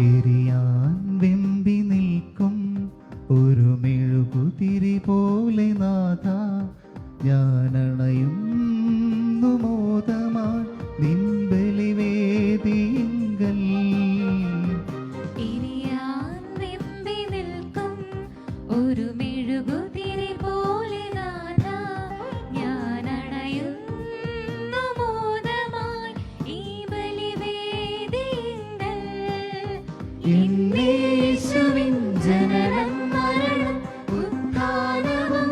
എരിയാൻ വെമ്പി നിൽക്കും ഒരു മെഴുകുതിരി പോലെ നാഥ, ഞാനണയുന്നു മോദമായി നിൻ ബലിവേദിയിങ്കൽ. എരിയാൻ വെമ്പി നിൽക്കും ഒരു മെഴുകുതിരി പോലെ നാഥ, ഞാനണയുന്നു മോദമായി ഈ ബലിവേദിയിങ്കൽ. യേശുവിൻ ജനനം മരണം ഉത്ഥാനവും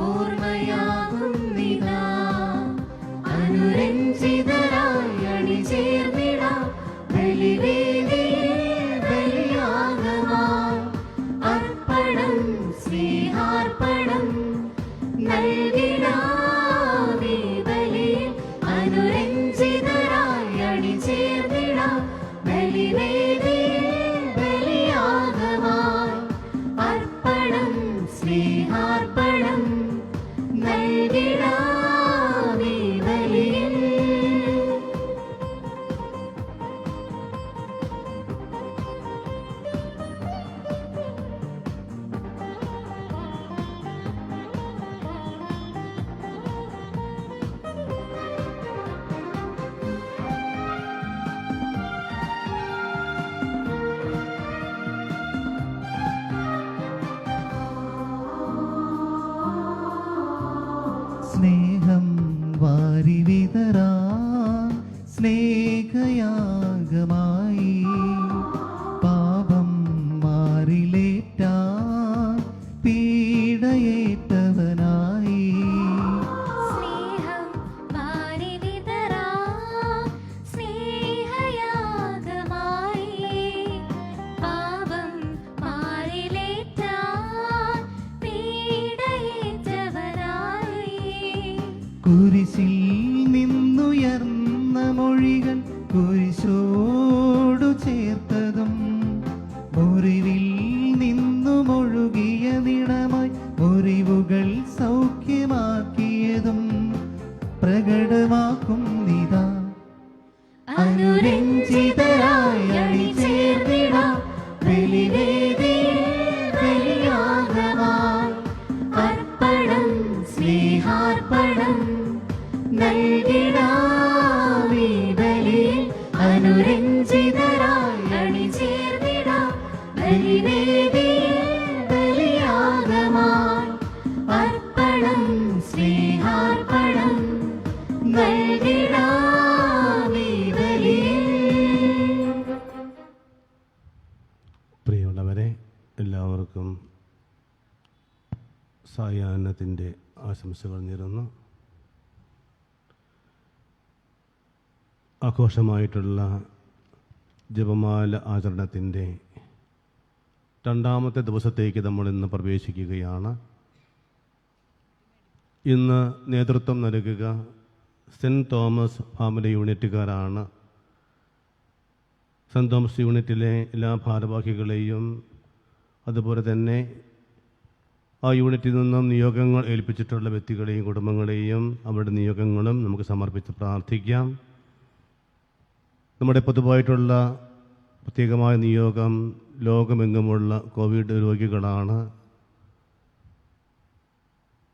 ഓർമ്മയാകുന്നിതാ. അനുരഞ്ജിതരായി അണിചേർന്നിടാം ബലിവേദിയിൽ ബലിയാഗമായി. അർപ്പണം സ്നേഹാർപ്പണം നൽകിടാം ഈ ബലിയിൽ. അനുരഞ്ജിതരായി അണിചേർന്നിടാം ബലിവേദിയിൽ ബലിയാഗമായി. അർപ്പണം സ്നേഹാർപ്പണം നൽകിടാം ഈ ബലിയിൽ. സ്നേഹം വാരി വിതറാൻ സ്നേഹയാഗമായി, പാപം മാറിലേറ്റാൻ പീഡയേറ്റവനായി. സ്നേഹം വാരി വിതറാൻ സ്നേഹയാഗമായി, പാപം മാറിലേറ്റാൻ പീഡയേറ്റവനായി. കുരിശിൽ നിന്നുയർന്ന മൊഴികൾ കുരിശോടു ചേർത്തതും, മുറിവിൽ നിന്നുമൊഴുകിയ നിണമായി മുറിവുകൾ സൗഖ്യമാക്കിയതും പ്രകടമാക്കും നിതാ. അനുരഞ്ജിതരായി അണിചേർന്നിടാം ബലിവേദിയിൽ ബലിയാഗമായി. അർപ്പണം സ്നേഹാർപ്പണം നൽകിടാം ഈ ബലിയിൽ. അനുരഞ്ജിതരായി അണിചേർന്നിടാം ബലിവേദിയിൽ ബലിയാഗമായി. അർപ്പണം സ്നേഹാർപ്പണം നൽകിടാം ഈ ബലിയിൽ. പ്രിയമുള്ളവരെ, എല്ലാവർക്കും സായാഹ്നത്തിൻ്റെ ആശംസകൾ നേരുന്നു. ആഘോഷമായിട്ടുള്ള ജപമാല ആചരണത്തിൻ്റെ രണ്ടാമത്തെ ദിവസത്തേക്ക് നമ്മൾ ഇന്ന് പ്രവേശിക്കുകയാണ്. ഇന്ന് നേതൃത്വം നൽകുക സെൻറ്റ് തോമസ് ഫാമിലി യൂണിറ്റുകാരാണ്. സെൻറ്റ് തോമസ് യൂണിറ്റിലെ എല്ലാ ഭാരവാഹികളെയും അതുപോലെ തന്നെ ആ യൂണിറ്റിൽ നിന്നും നിയോഗങ്ങൾ ഏൽപ്പിച്ചിട്ടുള്ള വ്യക്തികളെയും കുടുംബങ്ങളെയും അവരുടെ നിയോഗങ്ങളും നമുക്ക് സമർപ്പിച്ച് പ്രാർത്ഥിക്കാം. നമ്മുടെ പൊതുവായിട്ടുള്ള പ്രത്യേകമായ നിയോഗം ലോകമെങ്ങുമുള്ള കോവിഡ് രോഗികളാണ്.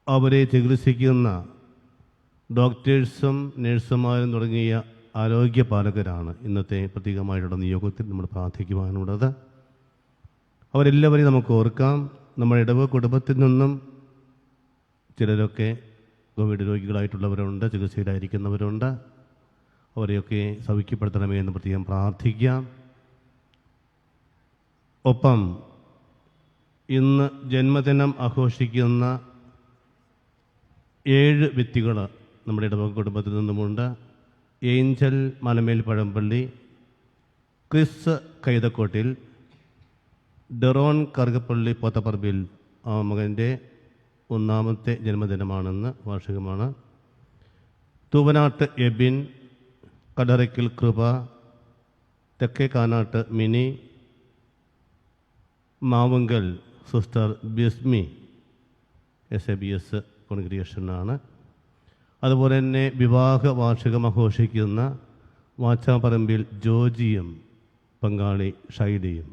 അവരെ ചികിത്സിക്കുന്ന ഡോക്ടേഴ്സും നഴ്സുമാരും തുടങ്ങിയ ആരോഗ്യപാലകരാണ് ഇന്നത്തെ പ്രത്യേകമായിട്ടുള്ള നിയോഗത്തിൽ നമ്മൾ പ്രാർത്ഥിക്കുവാനുള്ളത്. അവരെല്ലാവരെയും നമുക്ക് ഓർക്കാം. നമ്മുടെ ഇടവ കുടുംബത്തിൽ നിന്നും ചിലരൊക്കെ കോവിഡ് രോഗികളായിട്ടുള്ളവരുണ്ട്, ചികിത്സയിലായിരിക്കുന്നവരുണ്ട്. അവരെയൊക്കെ സൗഖ്യപ്പെടുത്തണമേ എന്ന് പ്രത്യേകം പ്രാർത്ഥിക്കാം. ഒപ്പം ഇന്ന് ജന്മദിനം ആഘോഷിക്കുന്ന 7 വ്യക്തികൾ നമ്മുടെ ഇടവക കുടുംബത്തിൽ നിന്നുമുണ്ട്. Angel Malamel Pazhampally, Chris Kaithakottil, Deron Karukappally Pothapparambil. ആ മകൻ്റെ 1ാമത്തെ ജന്മദിനമാണെന്ന്, വാർഷികമാണ്. തൂവനാട്ട് എബിൻ, കടറയ്ക്കൽ കൃപ, തെക്കേ കാനാട്ട് മിനി, മാവുങ്കൽ സിസ്റ്റർ ബിസ്മി, SABS കോൺഗ്രിഗേഷനാണ്. അതുപോലെ തന്നെ വിവാഹ വാർഷികം ആഘോഷിക്കുന്ന വാച്ചാപ്പറമ്പിൽ ജോജിയും പങ്കാളി ഷൈലിയും.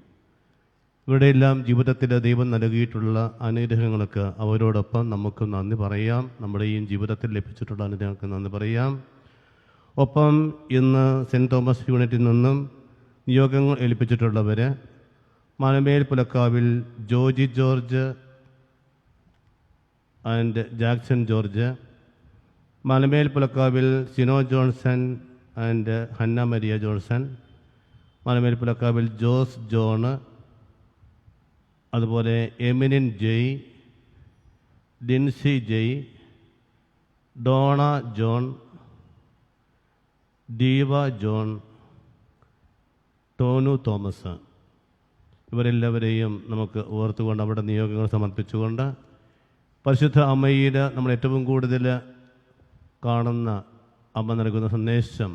ഇവിടെയെല്ലാം ജീവിതത്തിൽ ദൈവം നൽകിയിട്ടുള്ള അനുഗ്രഹങ്ങൾക്ക് അവരോടൊപ്പം നമുക്ക് നന്ദി പറയാം. നമ്മുടെയും ജീവിതത്തിൽ ലഭിച്ചിട്ടുള്ള അനുഗ്രഹങ്ങൾക്ക് നന്ദി പറയാം. ഒപ്പം ഇന്ന് സെൻറ്റ് തോമസ് യൂണിറ്റിൽ നിന്നും നിയോഗങ്ങൾ ഏൽപ്പിച്ചിട്ടുള്ളവർ Malamel Pulakkavil Joji George and Jackson George, Malamel Pulakkavil Sino Johnson and Hanna Maria Johnson, Malamel Pulakkavil Jose John, അതുപോലെ Eminin Jay, Dincy Jay, Dona John, Deeva John, Tonu Thomas, ഇവരെല്ലാവരെയും നമുക്ക് ഓർത്തുകൊണ്ട് അവിടെ നിയോഗങ്ങൾ സമർപ്പിച്ചുകൊണ്ട് പരിശുദ്ധ അമ്മയിൽ നമ്മൾ ഏറ്റവും കൂടുതൽ കാണുന്ന അമ്മ നൽകുന്ന സന്ദേശം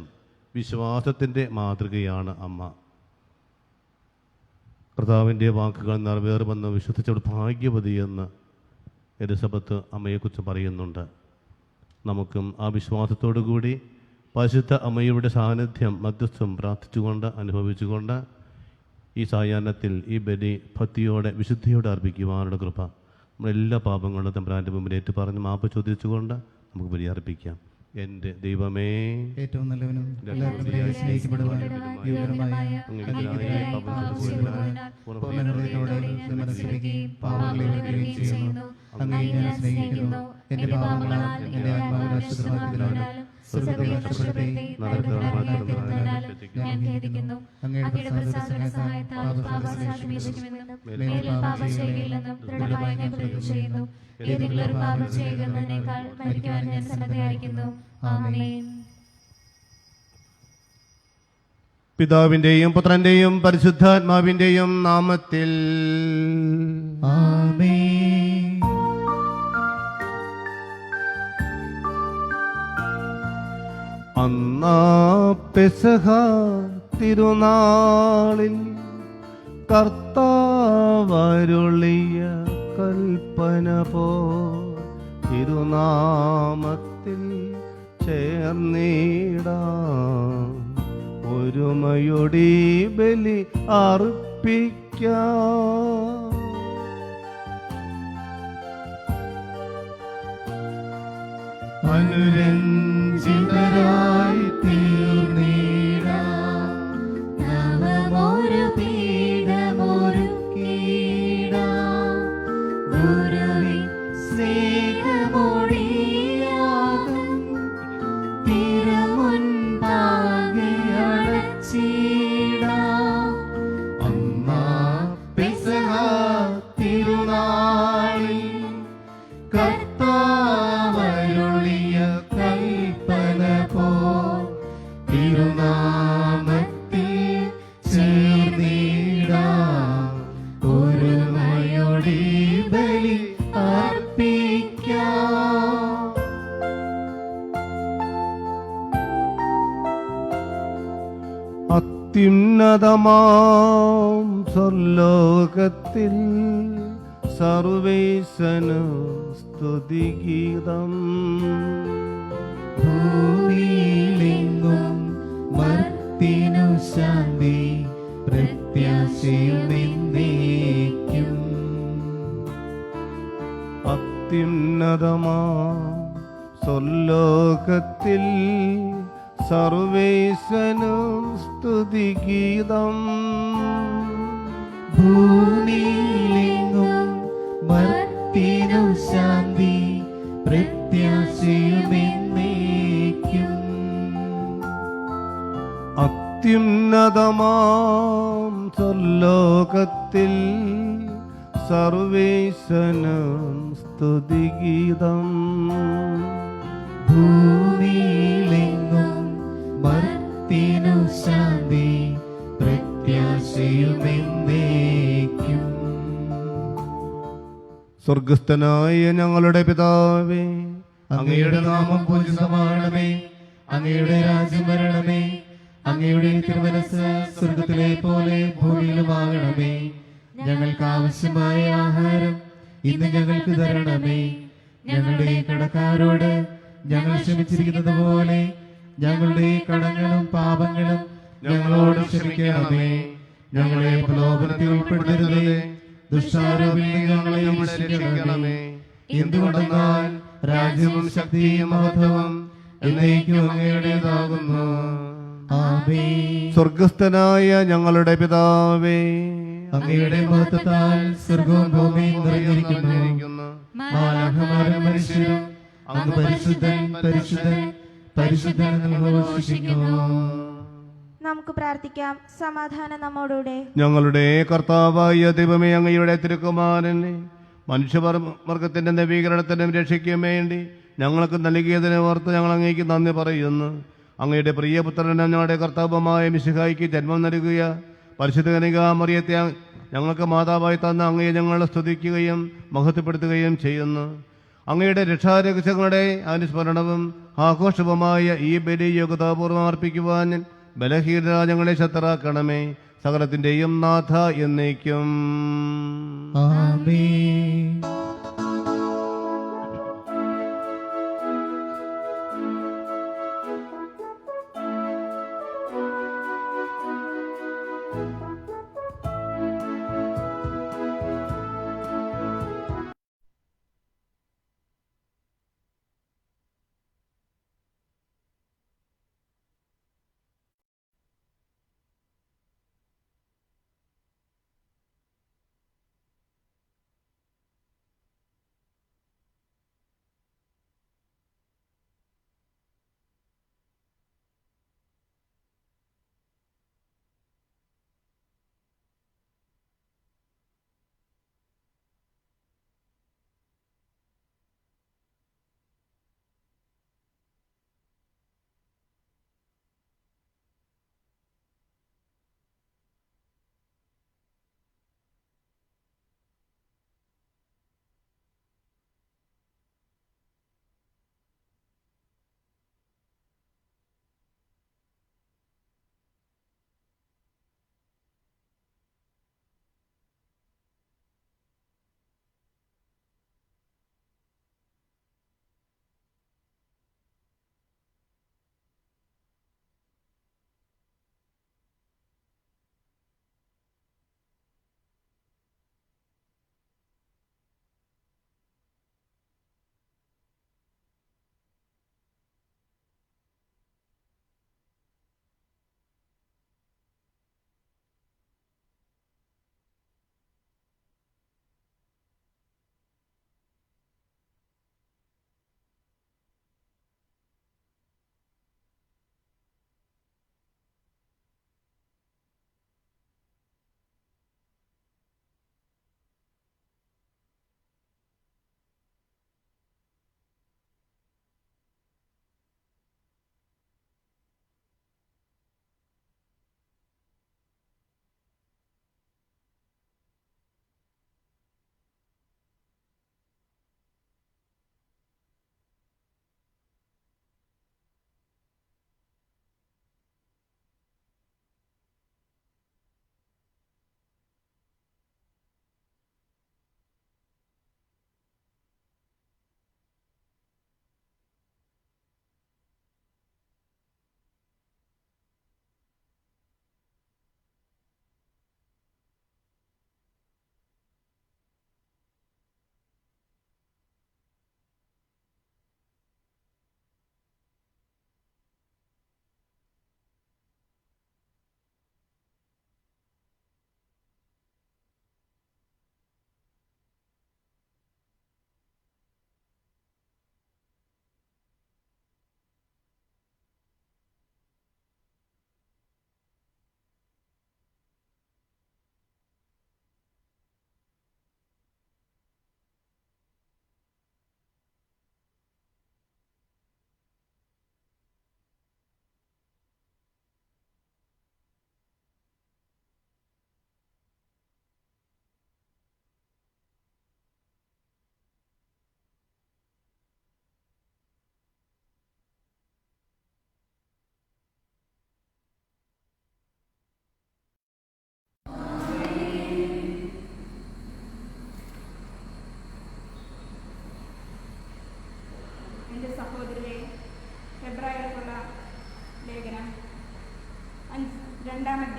വിശ്വാസത്തിൻ്റെ മാതൃകയാണ് അമ്മ. കർത്താവിൻ്റെ വാക്കുകൾ നിറവേറുമെന്ന് വിശ്വസിച്ചവൾ ഭാഗ്യവതിയെന്ന് എലിസബത്ത് അമ്മയെക്കുറിച്ച് പറയുന്നുണ്ട്. നമുക്കും ആ വിശ്വാസത്തോടു കൂടി പരിശുദ്ധ അമ്മയുടെ സാന്നിധ്യം മധ്യസ്ഥം പ്രാർത്ഥിച്ചുകൊണ്ട് അനുഭവിച്ചുകൊണ്ട് ഈ സായാഹ്നത്തിൽ ഈ ബലി ഭക്തിയോടെ വിശുദ്ധിയോടെ അർപ്പിക്കുവാനുള്ള കൃപ നമ്മളെല്ലാ പാപങ്ങളും തമ്പുരാൻ്റെ മുമ്പിൽ ഏറ്റു പറഞ്ഞ് മാപ്പ് ചോദിച്ചുകൊണ്ട് നമുക്ക് ബലി അർപ്പിക്കാം. എൻ്റെ ദൈവമേ, ഏറ്റവും നല്ലവനും എല്ലാവരും സ്നേഹിക്കപ്പെടുവാൻ യോഗ്യനുമായ മനസ്സിലാക്കുകയും പാപങ്ങളെ വെറുക്കുകയും ചെയ്യുന്നു. അങ്ങേ ഞാൻ സ്നേഹിക്കുന്നു. എന്റെ പാപങ്ങളാൽ എന്റെ ആത്മാവിനെ അശുദ്ധമാക്കിയതിനാലും സ്വർഗ്ഗത്തിൽ നഷ്ടപ്പെടുത്തി ഞാൻ ഖേദിക്കുന്നു. അങ്ങയുടെ പ്രസാദ സഹായത്താൽ പാപനാശം യോജിക്കുമെന്നും മേലിൽ പാപം ചെയ്യുകയില്ലെന്നും ദൃഢമായി ഞാൻ പ്രതിജ്ഞ ചെയ്യുന്നു. ഏതെങ്കിലും ഒരു പാപം ചെയ്യുന്നതിനേക്കാൾ മരിക്കുവാൻ ഞാൻ സന്നദ്ധയായിരിക്കുന്നു. ആമേൻ. പിതാവിൻ്റെയും പുത്രൻ്റെയും പരിശുദ്ധാത്മാവിൻ്റെയും നാമത്തിൽ ആമേൻ. അന്നാ പെസഹ തിരുനാളിൽ കർത്താവരുളിയ കൽപ്പന പോ തിരുനാമത്തിൽ ചേർന്നിടാം, ഒരുമയൊടി ബലി അർപ്പിക്കാം. അനുരഞ്ജിതരായി തീർന്നിടാം, നവമൊരു പീഠമൊരുക്കിടാം, ഗുരുവിൻ സ്നേഹമൊഴിയാകും തിരുമുൻപാകെ അടച്ചിടാം. അന്നാ പെസഹ തിരുനാളിൽ കർത്താവരുളിയ കൽപ്പന പോ തിരുനാമത്തിൽ ചേർന്നിടാം, ഒരുമയൊടി ബലി അർപ്പിക്കാം. അത്യുന്നതമാം സ്വർലോകത്തിൽ സർവേശന് സ്തുതിഗീതം, ഭൂമിയിലെങ്ങും മർത്തിനു ശാന്തി പ്രത്യാശയുമെന്നേക്കും. അത്യുന്നതമാം സ്വർലോകത്തിൽ സർവേശനും സ്തുതിഗീതം, ഭൂമിയിലെങ്ങും മർത്തിനു ശാന്തി പ്രത്യാശയുമെന്നേക്കും. അത്യുന്നതമാം സ്വർലോകത്തിൽ സർവേശനും സ്തുതിഗീതം, ഭൂമിയിലെങ്ങും മർത്തിനു ശാന്തി പ്രത്യാശയുമെന്നേക്കും. സ്വർഗസ്ഥനായ ഞങ്ങളുടെ പിതാവേ, അങ്ങയുടെ നാമം പൂജിതമാകണമേ, അങ്ങയുടെ രാജ്യം വരണമേ, അങ്ങയുടെ തിരുമനസ്സ് സ്വർഗത്തിലെ പോലെ ഭൂമിയിലുമാകണമേ. ഞങ്ങൾക്ക് ആവശ്യമായ ആഹാരം ഇന്ന് ഞങ്ങൾക്ക് തരണമേ. ഞങ്ങളുടെ കടക്കാരോട് ഞങ്ങൾ ക്ഷമിച്ചിരിക്കുന്നത് പോലെ ഞങ്ങളുടെ കടങ്ങളും പാപങ്ങളും ഞങ്ങളോട് ക്ഷമിക്കണമേ. ഞങ്ങളെ പ്രലോഭനത്തിൽ ഉൾപ്പെടുത്തരുതേ, ദുഷ്ടാരൂപിൽ ഞങ്ങളെ രക്ഷിക്കണമേ. എന്തുകൊണ്ടെന്നാൽ രാജ്യവും ശക്തിയും മഹത്വവും എന്നേക്കും അങ്ങയുടേതാകുന്നു. ആമേൻ. സ്വർഗസ്ഥനായ ഞങ്ങളുടെ പിതാവേ, അങ്ങയുടെ മഹത്വത്താൽ സ്വർഗവും ഭൂമിയും നിറഞ്ഞിരിക്കുന്നു. മാലാഖമാരും മനുഷ്യരും അങ്ങ് പരിശുദ്ധൻ പരിശുദ്ധൻ പരിശുദ്ധൻ എന്ന് ഘോഷിക്കുന്നു. നമുക്ക് പ്രാർത്ഥിക്കാം. സമാധാനം നമ്മോടുകൂടെ. ഞങ്ങളുടെ കർത്താവായ ദൈവമേ, അങ്ങയുടെ തിരുക്കുമാരനെ മനുഷ്യവർഗത്തിന്റെ നവീകരണത്തിനും രക്ഷയ്ക്കും വേണ്ടി ഞങ്ങൾക്ക് നൽകിയതിനെ ഓർത്ത് ഞങ്ങൾ അങ്ങേക്ക് നന്ദി പറയുന്നു. അങ്ങയുടെ പ്രിയപുത്രനെ ഞങ്ങളുടെ കർത്താവുമായ മിശിഹായിക്ക് ജന്മം നൽകുക, പരിശുദ്ധ കന്യകാമറിയത്തെ ഞങ്ങൾക്ക് മാതാവായി തന്ന അങ്ങയെ ഞങ്ങൾ സ്തുതിക്കുകയും മഹത്വപ്പെടുത്തുകയും ചെയ്യുന്നു. അങ്ങയുടെ രക്ഷാരഹസ്യങ്ങളുടെ അനുസ്മരണവും ആഘോഷവുമായ ഈ ബലി യോഗ്യതാപൂർവ്വം അർപ്പിക്കുവാൻ ബലഹീന ഞങ്ങളെ ശക്തരാക്കണമേ. സകലത്തിന്റെയും നാഥ എന്നേക്കും. ആമേൻ.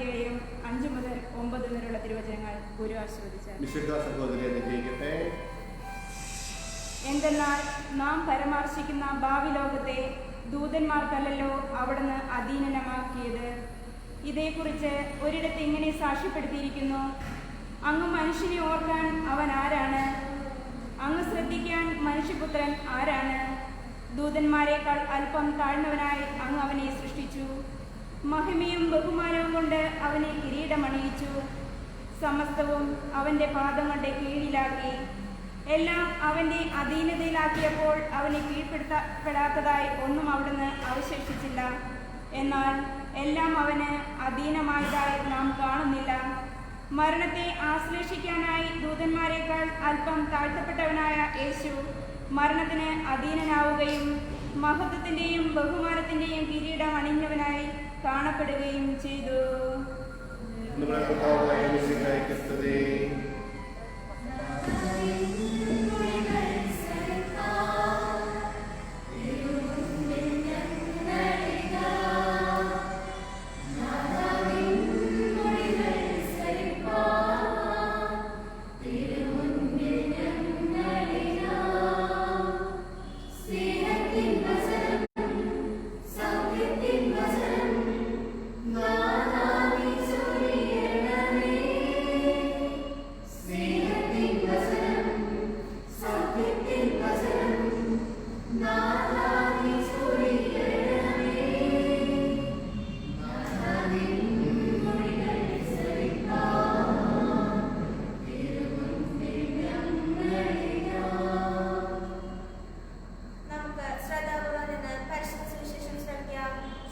അധ്യായം 5 മുതൽ 9 വരെയുള്ള തിരുവചനങ്ങൾ ഗുരു ആശീർവദിച്ചാൽ. വിശുദ്ധ സഹോദരി അനുഗ്രഹിക്കട്ടെ. എന്തെന്നാൽ നാം പരാമർശിക്കുന്ന ഭാവി ലോകത്തെ ദൂതന്മാർക്കല്ലല്ലോ അവിടുന്ന് അധീനമാക്കിയത്. ഇതേക്കുറിച്ച് ഒരിടത്ത് ഇങ്ങനെ സാക്ഷ്യപ്പെടുത്തിയിരിക്കുന്നു: അങ്ങ് മനുഷ്യനെ ഓർക്കാൻ അവൻ ആരാണ്? അങ്ങ് ശ്രദ്ധിക്കാൻ മനുഷ്യപുത്രൻ ആരാണ്? ദൂതന്മാരെക്കാൾ അല്പം താഴ്ന്നവനായി അങ്ങ് അവനെ സൃഷ്ടിച്ചു. മഹിമയും ബഹുമാനവും കൊണ്ട് അവനെ കിരീടമണിയിച്ചു. സമസ്തവും അവൻ്റെ പാദങ്ങളുടെ കീഴിലാക്കി. എല്ലാം അവൻ്റെ അധീനതയിലാക്കിയപ്പോൾ അവനെ കീഴ്പ്പെടുത്തപ്പെടാത്തതായി ഒന്നും അവിടുന്ന് അവശേഷിച്ചില്ല. എന്നാൽ എല്ലാം അവന് അധീനമായതായി നാം കാണുന്നില്ല. മരണത്തെ ആശ്ലേഷിക്കാനായി ദൂതന്മാരെക്കാൾ അല്പം താഴ്ത്തപ്പെട്ടവനായ യേശു മരണത്തിന് അധീനനാവുകയും മഹത്വത്തിൻ്റെയും ബഹുമാനത്തിൻ്റെയും കിരീടം അണിഞ്ഞവനായി കാണപ്പെടുകയും ചെയ്തു.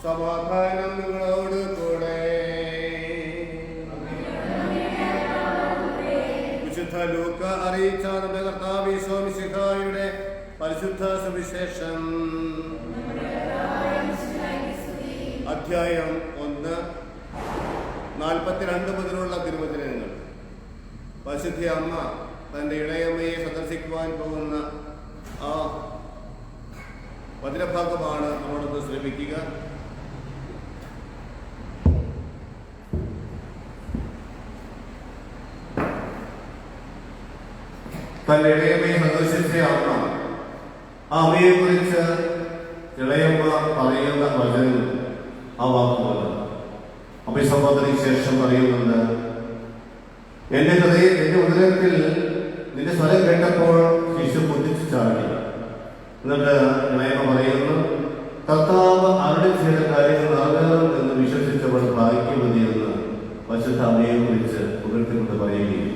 സമാധാനം നിങ്ങളോട് കൂടെ. വിശുദ്ധ ലൂക്ക അറിയിച്ച നമ്മുടെ കർത്താവ് ഈശോ മിശിഹായുടെ പരിശുദ്ധ സുവിശേഷം അധ്യായം 1 42 മുതലുള്ള തിരുവചനങ്ങൾ. പരിശുദ്ധ അമ്മ തൻ്റെ ഇളയമ്മയെ സന്ദർശിക്കുവാൻ പോകുന്ന ആ വചനഭാഗമാണ് നമ്മളൊന്ന് ശ്രമിക്കുക. തന്റെ ഇളയമ്മയെ സന്ദർശിച്ച അമ്മ, ആ അമ്മയെ കുറിച്ച് ഇളയമ്മ പറയുന്ന വചനം, ആ വാക്കുകൾ അഭിസംബോധനയ്ക്ക് ശേഷം പറയുന്നുണ്ട്: എന്റെ ഉദരത്തിൽ നിന്റെ സ്വരം കേട്ടപ്പോൾ ശിശു കുതിച്ചു ചാടി. എന്നിട്ട് ഇളയമ്മ പറയുന്നു: കർത്താവ് അരുളി ചെയ്ത കാര്യങ്ങൾ നടക്കണം എന്ന് വിശ്വസിച്ചവൾ ഭാഗ്യവതി എന്ന് പരിശുദ്ധ അമ്മയെ കുറിച്ച് പുകഴ്ത്തിക്കൊണ്ട് പറയുകയും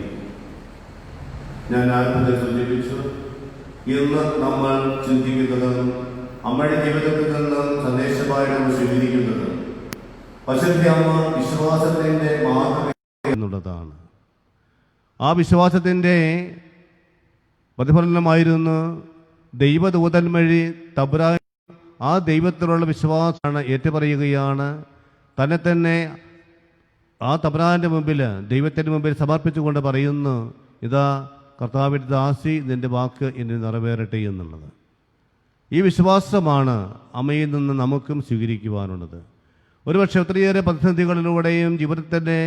ഞാൻ ആരംഭത്തിൽ സൂചിപ്പിച്ചു. ഇന്ന് നമ്മൾ ചിന്തിക്കുന്നതും അമ്മയുടെ ജീവിതത്തിൽ നിന്നും സന്ദേശമായി നമ്മൾ സ്വീകരിക്കുന്നതും പരിശുദ്ധ അമ്മ വിശ്വാസത്തിന്റെ മാതൃക എന്നുള്ളതാണ്. ആ വിശ്വാസത്തിന്റെ പ്രതിഫലനമായിരുന്നു ദൈവദൂതൻ വഴി തമ്പുരാൻ ആ ദൈവത്തിലുള്ള വിശ്വാസമാണ് ഏറ്റുപറയുകയാണ്. തന്നെ തന്നെ ആ തമ്പുരാന്റെ മുമ്പിൽ, ദൈവത്തിൻ്റെ മുമ്പിൽ സമർപ്പിച്ചുകൊണ്ട് പറയുന്നു: ഇതാ കർത്താവിൻ്റെ ദാസി, നിന്റെ വാക്ക് എന്നെ നിറവേറട്ടെ എന്നുള്ളത്. ഈ വിശ്വാസമാണ് അമ്മയിൽ നിന്ന് നമുക്കും സ്വീകരിക്കുവാനുള്ളത്. ഒരുപക്ഷെ ഒത്തിരിയേറെ പ്രതിസന്ധികളിലൂടെയും ജീവിതത്തിൻ്റെ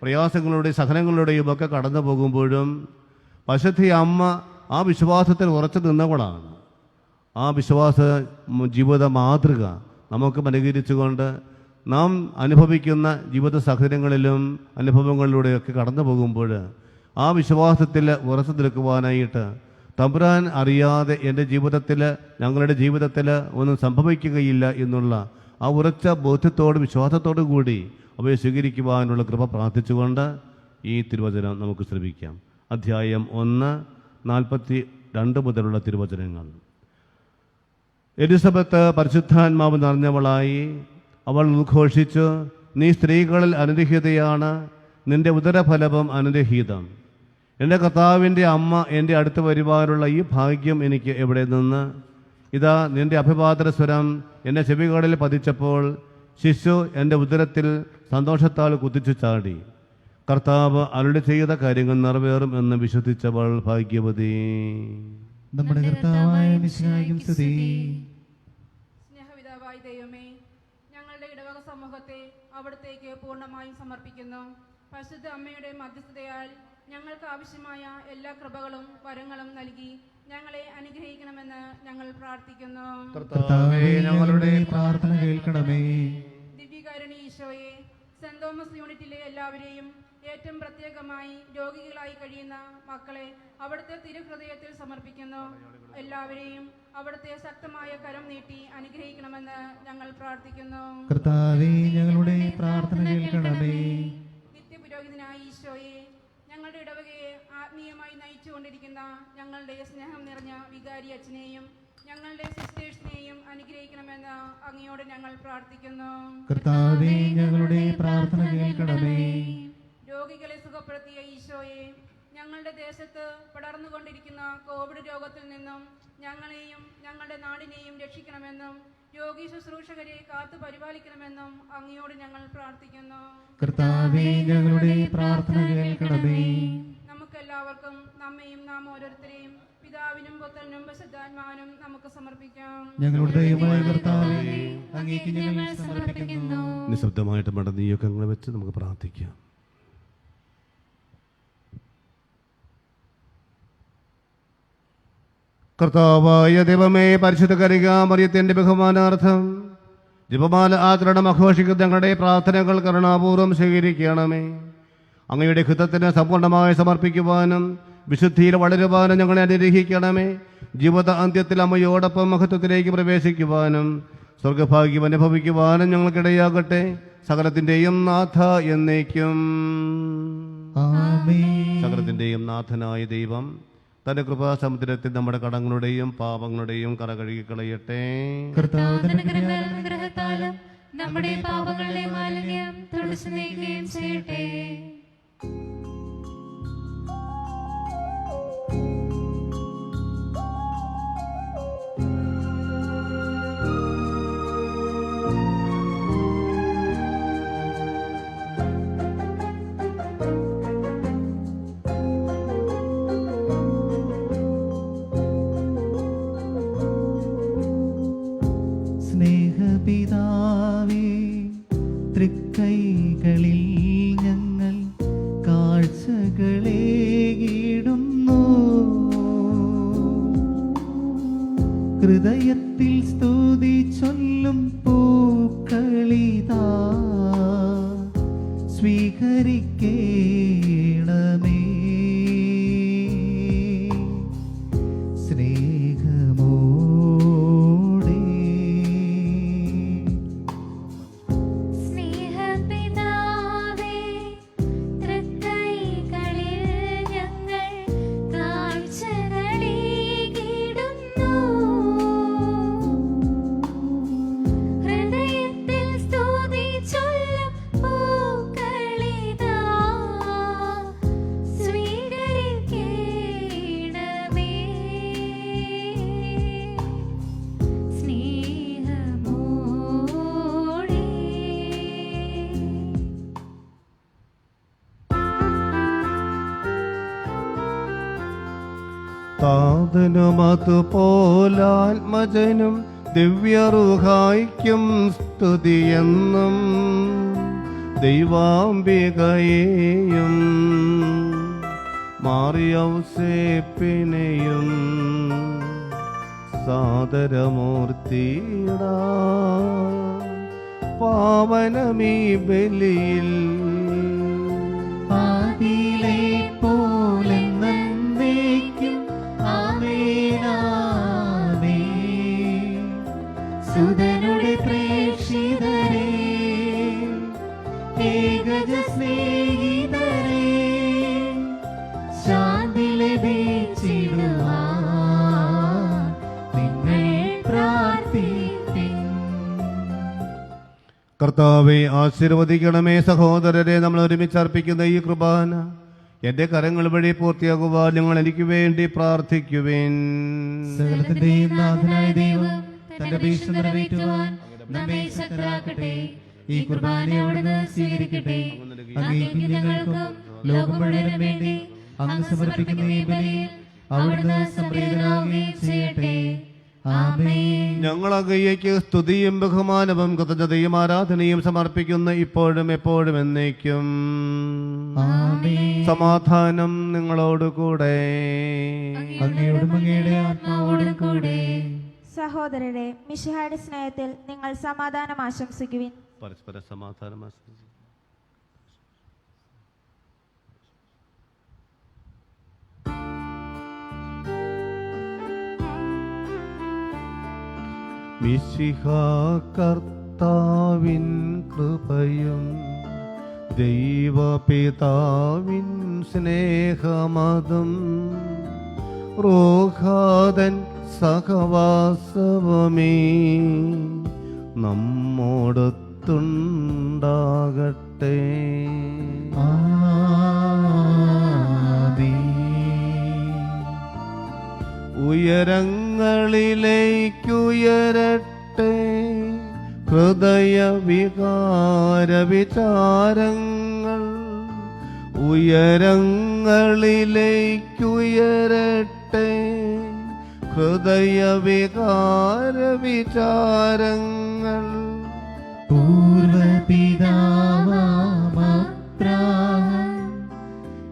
പ്രയാസങ്ങളുടെയും സഹനങ്ങളുടെയും ഒക്കെ കടന്നു പോകുമ്പോഴും പരിശുദ്ധ അമ്മ ആ വിശ്വാസത്തിൽ ഉറച്ചു നിന്നവളാണ്. ആ വിശ്വാസ ജീവിത മാതൃക നമുക്ക് അനുകരിച്ചുകൊണ്ട് നാം അനുഭവിക്കുന്ന ജീവിത സാഹചര്യങ്ങളിലും അനുഭവങ്ങളിലൂടെയൊക്കെ കടന്നു പോകുമ്പോൾ ആ വിശ്വാസത്തിൽ ഉറച്ചു നിൽക്കുവാനായിട്ട് തമ്പുരാൻ അറിയാതെ എൻ്റെ ജീവിതത്തിൽ, ഞങ്ങളുടെ ജീവിതത്തിൽ ഒന്നും സംഭവിക്കുകയില്ല എന്നുള്ള ആ ഉറച്ച ബോധ്യത്തോട് വിശ്വാസത്തോടു കൂടി അവയെ സ്വീകരിക്കുവാനുള്ള കൃപ പ്രാർത്ഥിച്ചുകൊണ്ട് ഈ തിരുവചനം നമുക്ക് ശ്രമിക്കാം. അധ്യായം 1 42 മുതലുള്ള തിരുവചനങ്ങൾ. എലിസബത്ത് പരിശുദ്ധാത്മാവ് നിറഞ്ഞവളായി. അവൾ ഉദ്ഘോഷിച്ചു: നീ സ്ത്രീകളിൽ അനുഗ്രഹീതയാണ്, നിന്റെ ഉദരഫലവും അനുഗ്രഹീതം. എൻ്റെ കർത്താവിൻ്റെ അമ്മ എൻ്റെ അടുത്ത് വരുവാനുള്ള ഈ ഭാഗ്യം എനിക്ക് എവിടെ നിന്ന്? ഇതാ നിന്റെ അഭിവാദന സ്വരം എൻ്റെ ചെവികളിൽ പതിച്ചപ്പോൾ ശിശു എൻ്റെ ഉദരത്തിൽ സന്തോഷത്താൽ കുതിച്ചു ചാടി. കർത്താവ് അരുളി ചെയ്ത കാര്യങ്ങൾ നിറവേറും എന്ന് വിശ്വസിച്ചവൾ ഭാഗ്യവതി. നമ്മുടെ കർത്താവായ മിശിഹായ്ക്കും സ്തുതി. സ്നേഹപിതാവായ ദൈവമേ, ഞങ്ങളുടെ ഇടവക സമൂഹത്തെ അവിടത്തേക്ക് പൂർണ്ണമായും സമർപ്പിക്കുന്നു. പരിശുദ്ധ അമ്മയുടെ മധ്യസ്ഥതയാൽ ഞങ്ങൾക്ക് ആവശ്യമായ എല്ലാ കൃപകളും വരങ്ങളും നൽകി ഞങ്ങളെ അനുഗ്രഹിക്കണമെന്ന് ഞങ്ങൾ പ്രാർത്ഥിക്കുന്നു. കർത്താവേ, ഞങ്ങളുടെ പ്രാർത്ഥന കേൾക്കണമേ. ദിവ്യകാരുണ്യ ഈശോയെ, സെന്റ് തോമസ് യൂണിറ്റിലെ എല്ലാവരെയും ഏറ്റവും പ്രത്യേകമായി രോഗികളായി കഴിയുന്ന മക്കളെ അവിടുത്തെ തിരുഹൃദയത്തിൽ സമർപ്പിക്കുന്നു. എല്ലാവരെയും അവിടുത്തെ ശക്തമായ കരം നീട്ടി അനുഗ്രഹിക്കണമെന്ന് ഞങ്ങൾ പ്രാർത്ഥിക്കുന്നു. കർത്താവേ, ഞങ്ങളുടെ പ്രാർത്ഥന കേൾക്കണമേ. നിത്യപുരോഹിതനായ ഈശോയെ, ഞങ്ങളുടെ ഇടവകയെ ആത്മീയമായി നയിച്ചുകൊണ്ടിരിക്കുന്ന ഞങ്ങളുടെ സ്നേഹം നിറഞ്ഞ വികാരി അച്ഛനെയും ഞങ്ങളുടെ സിസ്റ്റേഴ്സിനെയും അനുഗ്രഹിക്കണമെന്ന് അങ്ങയോട് ഞങ്ങൾ പ്രാർത്ഥിക്കുന്നു. കർത്താവേ, ഞങ്ങളുടെ പ്രാർത്ഥന കേൾക്കണമേ. രോഗികളെ സുഖപ്പെടുത്തിയ ഈശോയെ, ഞങ്ങളുടെ ദേശത്ത് പടർന്നുകൊണ്ടിരിക്കുന്ന കോവിഡ് രോഗത്തിൽ നിന്നും ഞങ്ങളെയും ഞങ്ങളുടെ നാടിനെയും രക്ഷിക്കണമെന്നും രോഗി ശുശ്രൂഷകരെ കാത്തു പരിപാലിക്കണമെന്നും അങ്ങയോട് ഞങ്ങൾ പ്രാർത്ഥിക്കുന്നു. കർത്താവേ, ഞങ്ങളുടെ പ്രാർത്ഥന കേൾക്കണമേ. നമുക്കെല്ലാവർക്കും നമ്മയും നാം ഓരോരുത്തരെയും പിതാവിനും പുത്രനും പരിശുദ്ധാത്മാവിനും നമുക്ക് സമർപ്പിക്കാം. ഞങ്ങളുടെ ദൈവമായ കർത്താവേ, അങ്ങേക്ക് ഞങ്ങൾ സമർപ്പിക്കുന്നു. നിശബ്ദമായിട്ട് നമ്മുടെ നിയോഗങ്ങൾ വെച്ച് നമുക്ക് പ്രാർത്ഥിക്കാം. കർത്താവായ ദൈവമേ, പരിശുദ്ധ കന്യകാമറിയത്തിന്റെ ബഹുമാനാർത്ഥം ജപമാല ആചരണം ആഘോഷിക്കുന്ന ഞങ്ങളുടെ പ്രാർത്ഥനകൾ കരുണാപൂർവ്വം സ്വീകരിക്കണമേ. അങ്ങയുടെ ഹിതത്തിന് സമ്പൂർണ്ണമായി സമർപ്പിക്കുവാനും വിശുദ്ധിയിൽ വളരുവാനും ഞങ്ങളെ അനുഗ്രഹിക്കണമേ. ജീവിത അന്ത്യത്തിൽ അമ്മയോടൊപ്പം മഹത്വത്തിലേക്ക് പ്രവേശിക്കുവാനും സ്വർഗഭാഗ്യം അനുഭവിക്കുവാനും ഞങ്ങൾക്കിടയാകട്ടെ. സകലത്തിൻ്റെയും നാഥ എന്നേക്കും. സകലത്തിൻ്റെയും നാഥനായ ദൈവം തന്റെ കൃപാസമുദ്രത്തിൽ നമ്മുടെ കടങ്ങളുടെയും പാപങ്ങളുടെയും കറ കഴുകിക്കളയട്ടെ. അനുഗ്രഹത്താലും നമ്മുടെ പാപങ്ങളുടെ മാലിന്യം തുടച്ചു നീക്കുകയും ചെയ്യട്ടെ. സ്നേഹപിതാവേ, തൃക്കൈകളിൽ ഞങ്ങൾ കാഴ്ചകളേകിടുന്നു. ഹൃദയത്തിൽ സ്തുതി ചൊല്ലും പൂക്കളിതാ സ്വീകരിക്കേണമേ. താതനും അതുപോലാത്മജനും ദിവ്യറുഹായിക്കും സ്തുതിയെന്നും ദൈവാംബികയെയും മാറിയൗസേപ്പിനെയും സാദരമൂർത്തിയിടാ. പാവനമീ ബലിയിൽ ആദിയിലെ പോലെന്നേക്കും ആമേനാമേൻ. സുതനുടെ പ്രേക്ഷിതരേ, ഏകജ സ്നേഹിതരേ, ശാന്തി ലഭിച്ചിടുവാൻ നിങ്ങൾ പ്രാർത്ഥിപ്പിൻ. കർത്താവെ ആശീർവദിക്കണമേ. സഹോദരരെ, നമ്മൾ ഒരുമിച്ച് അർപ്പിക്കുന്ന ഈ കുർബാന എന്റെ കരങ്ങൾ വഴി പൂർത്തിയാകുവാൻ നിങ്ങൾ എനിക്ക് വേണ്ടി പ്രാർത്ഥിക്കുവേൻ. സകലത്തിന്റെയും നാഥനായ ദൈവം തന്റെ അപേക്ഷ നിറവേറ്റുവാൻ നമ്മെ ശക്തരാക്കട്ടെ. ഈ കുർബാന അവിടുന്ന് സ്വീകരിക്കട്ടെ. അങ്ങേക്കും ഞങ്ങൾക്കും ലോകം മുഴുവനും വേണ്ടി അങ്ങ് സമർപ്പിക്കുന്ന ഈ ബലിയിൽ അവിടുന്ന് സംപ്രീതനാവുകയും ചെയ്യട്ടെ. ആമേൻ. ഞങ്ങൾ അങ്ങയ്ക്ക് സ്തുതിയും ബഹുമാനവും കൃതജ്ഞതയും ആരാധനയും സമർപ്പിക്കുന്ന ഇപ്പോഴും എപ്പോഴും എന്നേക്കും. ആമേൻ. സമാധാനം നിങ്ങളോടുകൂടെ. അങ്ങയോടും അങ്ങയുടെ ആത്മാവോടും കൂടെ. സഹോദരരെ, മിശിഹായുടെ സ്നേഹത്തിൽ നിങ്ങൾ സമാധാനം ആശംസിക്കുവിൻ. പരസ്പര സമാധാനം ആശംസിക്കുന്നു. മിശിഹാ കർത്താവിൻ കൃപയും ദൈവപിതാവിൻ സ്നേഹമതും റോഹാദൻ സഹവാസവമേ നമ്മോടൊത്തുണ്ടാകട്ടെ. ഉയരങ്ങളിലേക്കുയരട്ടെ ഹൃദയവികാര വിചാരങ്ങൾ. ഉയരങ്ങളിലേക്കുയരട്ടെ ഹൃദയവികാര വിചാരങ്ങൾ. പൂർവപിതാവാമബ്രാഹാം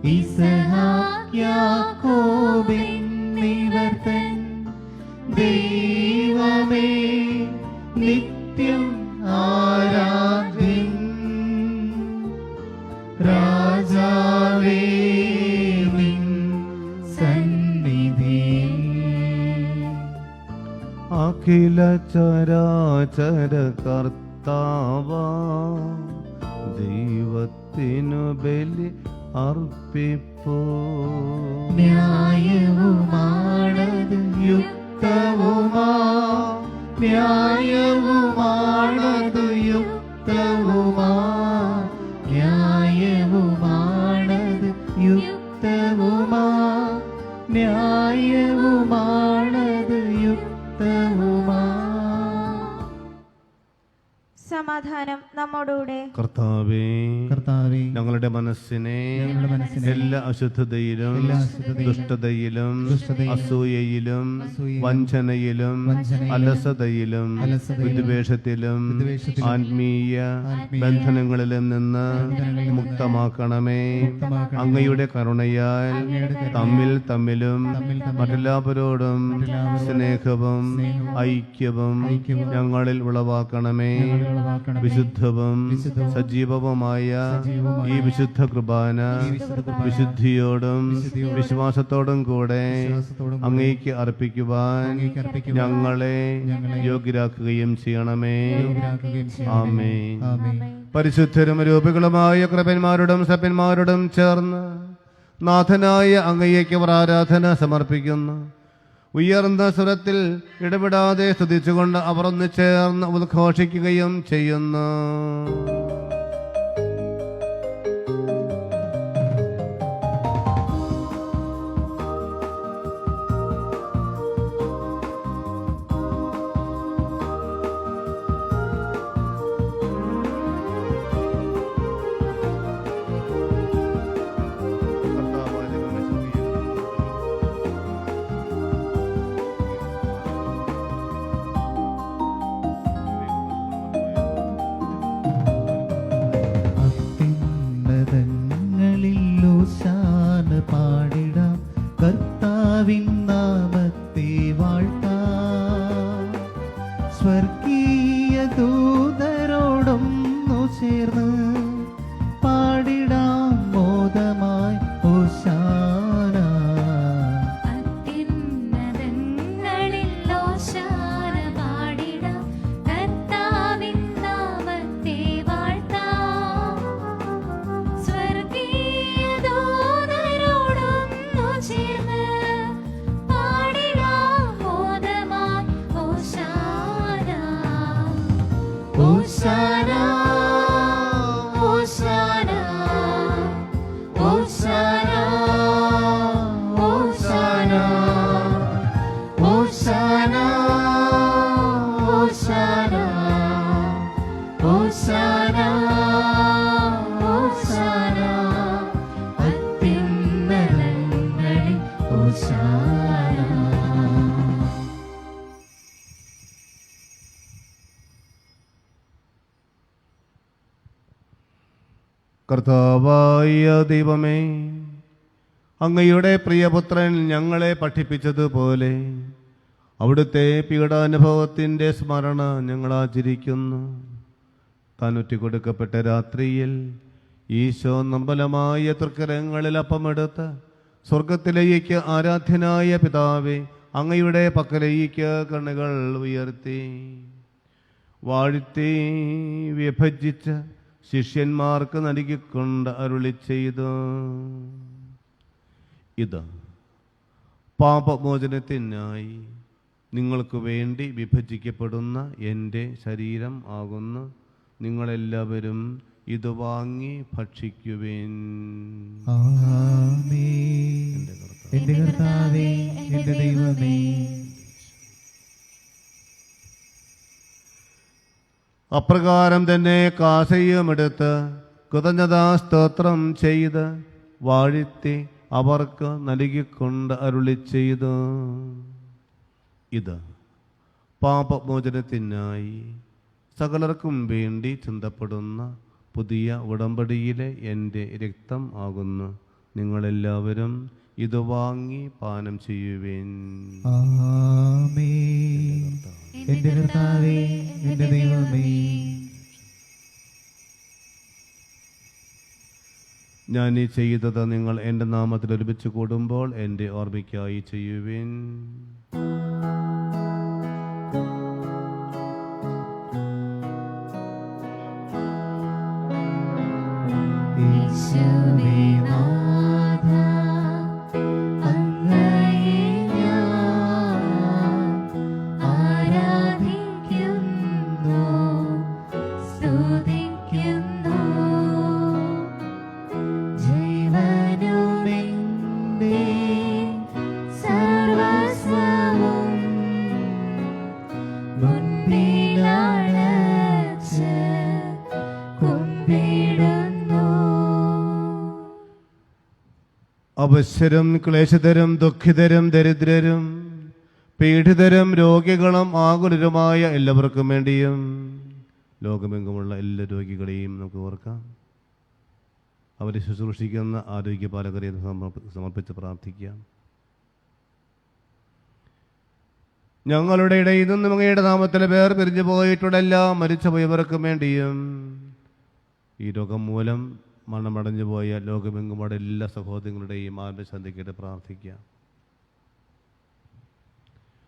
ഇസ്ഹാക്ക് യാക്കോബെന്നിവർ തൻ ദൈവമേ നിത്യം ആരാധ്യൻ. രാജാവേ നിൻ സന്നിധിയിൽ അഖില ചരാചര കർത്താവാ ദൈവത്തിനു ബലി അർപ്പിപ്പോ. ന്യായവുമാണത് യുക്തവുമാ ന്യായവുമാണത് യുക്തവുമാ ന്യായവുമാണത് യുക്തവുമാ ന്യായവുമാണത് യുക്തവുമാ. സമാധാനം നമ്മോടുകൂടെ. കർത്താവേ കർത്താവേ, ഞങ്ങളുടെ മനസ്സിനെ ഞങ്ങളുടെ മനസ്സിനെ എല്ലാ അശുദ്ധതയിലും എല്ലാ അശുദ്ധതയിലും ദുഷ്ടതയിലും ദുഷ്ടതയിലും അസൂയയിലും അസൂയയിലും വഞ്ചനയിലും വഞ്ചനയിലും അലസതയിലും അലസതയിലും വിദ്വേഷത്തിലും വിദ്വേഷത്തിലും ആത്മീയ ആത്മീയ ബന്ധനങ്ങളിലും നിന്ന് ബന്ധനങ്ങളിൽ നിന്ന് മുക്തമാക്കണമേ. മുക്തമാക്കണമേ. അങ്ങയുടെ കരുണയാൽ അങ്ങയുടെ കരുണയാൽ തമ്മിൽ തമ്മിലും തമ്മിലും മറ്റെല്ലാവരോടും മറ്റെല്ലാവരോടും സ്നേഹവും സ്നേഹവും ഐക്യവും ഐക്യവും ഞങ്ങളിൽ ഉളവാക്കണമേ. ഞങ്ങളിൽ ഉളവാക്കണമേ. വിശുദ്ധവും വിശുദ്ധവും സജീവവുമായ സജീവവുമായ ഈ വിശുദ്ധ കുർബാന ഈ വിശുദ്ധ കുർബാന വിശുദ്ധിയോടും വിശുദ്ധിയോടും വിശ്വാസത്തോടും കൂടെ വിശ്വാസത്തോടും കൂടെ അങ്ങേക്ക് അർപ്പിക്കുവാൻ അങ്ങേക്ക് അർപ്പിക്കുവാൻ ഞങ്ങളെ ഞങ്ങളെ യോഗ്യരാക്കുകയും ചെയ്യണമേ. യോഗ്യരാക്കുകയും ചെയ്യണമേ. ആമേൻ. ആമേൻ. പരിശുദ്ധരും രൂപികളുമായ കൃപന്മാരോടും സഭ്യന്മാരോടും ചേർന്ന് നാഥനായ അങ്ങയ്ക്ക് അവർ ആരാധന സമർപ്പിക്കുന്നു. ഉയർന്ന സ്വരത്തിൽ ഇടപെടാതെ സ്തുതിച്ചുകൊണ്ട് അവർ ഒന്ന് ചേർന്ന് ഉദ്ഘോഷിക്കുകയും ചെയ്യുന്നു. കർത്താവായ ദൈവമേ, അങ്ങയുടെ പ്രിയപുത്രൻ ഞങ്ങളെ പഠിപ്പിച്ചതുപോലെ അവിടുത്തെ പീഡാനുഭവത്തിൻ്റെ സ്മരണ ഞങ്ങൾ ആചരിക്കുന്നു. താൻ ഒറ്റിക്കൊടുക്കപ്പെട്ട രാത്രിയിൽ ഈശോ നമ്പലമായ തൃക്കരങ്ങളിൽ അപ്പമെടുത്ത് സ്വർഗത്തിലേക്ക് ആരാധ്യനായ പിതാവേ, അങ്ങയുടെ പക്കലേക്ക് കണ്ണുകൾ ഉയർത്തി വാഴ്ത്തി വിഭജിച്ച് ശിഷ്യന്മാർക്ക് നൽകിക്കൊണ്ട് അരുളി ചെയ്തു, ഇത് പാപമോചനത്തിനായി നിങ്ങൾക്ക് വേണ്ടി വിഭജിക്കപ്പെടുന്ന എൻ്റെ ശരീരം ആകുന്നു. നിങ്ങളെല്ലാവരും ഇത് വാങ്ങി ഭക്ഷിക്കുവേൻ. ആമേൻ. എന്റെ കർത്താവേ, എന്റെ ദൈവമേ. അപ്രകാരം തന്നെ കാസയുമെടുത്ത് കൃതജ്ഞതാ സ്തോത്രം ചെയ്ത് വാഴ്ത്തി അവർക്ക് നൽകിക്കൊണ്ട് അരുളി ചെയ്തു, ഇത് പാപമോചനത്തിനായി സകലർക്കും വേണ്ടി ചിന്തപ്പെടുന്ന പുതിയ ഉടമ്പടിയിലെ എൻ്റെ രക്തം ആകുന്നു. നിങ്ങളെല്ലാവരും ഇത് വാങ്ങി പാനം ചെയ്യുവേൻ. ആമേൻ. എന്റെ കർത്താവേ, എന്റെ ദൈവമേ. ഞാൻ ഈ ചെയ്തത് നിങ്ങൾ എൻ്റെ നാമത്തിൽ ഒരുമിച്ച് കൂടുമ്പോൾ എൻ്റെ ഓർമ്മയ്ക്കായി ചെയ്യുവേൻ. യേശുവേ നാഥ, അങ്ങയെ ഞാൻ ആരാധിക്കുന്നു, സ്തുതിക്കുന്നു. ജീവനുമെന്റെ സർവസ്വവും മുൻപിലണച്ച് കുമ്പിടുന്നു. അവശരും ക്ലേശതരും ദുഃഖിതരും ദരിദ്രരും പീഡിതരും രോഗികളും ആകുലരുമായ എല്ലാവർക്കും വേണ്ടിയും ലോകമെങ്ങുമുള്ള എല്ലാ രോഗികളെയും നമുക്ക് ഓർക്കാം. അവരെ ശുശ്രൂഷിക്കുന്ന ആരോഗ്യപാലകരെ സമർപ്പിച്ച് പ്രാർത്ഥിക്കാം. ഞങ്ങളുടെ ഇടയിൽ നിന്നും അങ്ങയുടെ നാമത്തിലെ പേർ പിരിഞ്ഞു പോയിട്ടുള്ള എല്ലാ മരിച്ചുപോയവർക്കും വേണ്ടിയും ഈ രോഗം മൂലം മരണമടഞ്ഞു പോയ ലോകമെങ്ങുമുള്ള എല്ലാ സഹോദരങ്ങളുടെയും ആരോഗ്യശാന്തിക്കായിട്ട് പ്രാർത്ഥിക്കാം.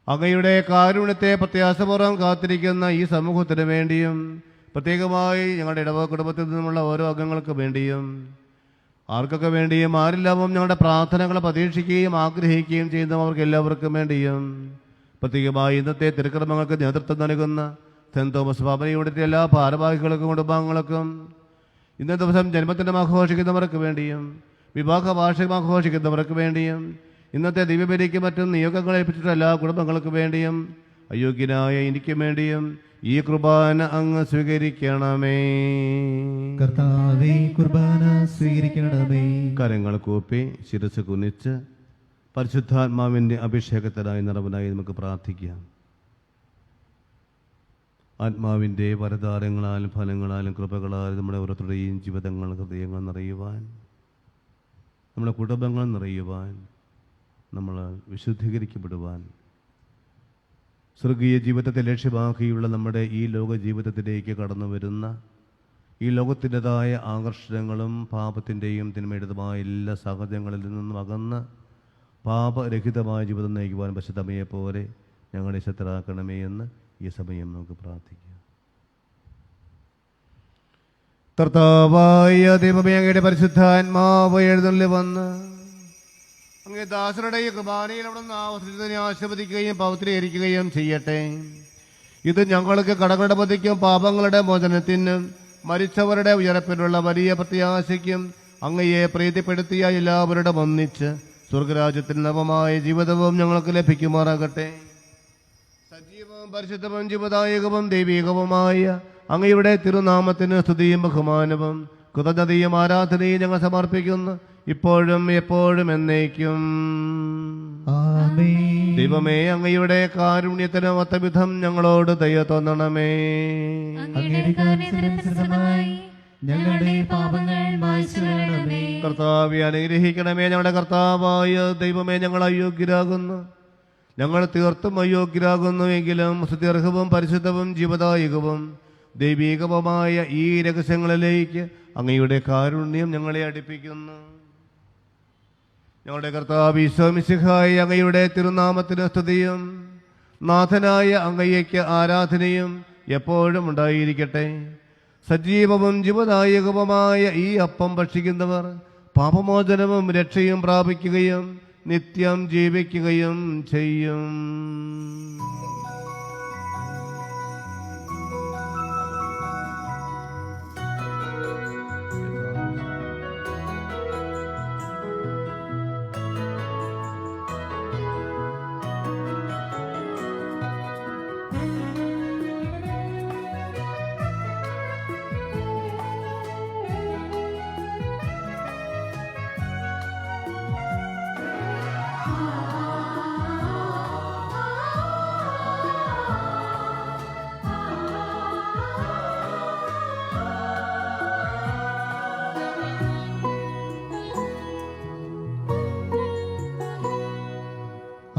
അങ്ങയുടെ കാരുണ്യത്തെ പ്രത്യാശപൂർവ്വം കാത്തിരിക്കുന്ന ഈ സമൂഹത്തിന് വേണ്ടിയും പ്രത്യേകമായി ഞങ്ങളുടെ ഇടവക കുടുംബത്തിൽ നിന്നുമുള്ള ഓരോ അംഗങ്ങൾക്ക് വേണ്ടിയും ആർക്കൊക്കെ വേണ്ടിയും ആരെല്ലാവും ഞങ്ങളുടെ പ്രാർത്ഥനകൾ പ്രതീക്ഷിക്കുകയും ആഗ്രഹിക്കുകയും ചെയ്യുന്നവർക്ക് എല്ലാവർക്കും വേണ്ടിയും പ്രത്യേകമായി ഇന്നത്തെ തിരുക്രമങ്ങൾക്ക് നേതൃത്വം നൽകുന്ന സെന്റ് തോമസ് ബാബയുടെ എല്ലാ ഭാരവാഹികൾക്കും കുടുംബാംഗങ്ങൾക്കും ഇന്നത്തെ ദിവസം ജന്മദിനം ആഘോഷിക്കുന്നവർക്ക് വേണ്ടിയും വിവാഹ വാർഷികം ആഘോഷിക്കുന്നവർക്ക് വേണ്ടിയും ഇന്നത്തെ ദിവ്യബലിക്ക് മറ്റും നിയോഗങ്ങൾ ഏൽപ്പിച്ചിട്ടുള്ള എല്ലാ കുടുംബങ്ങൾക്ക് വേണ്ടിയും അയോഗ്യനായ എനിക്ക് വേണ്ടിയും ഈ കുർബാന അങ്ങ് സ്വീകരിക്കണമേ. കർത്താവേ, കുർബാന സ്വീകരിക്കണമേ. കരങ്ങൾ കൂപ്പി ശിരസ് കുനിച്ച് പരിശുദ്ധാത്മാവിൻ്റെ അഭിഷേകത്തിനായി നിറവിനായി നമുക്ക് പ്രാർത്ഥിക്കാം. ആത്മാവിൻ്റെ വരദാരങ്ങളാലും ഫലങ്ങളാലും കൃപകളാലും നമ്മുടെ ഓരോരുത്തരുടെയും ജീവിതങ്ങൾ ഹൃദയങ്ങൾ നിറയുവാൻ, നമ്മുടെ കുടുംബങ്ങൾ നിറയുവാൻ, നമ്മൾ വിശുദ്ധീകരിക്കപ്പെടുവാൻ, സ്വർഗീയ ജീവിതത്തെ ലക്ഷ്യമാക്കിയുള്ള നമ്മുടെ ഈ ലോക ജീവിതത്തിലേക്ക് കടന്നു വരുന്ന ഈ ലോകത്തിൻ്റെതായ ആകർഷണങ്ങളും പാപത്തിൻ്റെയും തിന്മയുടേതുമായ എല്ലാ സാഹചര്യങ്ങളിൽ നിന്നും അകന്ന് പാപരഹിതമായ ജീവിതം നയിക്കുവാൻ പരിശുദ്ധമയെപ്പോലെ ഞങ്ങളെ ശക്തരാക്കണമേ എന്ന് ഈ സമയം നമുക്ക് പ്രാർത്ഥിക്കാം. കർത്താവായ ദൈവമേ, അങ്ങയുടെ പരിശുദ്ധാത്മാവ് എഴുന്നള്ളി വന്ന് അങ്ങേ ദാസരുടെ ഈ കുർബാനയിൽ അവിടെ നിന്ന് ആവസരത്തിനെ ആശീർവദിക്കുകയും പവിത്രീകരിക്കുകയും ചെയ്യട്ടെ. ഇത് ഞങ്ങൾക്ക് കടങ്ങളുടെ പതിക്കും പാപങ്ങളുടെ മോചനത്തിനും മരിച്ചവരുടെ ഉയരപ്പിലുള്ള വലിയ പ്രത്യാശയ്ക്കും അങ്ങയെ പ്രീതിപ്പെടുത്തിയ എല്ലാവരുടെ ഒന്നിച്ച് സ്വർഗരാജ്യത്തിൽ നവമായ ജീവിതവും ഞങ്ങൾക്ക് ലഭിക്കുമാറാകട്ടെ. സജീവവും പരിശുദ്ധവും ജീവദായകവും ദൈവികവുമായ അങ്ങയുടെ തിരുനാമത്തിന് സ്തുതിയും ബഹുമാനവും കൃതജ്ഞതയും ആരാധനയും ഞങ്ങൾ സമർപ്പിക്കുന്നു, ഇപ്പോഴും എപ്പോഴും എന്നേക്കും. ആമേൻ. ദൈവമേ, അങ്ങയുടെ കാരുണ്യത്തിന് ഒത്തവിധം ഞങ്ങളോട് ദയ തോന്നണമേ. അങ്ങയുടെ കാരുണ്യത്തിനനുസൃതമായി ഞങ്ങളുടെ പാപങ്ങൾ മായ്ച്ചു കളയണമേ. കർത്താവെ അനുഗ്രഹിക്കണമേ. ഞങ്ങളുടെ കർത്താവായ ദൈവമേ, ഞങ്ങൾ അയോഗ്യരാകുന്നു, ഞങ്ങൾ തീർത്തും അയോഗ്യരാകുന്നുവെങ്കിലും സ്തുത്യർഹവും പരിശുദ്ധവും ജീവദായകവും ദൈവീകവുമായ ഈ രഹസ്യങ്ങളിലേക്ക് അങ്ങയുടെ കാരുണ്യം ഞങ്ങളെ അടുപ്പിക്കുന്നു. ഞങ്ങളുടെ കർത്താവ് ഈശോ മിശിഹായ അങ്ങയുടെ തിരുനാമത്തിന് സ്തുതിയും നാഥനായ അങ്ങയ്ക്ക് ആരാധനയും എപ്പോഴും ഉണ്ടായിരിക്കട്ടെ. സജീവവും ജീവദായകവുമായ ഈ അപ്പം ഭക്ഷിക്കുന്നവർ പാപമോചനവും രക്ഷയും പ്രാപിക്കുകയും നിത്യം ജീവിക്കുകയും ചെയ്യും.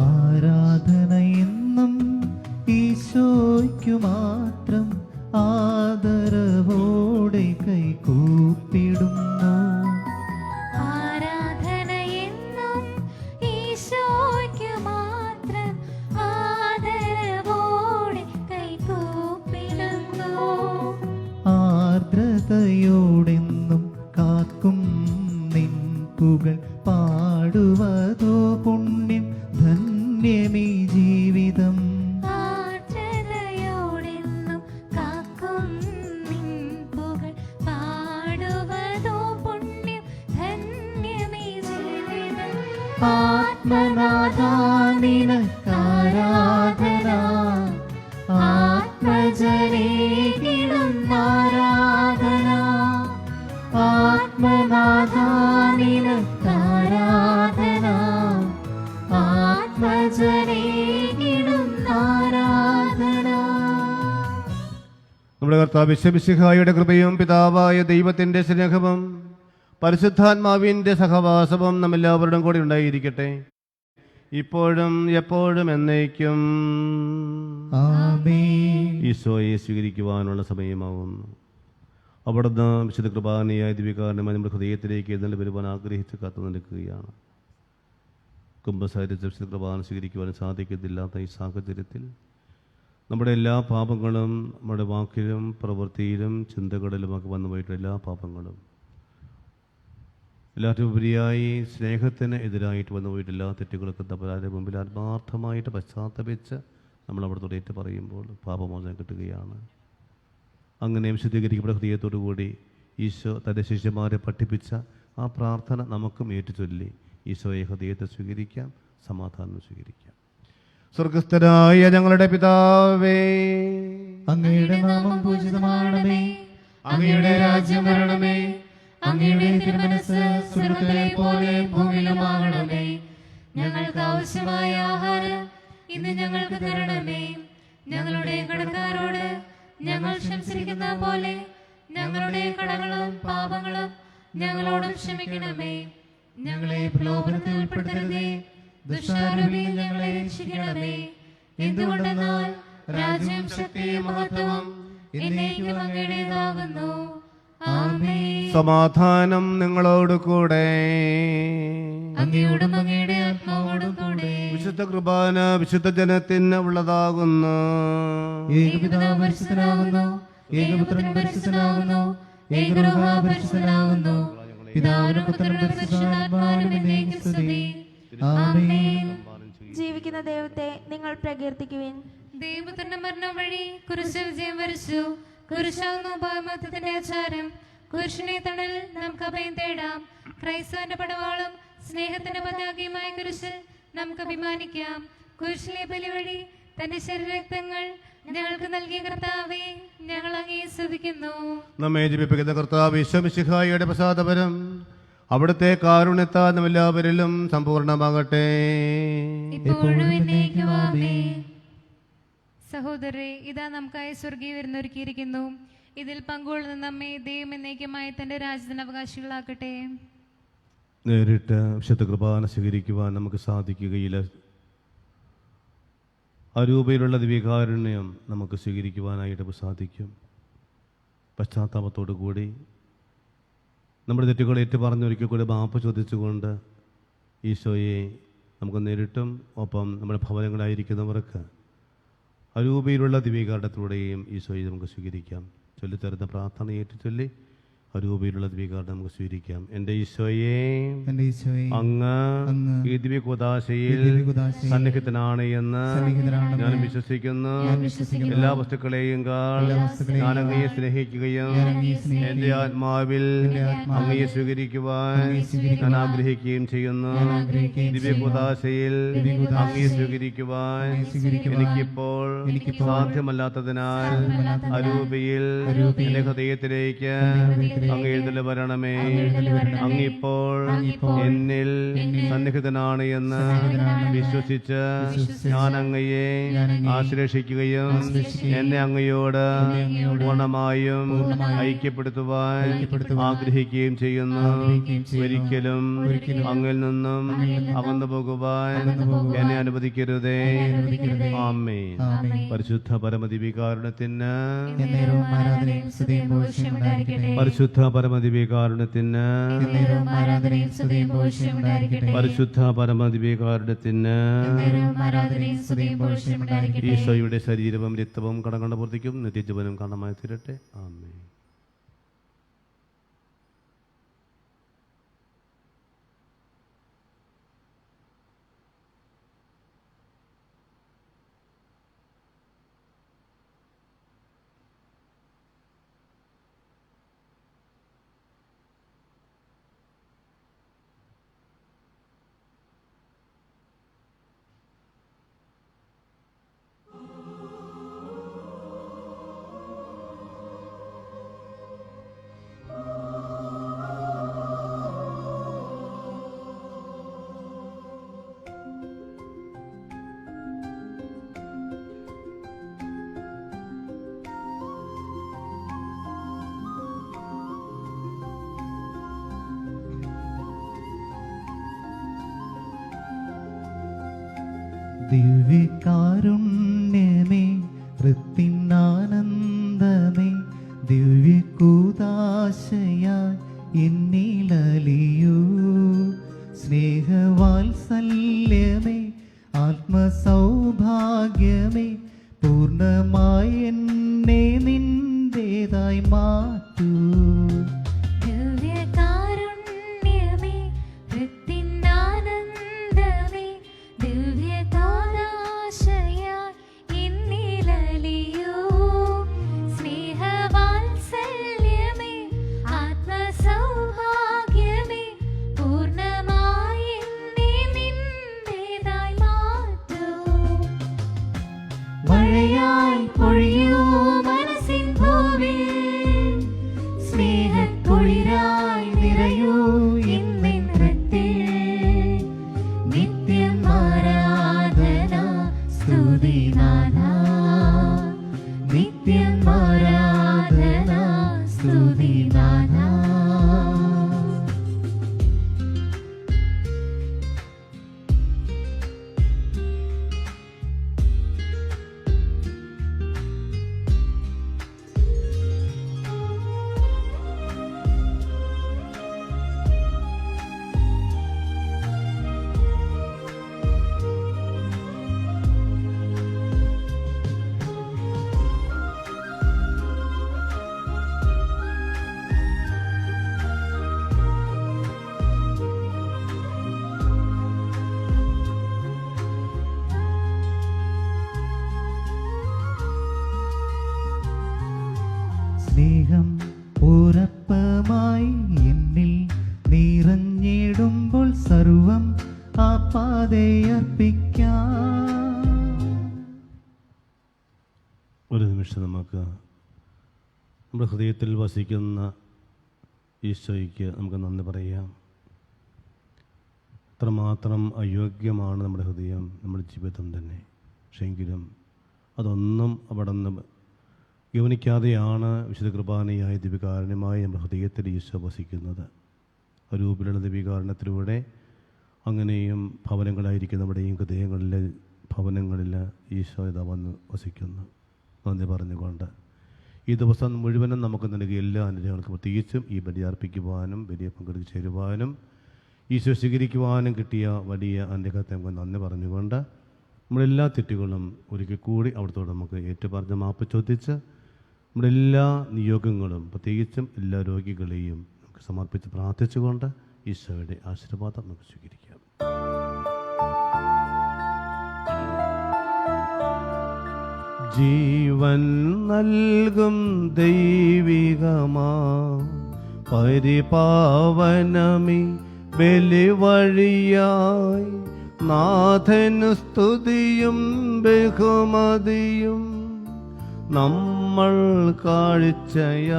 ആരാധന എന്നും ഈശോയ്ക്കു മാത്രം ആദരവോടെ കൈകൂപ്പിടുന്നു. ആരാധന എന്നും ഈശോയ്ക്ക് മാത്രം ആദരവോടെ കൈകൂപ്പിടുന്നു. ആർദ്രതയോടെന്നും കാക്കും നിൻ പുകൾ പാടുവതോ പുണ്യം, ധന്യമീ ജീവിതം. ആർദ്രതയോടെന്നും കാക്കും നിൻ പുകൾ പാടുവതോ പുണ്യം, ധന്യമീ ജീവിതം. ആത്മനാഥാ നിനക്കാരാധന, ആത്മജനേകിടുന്നാരാധന. ആത്മനാഥാ നിനക്കാരാധന, ആത്മജനേകിടുന്നാരാധന. നമ്മുടെ കർത്താവ് മിശിഹായുടെ കൃപയും പിതാവായ ദൈവത്തിൻ്റെ സ്നേഹവും പരിശുദ്ധാത്മാവിൻ്റെ സഹവാസവും നമ്മെല്ലാവരുടെയും കൂടി ഉണ്ടായിരിക്കട്ടെ, ഇപ്പോഴും എപ്പോഴും എന്നേക്കും. ആമേൻ. ഈശോയെ സ്വീകരിക്കുവാനുള്ള സമയമാവുന്നു. അവിടുന്ന് വിശുദ്ധ കൃപാനിയായ ദിവ്യകാരണമായി നമ്മുടെ ഹൃദയത്തിലേക്ക് എഴുന്നള്ളി വരുവാൻ ആഗ്രഹിച്ച് കാത്തു നിൽക്കുകയാണ്. കുംഭസാരിച്ച വിശുദ്ധ കൃപാന സ്വീകരിക്കുവാൻ സാധിക്കത്തില്ലാത്ത ഈ സാഹചര്യത്തിൽ നമ്മുടെ എല്ലാ പാപങ്ങളും, നമ്മുടെ വാക്കിലും പ്രവൃത്തിയിലും ചിന്തകളിലുമൊക്കെ വന്നുപോയിട്ടുള്ള എല്ലാ പാപങ്ങളും, എല്ലാറ്റിനും ഉപരിയായി സ്നേഹത്തിന് എതിരായിട്ട് വന്നുപോയിട്ട് എല്ലാ തെറ്റുകളൊക്കെ തമ്പുരാന്റെ മുമ്പിൽ ആത്മാർത്ഥമായിട്ട് പശ്ചാത്തപിച്ച് നമ്മൾ അവിടെ ഏറ്റു പറയുമ്പോൾ പാപമോചനം കിട്ടുകയാണ്. അങ്ങനെ വിശുദ്ധീകരിക്കപ്പെട്ട ഹൃദയത്തോടു കൂടി ഈശോ തൻ്റെ ശിഷ്യന്മാരെ പഠിപ്പിച്ച ആ പ്രാർത്ഥന നമുക്കും ഏറ്റുചൊല്ലി ഈശോയെ ഹൃദയത്തെ സ്വീകരിക്കാം, സമാധാനം സ്വീകരിക്കാം. സ്വർഗസ്ഥനായ ഞങ്ങളുടെ പിതാവേ, അങ്ങയുടെ നാമം പൂജിതമാണമേ. അങ്ങയുടെ രാജ്യം വരണമേ. അങ്ങയുടെ തിരുമനസ്സ് സ്വർഗ്ഗത്തിലെ പോലെ ഭൂമിയിലുമാകണമേ. ഞങ്ങൾക്ക് ആവശ്യമായ ആഹാരം ഇന്ന് ഞങ്ങൾക്ക് തരണമേ. ഞങ്ങളുടെ കടക്കാരോട് ഞങ്ങൾ ക്ഷമിച്ചിരിക്കുന്ന പോലെ ഞങ്ങളുടെ കടങ്ങളും പാപങ്ങളും ഞങ്ങളോടും ക്ഷമിക്കണമേ. ഞങ്ങളെ പ്രലോഭനത്തിൽ ഉൾപ്പെടുത്തരുതേ, ദുഷ്ടാരൂപിയിൽ ഞങ്ങളെ രക്ഷിക്കണമേ. എന്തുകൊണ്ടെന്നാൽ രാജ്യം, ശക്തിയും മഹത്വവും എന്നേക്കും അങ്ങയുടേതാകുന്നു. ആമേൻ. സമാധാനം നിങ്ങളോട് കൂടെ. അങ്ങയോടും അങ്ങയുടെ ആത്മാവോടും കൂടെ. വിശുദ്ധ കുർബാന വിശുദ്ധ ജനത്തിന് ഉള്ളതാകുന്നു. ഏകപിതാവ് പരിശുദ്ധനാകുന്നു, ഏകപുത്രൻ പരിശുദ്ധനാകുന്നു, ഏകരൂഹ പരിശുദ്ധനാകുന്നു. പിതാവിനും പുത്രനും പരിശുദ്ധാത്മാവിനും എന്നേക്കും സ്തുതി. ആമേൻ. ജീവിക്കുന്ന ദൈവത്തെ നിങ്ങൾ പ്രകീർത്തിക്കുവിൻ. ദൈവത്തിന്റെ മരണം വഴി കുരിശ് വിജയം വരിച്ചു. കുരിശാകുന്നു പാപത്തിന്റെ ആചാരം. കുരിശിനെ തണൽ നമുക്ക് അഭയം തേടാം. ക്രൈസ്തവന്റെ പടവാളും സ്നേഹത്തിന്റെ പതാകയുമായ കുരിശിൽ നമുക്ക് അഭിമാനിക്കാം. കുരിശിലെ ബലി വഴി തന്റെ ശരീരരക്തങ്ങൾ ഞങ്ങൾക്ക് നൽകിയ കർത്താവേ, ഞങ്ങൾ അങ്ങേ സ്തുതിക്കുന്നു. നമ്മെ ജീവിപ്പിക്കുന്ന കർത്താവ് ഈശോ മിശിഹായുടെ പ്രസാദപരം അവിടുത്തെ കാരുണ്യത്താൽ നമ്മെല്ലാവരിലും സമ്പൂർണ്ണമാകട്ടെ. ഇപ്പോഴും എന്നേക്കും ആമേൻ. സഹോദരരെ, ഇതാ നമുക്കായി സ്വർഗീയ വിരുന്നൊരുക്കിയിരിക്കുന്നു. ഇതിൽ പങ്കുകൊള്ളുന്ന നമ്മെ ദൈവം എന്നേക്കുമായി തന്റെ രാജ്യത്തിന് അവകാശികളാക്കട്ടെ. നേരിട്ട് വിശുദ്ധ കുർബാന സ്വീകരിക്കുവാൻ നമുക്ക് സാധിക്കുകയില്ല. അരൂപയിലുള്ള ദിവ്യകാരുണ്യം നമുക്ക് സ്വീകരിക്കുവാനായിട്ട് സാധിക്കും. പശ്ചാത്താപത്തോടു കൂടി നമ്മുടെ തെറ്റുകൾ ഏറ്റുപറഞ്ഞ് ഒരിക്കൽ കൂടി മാപ്പ് ചോദിച്ചുകൊണ്ട് ഈശോയെ നമുക്ക് നേരിട്ടും ഒപ്പം നമ്മുടെ ഭവനങ്ങളായിരിക്കുന്നവർക്ക് അരൂപയിലുള്ള ദിവ്യകാരുണ്യത്തിലൂടെയും ഈശോയെ നമുക്ക് സ്വീകരിക്കാം. ചൊല്ലിത്തരുന്ന പ്രാർത്ഥന ഏറ്റുചൊല്ലി അരൂപയിലുള്ള ദിവ്യകാരുണ്യം നമുക്ക് സ്വീകരിക്കാം. എൻ്റെ ഈശോയെ, അങ്ങ് ഈ ദിവ്യകൂദാശയിൽ സന്നിഹിതനാണ് എന്ന് ഞാൻ വിശ്വസിക്കുന്നു. എല്ലാ വസ്തുക്കളെയും ഞാൻ അങ്ങയെ സ്നേഹിക്കുകയും എൻ്റെ ആത്മാവിൽ അങ്ങയെ സ്വീകരിക്കുവാൻ ഞാൻ ആഗ്രഹിക്കുകയും ചെയ്യുന്നു. ദിവ്യകൂദാശയിൽ അങ്ങയെ സ്വീകരിക്കുവാൻ എനിക്കിപ്പോൾ സാധ്യമല്ലാത്തതിനാൽ അരൂപയിൽ എൻ്റെ ഹൃദയത്തിലേക്ക് അങ്ങ് എഴുന്നള്ളി വരണമേ. അങ്ങിപ്പോൾ എന്നിൽ സന്നിഹിതനാണ് എന്ന് വിശ്വസിച്ച് ഞാൻ അങ്ങയെ ആശ്ലേഷിക്കുകയും എന്നെ അങ്ങയോട് പൂർണ്ണമായും ഐക്യപ്പെടുത്തുവാൻ ആഗ്രഹിക്കുകയും ചെയ്യുന്നു. ഒരിക്കലും അങ്ങിൽ നിന്നും അകന്നു പോകുവാൻ എന്നെ അനുവദിക്കരുതേ. ആമേൻ. പരിശുദ്ധ പരമദിവ്യകാരുണ്യത്തിന് പരിശുദ്ധ പരമദിവ്യകാരുണ്യത്തിന് പരിശുദ്ധ പരമദിവ്യകാരുണ്യത്തിന് ഈശോയുടെ ശരീരവും രക്തവും കടങ്ങളുടെ പൂർത്തിക്കും നിത്യജീവനും കാരണമായി തീരട്ടെ. ആമേൻ. ദിവ്യകാരുണ്യമേ, ഹൃത്തിനാനന്ദമേ, ദിവ്യകൂദാശയായി എന്നിലലിയൂ. സ്നേഹവാത്സല്യമേ, ആത്മസൗഭാഗ്യമേ, പൂർണ്ണമായി എന്നെ നിന്റേതായി മാറ്റൂ. മഴയായി പൊഴിയൂ മനസ്സിൻ ഭൂമി, സ്നേഹക്കുളിരായി നിറയൂ ഇന്നിൻ ഹൃത്തിൽ. നിത്യം ആരാധന സ്തുതിനാഥ, നിത്യം ആരാധന സ്തുതിനാഥ. സ്നേഹം ഉറപ്പമായി എന്നിൽ നിറഞ്ഞിടുമ്പോൾ സർവം ആ പാതയർപ്പിക്കാം. ഒരു നിമിഷം നമുക്ക് നമ്മുടെ ഹൃദയത്തിൽ വസിക്കുന്ന ഈശോയ്ക്ക് നമുക്ക് നന്ദി പറയാം. അത്രമാത്രം അയോഗ്യമാണ് നമ്മുടെ ഹൃദയം, നമ്മുടെ ജീവിതം തന്നെ. പക്ഷെങ്കിലും അതൊന്നും അവിടെ നിന്ന് ഗവനിക്കാതെയാണ് വിശുദ്ധ കുർബാനയായ ദിവ്യകാരുണ്യമായി നമ്മുടെ ഹൃദയത്തിൽ ഈശോ വസിക്കുന്നത്. അരൂപിലുള്ള ദിവ്യകാരുണ്യത്തിലൂടെ അങ്ങനെയും ഭവനങ്ങളായിരിക്കും നമ്മുടെയും ഹൃദയങ്ങളിലെ ഭവനങ്ങളിൽ ഈശോ ഇതാ വന്ന് വസിക്കുന്നു. നന്ദി പറഞ്ഞുകൊണ്ട് ഈ ദിവസം മുഴുവനും നമുക്ക് നൽകിയ എല്ലാ അനുഗ്രഹങ്ങൾക്കും പ്രത്യേകിച്ചും ഈ ബലി അർപ്പിക്കുവാനും ബലിയെ പങ്കെടുത്ത് ചേരുവാനും ഈശോ സ്വീകരിക്കുവാനും കിട്ടിയ വലിയ അനുഗ്രഹത്തെ നമുക്ക് നന്ദി പറഞ്ഞുകൊണ്ട് നമ്മളെല്ലാ തെറ്റുകളും ഒരിക്കൽ കൂടി അവിടുത്തോട് നമുക്ക് ഏറ്റുപറഞ്ഞ് മാപ്പ് ചോദിച്ച് നമ്മുടെ എല്ലാ നിയോഗങ്ങളും പ്രത്യേകിച്ചും എല്ലാ രോഗികളെയും നമുക്ക് സമർപ്പിച്ച് പ്രാർത്ഥിച്ചുകൊണ്ട് ഈശോയുടെ ആശീർവാദം നമുക്ക് സ്വീകരിക്കാം. ജീവൻ നൽകും ദൈവികമാ പരിപാവനമി ബലി വഴിയായി നാഥനു സ്തുതിയും ബഹുമതിയും നമ്മൾ കാഴ്ചയണച്ചല്ലോ.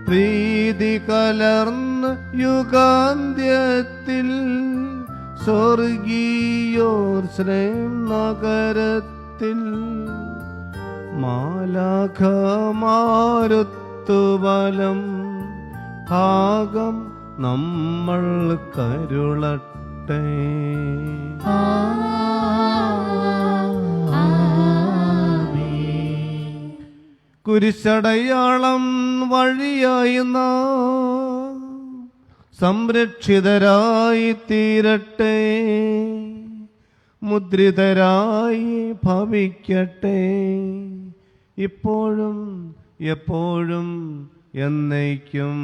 പ്രീതി കലർന്ന യുഗാന്ത്യത്തിൽ സ്വർഗീയോർശ്രേം നഗരത്തിൽ മാലാഖമാരുത്തുബലം ഭാഗം നമ്മൾ കരുളട്ടെ. കുരിശടയാളം വഴിയായി നാം സംരക്ഷിതരായി തീരട്ടെ, മുദ്രിതരായി ഭവിക്കട്ടെ, ഇപ്പോഴും എപ്പോഴും എന്നേക്കും.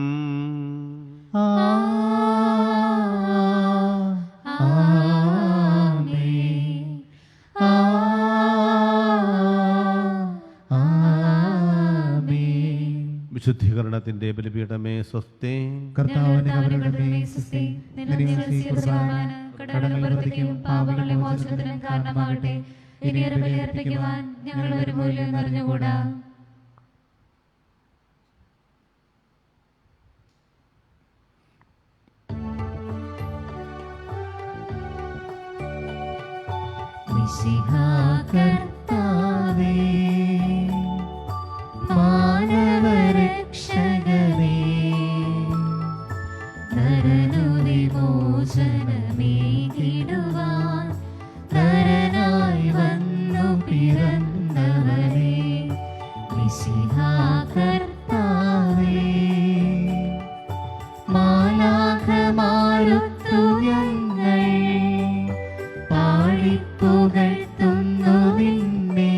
വിശുദ്ധീകരണത്തിന്റെ ബലിപീഠമേ സ്വസ്തി. കർത്താവിന്റെ കബറിടമേ സ്വസ്തി. നിന്നെ കടങ്ങൾ പ്രവർത്തിക്കും പാപങ്ങളുടെ മോചനത്തിനും കാരണമാകട്ടെ. ഇനിയൊരു ബലിയർപ്പിക്കുവാൻ ഞങ്ങൾ ഒരു മൂല്യം അറിഞ്ഞുകൂടാ. കർത്താവേ മാനവരക്ഷകനേ നരനു വിമോചനമേകിടുവാൻ നരനായി വന്നു പിറന്നവനേ മിശിഹാ കർത്താവേ മാലാഖമാരുത്തു ഞങ്ങൾ പാടിപ്പുകഴ്ത്തുന്നു നിന്നെ.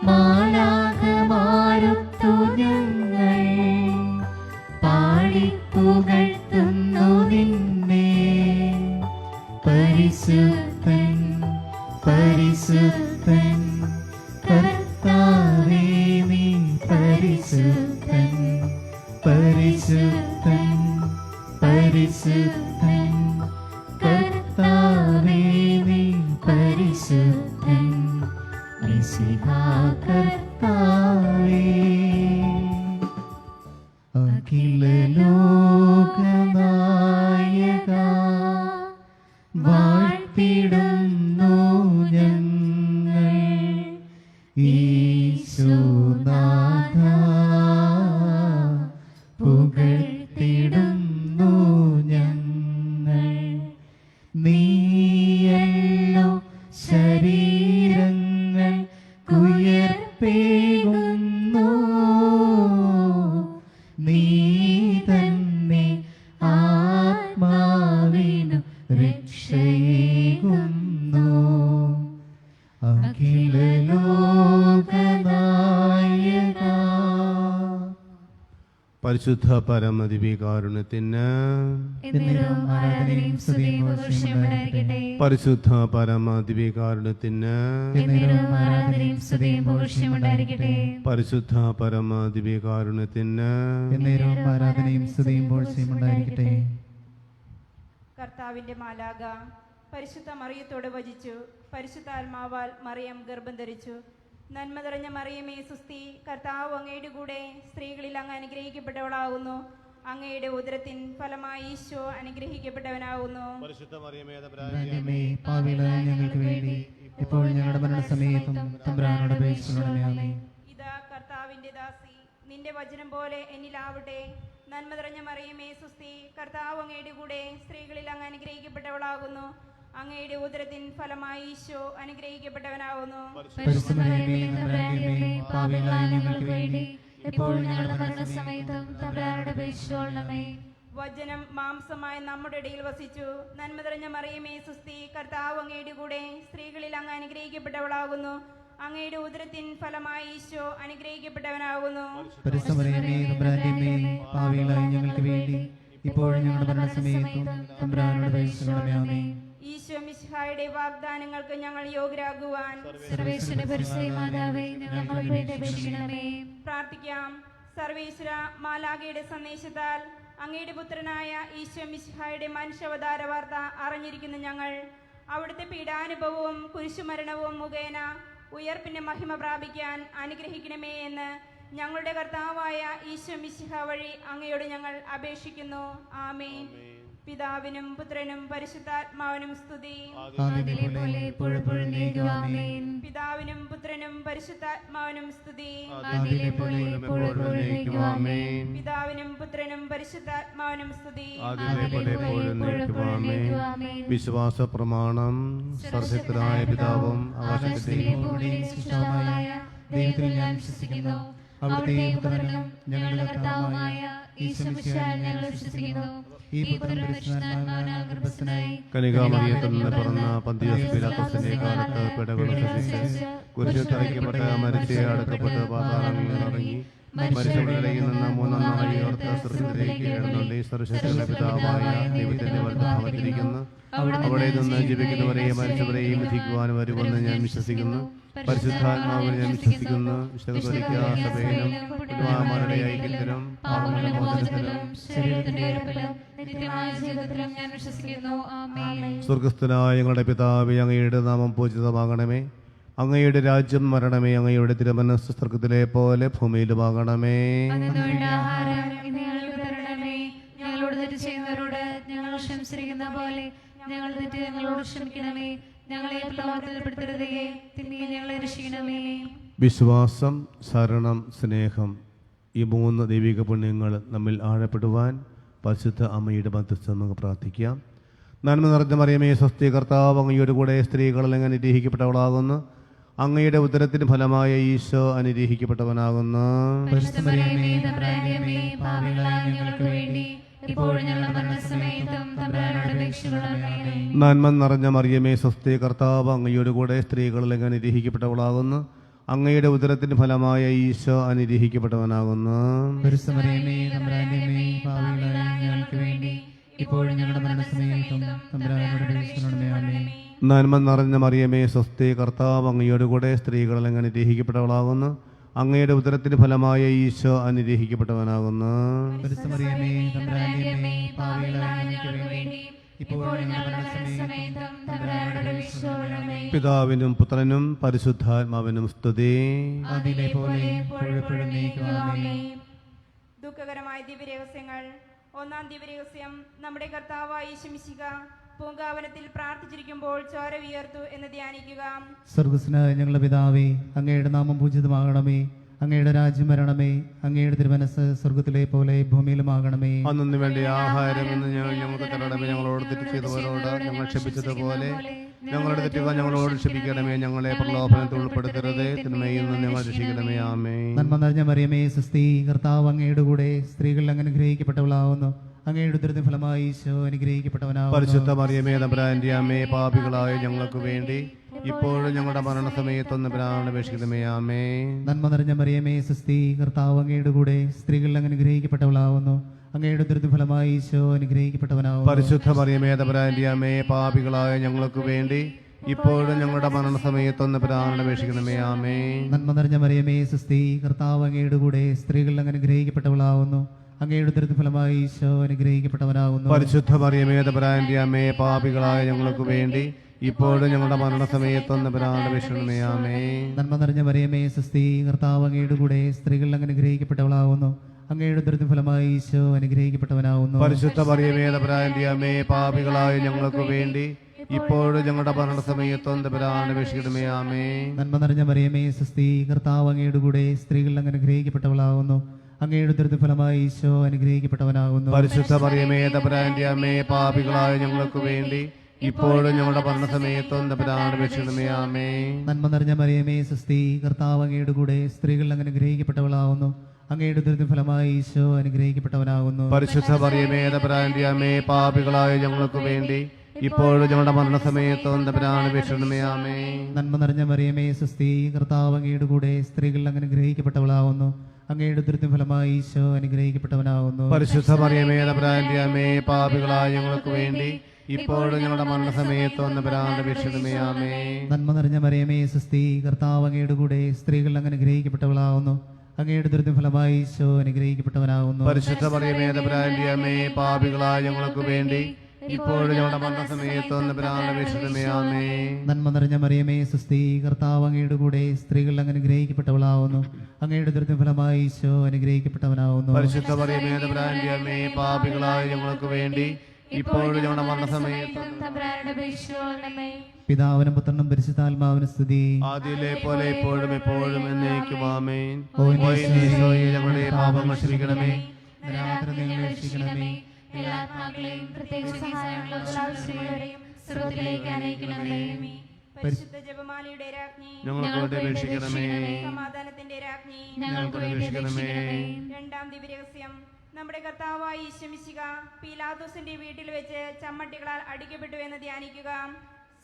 മാലാഖമാരുത്തു ഞങ്ങൾ പാടിപ്പുകഴ്ത്തുന്നു നിന്നെ. പരിശുദ്ധൻ പരിശുദ്ധൻ കർത്താവേ നീ പരിശുദ്ധൻ പരിശുദ്ധൻ പരിശുദ്ധൻ കർത്താവേ നീ പരിശുദ്ധൻ മിശിഹാ കർത്താവേ. അഖില ലോകനായക വാഴ്ത്തിടുന്നു ഞങ്ങൾ ഈശോനാഥ പുകഴ്ത്തിടുന്നു ഞങ്ങൾ. നീയല്ലോ ശരീരങ്ങൾ കുയർപ്പേകുന്നു, നീ തന്നെ ആത്മാവിനു രക്ഷയേകുന്നു. അഖില ലോകനായക പരിശുദ്ധ പരമദിവ്യകാരുണ്യത്തിന് എന്നേരവും ആരാധനയും സ്തുതിയും പുകഴ്ചയും ഉണ്ടായിരിക്കട്ടെ. പരിശുദ്ധ പരമദിവ്യകാരുണ്യത്തിന് എന്നേരവും ആരാധനയും സ്തുതിയും പുകഴ്ചയും ഉണ്ടായിരിക്കട്ടെ. പരിശുദ്ധ പരമദിവ്യകാരുണ്യത്തിന് എന്നേരവും ആരാധനയും സ്തുതിയും പുകഴ്ചയും ഉണ്ടായിരിക്കട്ടെ. കർത്താവിന്റെ മാലാഖ പരിശുദ്ധ മറിയത്തോട് വചിച്ചു. പരിശുദ്ധാത്മാവാൽ മറിയം ഗർഭം ധരിച്ചു. നന്മ നിറഞ്ഞ മറിയമേ സുസ്തി, കർത്താവ് അങ്ങയുടെ കൂടെ സ്ത്രീകളിൽ അങ്ങ് അനുഗ്രഹിക്കപ്പെട്ടവളാകുന്നു. അങ്ങയുടെ ഉദരത്തിൻ ഫലമായി ഈശോ അനുഗ്രഹിക്കപ്പെട്ടവനാകുന്നു. പരിശുദ്ധ മറിയമേ തമ്പുരാന്റമ്മേ, പാപികളായ ഞങ്ങൾക്ക് വേണ്ടി ഇപ്പോൾ ഞങ്ങളുടെ മരണസമയത്തും തമ്പുരാനോട് അപേക്ഷിക്കണമേ. ഇതാ കർത്താവിന്റെ ദാസി, നിന്റെ വചനം പോലെ എന്നിലാവട്ടെ. നന്മ നിറഞ്ഞ മറിയമേ സുസ്തി, കർത്താവ് അങ്ങയുടെ കൂടെ സ്ത്രീകളിൽ അങ്ങ് അനുഗ്രഹിക്കപ്പെട്ടവളാകുന്നു. അങ്ങയുടെ ഉദരത്തിൻ ഫലമായി ഈശോ അനുഗ്രഹിക്കപ്പെട്ടവനാകുന്നു. പരിശുദ്ധ മറിയമേ, തമ്പുരാന്റമ്മേ, പാപികളായ ഞങ്ങൾക്ക് വേണ്ടി ഇപ്പോൾ ഞങ്ങളുടെ മരണസമയത്തും തമ്പുരാനോട് അപേക്ഷിക്കണമേ. വചനം മാംസമായി നമ്മുടെ ഇടയിൽ വസിച്ചു. നന്മ നിറഞ്ഞ മറിയമേ സുസ്തി, കർത്താവ് അങ്ങയുടെ കൂടെ സ്ത്രീകളിൽ അങ്ങ് അനുഗ്രഹിക്കപ്പെട്ടവളാകുന്നു. അങ്ങയുടെ ഉദരത്തിൻ ഫലമായി ഈശോ അനുഗ്രഹിക്കപ്പെട്ടവനാകുന്നു. പരിശുദ്ധ മറിയമേ, തമ്പുരാന്റമ്മേ, പാപികളായ ഞങ്ങൾക്ക് വേണ്ടി ഇപ്പോൾ ഞങ്ങളുടെ മരണസമയത്തും തമ്പുരാനോട് അപേക്ഷിക്കണമേ. ഈശോ മിശിഹായുടെ വാഗ്ദാനങ്ങൾക്ക് ഞങ്ങൾ യോഗ്യരാകുവാൻ സർവേശ്വരന്റെ പരിശുദ്ധ മാതാവേ, ഞങ്ങൾക്ക് വേണ്ടി അപേക്ഷിക്കണമേ. പ്രാർത്ഥിക്കാം. സർവേശ്വര മാലാഖയുടെ സന്ദേശത്താൽ അങ്ങയുടെ പുത്രനായ ഈശോ മിശിഹായുടെ മനുഷ്യാവതാര വാർത്ത അറിഞ്ഞിരിക്കുന്ന ഞങ്ങൾ അവിടുത്തെ പീഡാനുഭവവും കുരിശുമരണവും മുഖേന ഉയർപ്പിന്റെ മഹിമ പ്രാപിക്കാൻ അനുഗ്രഹിക്കണമേ എന്ന് ഞങ്ങളുടെ കർത്താവായ ഈശോ മിശിഹ വഴി അങ്ങയോട് ഞങ്ങൾ അപേക്ഷിക്കുന്നു. ആമേൻ. പിതാവിനും പുത്രനും പരിശുദ്ധാത്മാവിനും സ്തുതി. അതിലെ പോലെ എപ്പോഴും ആമേൻ. പിതാവിനും പുത്രനും പരിശുദ്ധാത്മാവിനും സ്തുതി. അതിലെ പോലെ എപ്പോഴും ആമേൻ. പിതാവിനും പുത്രനും പരിശുദ്ധാത്മാവിനും സ്തുതി. അതിലെ പോലെ എപ്പോഴും ആമേൻ. വിശ്വാസ പ്രമാണം. സർവശക്തനായ പിതാവും ആകാശത്തിന്റെയും ഭൂമിയുടെയും സൃഷ്ടാവായ ദൈവത്തിൽ ഞാൻ വിശ്വസിക്കുന്നു. അവിടുത്തെ പുത്രനും ഞങ്ങളുടെ കർത്താവുമായ ഈശോ മിശിഹായിൽ ഞങ്ങൾ വിശ്വസിക്കുന്നു. ഈ പുത്രൻ പരിശുദ്ധാത്മാവിനാൽ ഗർഭസ്ഥനായി കനികാമറിയത്തിൽ നിന്ന് പിറന്ന പന്തിയോസ് പീലാത്തോസിന്റെ കാലത്ത് പിടകൾ സഹിച്ച് കുരിശിൽ തറയ്ക്കപ്പെട്ട് മരിച്ച് അടക്കപ്പെട്ട് പാതാളങ്ങളിൽ ഇറങ്ങി മരിച്ചവരുടെ നിന്ന് മൂന്നാം നാൾ ഉയർത്ത സ്വർഗ്ഗത്തിലേക്ക് എഴുന്നള്ളി സർവശക്തിയുള്ള പിതാവായ ദൈവത്തിന്റെ വലത്തുഭാഗത്തിരിക്കുന്നു. അവിടെ നിന്ന് ജീവിക്കുന്നവരെയും മരിച്ചവരെയും വിധിക്കുവാൻ വരുമെന്ന് ഞാൻ വിശ്വസിക്കുന്നു. പരിശുദ്ധാത്മാവിൽ ഞാൻ വിശ്വസിക്കുന്നു. വിശുദ്ധ സഭയിലും പിതാവാരുടെ ഐക്യത്തിലും പാപങ്ങളുടെ മോചനത്തിലും ശരീരത്തിന്റെ ഉയർപ്പിലും നിത്യമായ ജീവിതത്തിലും ഞാൻ വിശ്വസിക്കുന്നു. ആമേൻ. സ്വർഗസ്ഥനായ ഞങ്ങളുടെ പിതാവേ, അങ്ങയുടെ നാമം പൂജിതമാകണമേ. അങ്ങയുടെ രാജ്യം വരണമേ. അങ്ങയുടെ തിരുമനസ്സ് സ്വർഗ്ഗത്തിലെ പോലെ ഭൂമിയിലുമാകണമേ. അന്നു വേണ്ട ആഹാരം ഇന്ന് ഞങ്ങൾക്ക് തരണമേ. ഞങ്ങളോട് തെറ്റ് ചെയ്യുന്നവരോട് ഞങ്ങൾ ക്ഷമിച്ചിരിക്കുന്ന പോലെ ഞങ്ങൾ തെറ്റ് ഞങ്ങളോട് ക്ഷമിക്കണമേ. ഞങ്ങളെ പ്രലോഭനത്തിൽ പെടുത്തരുതേ, തിന്മയിൽ ഞങ്ങളെ രക്ഷിക്കണമേ. വിശ്വാസം, ശരണം, സ്നേഹം, ഈ മൂന്ന് ദൈവിക പുണ്യങ്ങൾ നമ്മിൽ ആഴപ്പെടുവാൻ പരിശുദ്ധ അമ്മയുടെ മധ്യസ്ഥ നമുക്ക് പ്രാർത്ഥിക്കാം. നന്മ നിറഞ്ഞ മറിയമേ സ്വസ്തി, കർത്താവ് അങ്ങയുടെ കൂടെ സ്ത്രീകളെല്ലാം അനുഗ്രഹിക്കപ്പെട്ടവളാകുന്നു. അങ്ങയുടെ ഉദരത്തിന് ഫലമായ ഈശോ അനുഗ്രഹിക്കപ്പെട്ടവനാകുന്നു. പരിശുദ്ധ മറിയമേ, തമ്പുരാന്റമ്മേ, പാപികളായ ഞങ്ങൾക്ക് വേണ്ടി ഇപ്പോഴും ഞങ്ങളുടെ മരണസമയത്തും തമ്പുരാനോട് അപേക്ഷിക്കണമേ. നന്മ നിറഞ്ഞ മറിയമേ സ്വസ്തി, കർത്താവ് അങ്ങയുടെ കൂടെ സ്ത്രീകളെല്ലാം അനുഗ്രഹിക്കപ്പെട്ടവളാകുന്നു. അങ്ങയുടെ ഉദരത്തിന് ഫലമായ ഈശോ അനുഗ്രഹിക്കപ്പെട്ടവനാകുന്നു. പരിശുദ്ധ മറിയമേ, തമ്പുരാന്റമ്മേ, പാപികളായ ഞങ്ങൾക്ക് വേണ്ടി ഇപ്പോഴും ഞങ്ങളുടെ മരണസമയത്തും തമ്പുരാനോട് അപേക്ഷിക്കണമേ. ആമേൻ. നന്മ നിറഞ്ഞ മറിയമേ സ്വസ്തി, കർത്താവ് അങ്ങയുടെ കൂടെ സ്ത്രീകളെല്ലാം അനുഗ്രഹിക്കപ്പെട്ടവളാകുന്നു. അങ്ങയുടെ ഉദരത്തിന് ഫലമായ ഈശോ അനുഗ്രഹിക്കപ്പെട്ടവനാകുന്നു. പരിശുദ്ധ മറിയമേ, തമ്പുരാന്റമ്മേ, പാപികളായ ഞങ്ങൾക്ക് വേണ്ടി ഇപ്പോഴും ഞങ്ങളുടെ മരണസമയത്തും തമ്പുരാനോട് അപേക്ഷിക്കണമേ. പിതാവിനും പുത്രനും പരിശുദ്ധാത്മാവിനും സ്തുതി. അതിലെ പോലെ എപ്പോഴും ആമേൻ. ദുഃഖകരമായ ദിവ്യരഹസ്യങ്ങൾ. ഒന്നാം ദിവ്യരഹസ്യം, നമ്മുടെ കർത്താവായ യേശു മിശിഹ പൂങ്കാവനത്തിൽ പ്രാർത്ഥിച്ചിരിക്കുമ്പോൾ ചോര വിയർത്തു എന്ന് ധ്യാനിക്കുക. സ്വർഗസ്നായ ഞങ്ങളുടെ പിതാവേ, അങ്ങയുടെ നാമം പൂജിതമാകണമേ. അങ്ങയുടെ രാജ്യം വരണമേ. അങ്ങയുടെ തിരുമനസ്സ് സ്വർഗത്തിലെ പോലെ ഭൂമിയിലുമാകണമേ. അന്നു വേണ്ടി ആഹാരം ഇന്ന് ഞങ്ങൾക്ക് തരണമേ. ഞങ്ങളോട് തെറ്റ് ചെയ്തവരോട് ഞങ്ങൾ ക്ഷമിച്ചതുപോലെ ഞങ്ങളുടെ തെറ്റുകൾ ഞങ്ങളോട് ക്ഷമിക്കണമേ. ഞങ്ങളെ പ്രലോഭനത്തിൽ ഉൾപ്പെടുത്തരുതേ, തിന്മയിൽ നിന്ന് ഞങ്ങൾ രക്ഷിക്കണമേ. ആമേൻ. നന്മ നിറഞ്ഞ മറിയമേ സുസ്തി, കർത്താവ് അങ്ങയുടെ കൂടെ സ്ത്രീകൾ അങ്ങ് അനുഗ്രഹിക്കപ്പെട്ടവളാവുന്നു. അങ്ങയുടെ ഉദരത്തിൻ ഫലമായി ഈശോ അനുഗ്രഹിക്കപ്പെട്ടവനാവുന്നു. പരിശുദ്ധ മറിയമേ, തമ്പുരാന്റെ അമ്മേ, പാപികളായ ഞങ്ങൾക്ക് വേണ്ടി ഇപ്പോഴും ഞങ്ങളുടെ മരണസമയത്തൊന്ന് പിതാവിനോട് അപേക്ഷിക്കണമേ. ആമേൻ. നന്മ നിറഞ്ഞ മറിയമേ സുസ്തി, കർത്താവ് അങ്ങയുടെ കൂടെ സ്ത്രീകൾ അങ്ങ് അനുഗ്രഹിക്കപ്പെട്ടവളാവുന്നു. അങ്ങയുടെ ഉദരത്തിൻ ഫലമായി ഈശോ അനുഗ്രഹിക്കപ്പെട്ടവനാവുന്നു. പരിശുദ്ധ മറിയമേ, തമ്പുരാന്റെ അമ്മേ, പാപികളായ ഞങ്ങൾക്ക് വേണ്ടി ഇപ്പോഴും ഞങ്ങളുടെ മരണസമയത്തൊന്ന് പിതാവിനോട് അപേക്ഷിക്കണമേ. ആമേൻ. നന്മ നിറഞ്ഞ മറിയമേ സുസ്തി, കർത്താവ് അങ്ങയുടെ കൂടെ സ്ത്രീകൾ അങ്ങ് അനുഗ്രഹിക്കപ്പെട്ടവളാവുന്നു. അങ്ങയുടെ ഉദരത്തിൻ ഫലമായി ഈശോ അനുഗ്രഹിക്കപ്പെട്ടവനാകുന്നു. പരിശുദ്ധ മറിയമേ, തമ്പുരാന്റെ അമ്മേ, പാപികളായ ഞങ്ങൾക്ക് വേണ്ടി ഇപ്പോഴും ഞങ്ങളുടെ മരണസമയത്തൊന്ന് പിതാവിനോട് അപേക്ഷിക്കണമേ. ആമേൻ. നന്മ നിറഞ്ഞ മറിയമേ സുസ്തി, കർത്താവ് അങ്ങയുടെ കൂടെ സ്ത്രീകൾ അങ്ങ് അനുഗ്രഹിക്കപ്പെട്ടവളാവുന്നു. അങ്ങയുടെ ഉദരത്തിൻ ഫലമായി ഈശോ അനുഗ്രഹിക്കപ്പെട്ടവനാവുന്നു. പരിശുദ്ധ മറിയമേ തമ്പുരാന്റെ അമ്മേ, പാപികളായ ഞങ്ങൾക്ക് വേണ്ടി ഇപ്പോഴും ഞങ്ങളുടെ മരണസമയത്തും തമ്പുരാനോട് അപേക്ഷിക്കണമേ. ആമേൻ. നന്മ നിറഞ്ഞ മറിയമേ സുസ്തി, കർത്താവ് അങ്ങയുടെ കൂടെ സ്ത്രീകൾ അങ്ങ് അനുഗ്രഹിക്കപ്പെട്ടവളാവുന്നു. അങ്ങയുടെ ഉദരത്തിൻ ഫലമായി ഈശോ അനുഗ്രഹിക്കപ്പെട്ടവനാകുന്നു. പരിശുദ്ധ മറിയമേ തമ്പുരാന്റെ അമ്മേ, പാപികളായ ഞങ്ങൾക്ക് വേണ്ടി ഇപ്പോഴും ഞങ്ങളുടെ മരണസമയത്തും തമ്പുരാനോട് അപേക്ഷിക്കണമേ. ആമേൻ. നന്മ നിറഞ്ഞ മറിയമേ സുസ്തി, കർത്താവ് അങ്ങയുടെ കൂടെ സ്ത്രീകൾ അങ്ങ് അനുഗ്രഹിക്കപ്പെട്ടവളാവുന്നു. അങ്ങയുടെ ഉദരത്തിൻ ഫലമായി ഈശോ അനുഗ്രഹിക്കപ്പെട്ടവനാകുന്നു. പരിശുദ്ധ മറിയമേ തമ്പുരാന്റെ അമ്മേ, പാപികളായ ഞങ്ങൾക്ക് വേണ്ടി ഇപ്പോഴും ഞങ്ങളുടെ മരണസമയത്തും തമ്പുരാനോട് അപേക്ഷിക്കണമേ. ആമേൻ. നന്മ നിറഞ്ഞ മറിയമേ സുസ്തി, കർത്താവ് അങ്ങയുടെ കൂടെ സ്ത്രീകൾ അങ്ങ് അനുഗ്രഹിക്കപ്പെട്ടവളാവുന്നു. അങ്ങയുടെ ഉദരത്തിൻ ഫലമായി ഈശോ അനുഗ്രഹിക്കപ്പെട്ടവനാകുന്നു. പരിശുദ്ധ മറിയമേ തമ്പുരാന്റെ അമ്മേ, പാപികളായ ഞങ്ങൾക്ക് വേണ്ടി ഇപ്പോഴും ഞങ്ങളുടെ മരണസമയത്തും തമ്പുരാനോട് അപേക്ഷിക്കണമേ. ആമേൻ. നന്മ നിറഞ്ഞ മറിയമേ സുസ്തി, കർത്താവ് അങ്ങയുടെ കൂടെ സ്ത്രീകൾ അങ്ങ് അനുഗ്രഹിക്കപ്പെട്ടവളാവുന്നു. അങ്ങയുടെ ഉദരത്തിൻ ഫലമായി ഈശോ അനുഗ്രഹിക്കപ്പെട്ടവനാകുന്നു. പരിശുദ്ധ മറിയമേ തമ്പുരാന്റെ അമ്മേ, പാപികളായ ഞങ്ങൾക്ക് വേണ്ടി ഇപ്പോഴും ഞങ്ങളുടെ മരണസമയത്തും തമ്പുരാനോട് അപേക്ഷിക്കണമേ. ആമേൻ. നന്മ നിറഞ്ഞ മറിയമേ സുസ്തി, കർത്താവ് അങ്ങയുടെ കൂടെ സ്ത്രീകൾ അങ്ങ് അനുഗ്രഹിക്കപ്പെട്ടവളാവുന്നു. അങ്ങയുടെ ഉദരത്തിൻ ഫലമായി ഈശോ അനുഗ്രഹിക്കപ്പെട്ടവനാകുന്നു. പരിശുദ്ധ മറിയമേ തമ്പുരാന്റെ അമ്മേ, പാപികളായ ഞങ്ങൾക്ക് വേണ്ടി ഇപ്പോഴും ഞങ്ങളുടെ മരണസമയത്തും തമ്പുരാനോട് അപേക്ഷിച്ചുകൊള്ളണമേ. പിതാവിനും പുത്രനും പരിശുദ്ധാത്മാവിനും സ്തുതി. ആദിയിലെ പോലെ ഇപ്പോഴും എപ്പോഴും എന്നേക്കും. ആമേൻ. ഓ ഓ എന്റെ ഈശോയെ, ഞങ്ങളുടെ പാപങ്ങൾ ക്ഷമിക്കണമേ. നിരാദരം ഞങ്ങളെ രക്ഷിക്കണമേ. എല്ലാ ആത്മാക്കളെയും പ്രത്യേകിച്ച് സഹായമുള്ള ആവശ്യമുള്ളവരെയും സ്രോതത്തിലേക്ക് അനയിക്കണമേ. പരിശുദ്ധ ജപമാലയുടെ രാജ്ഞി, ഞങ്ങൾക്ക് വേണ്ടി അപേക്ഷിക്കണമേ. സമാധാനത്തിന്റെ രാജ്ഞി, ഞങ്ങൾക്ക് വേണ്ടി അപേക്ഷിക്കണമേ. രണ്ടാം ദിവ്യരഹസ്യം. നമ്മുടെ കർത്താവായ ഈശോ മിശിഹ പീലാത്തോസിന്റെ വീട്ടിൽ വെച്ച് ചമ്മട്ടികളാൽ അടിക്കപ്പെട്ടു എന്ന് ധ്യാനിക്കുക.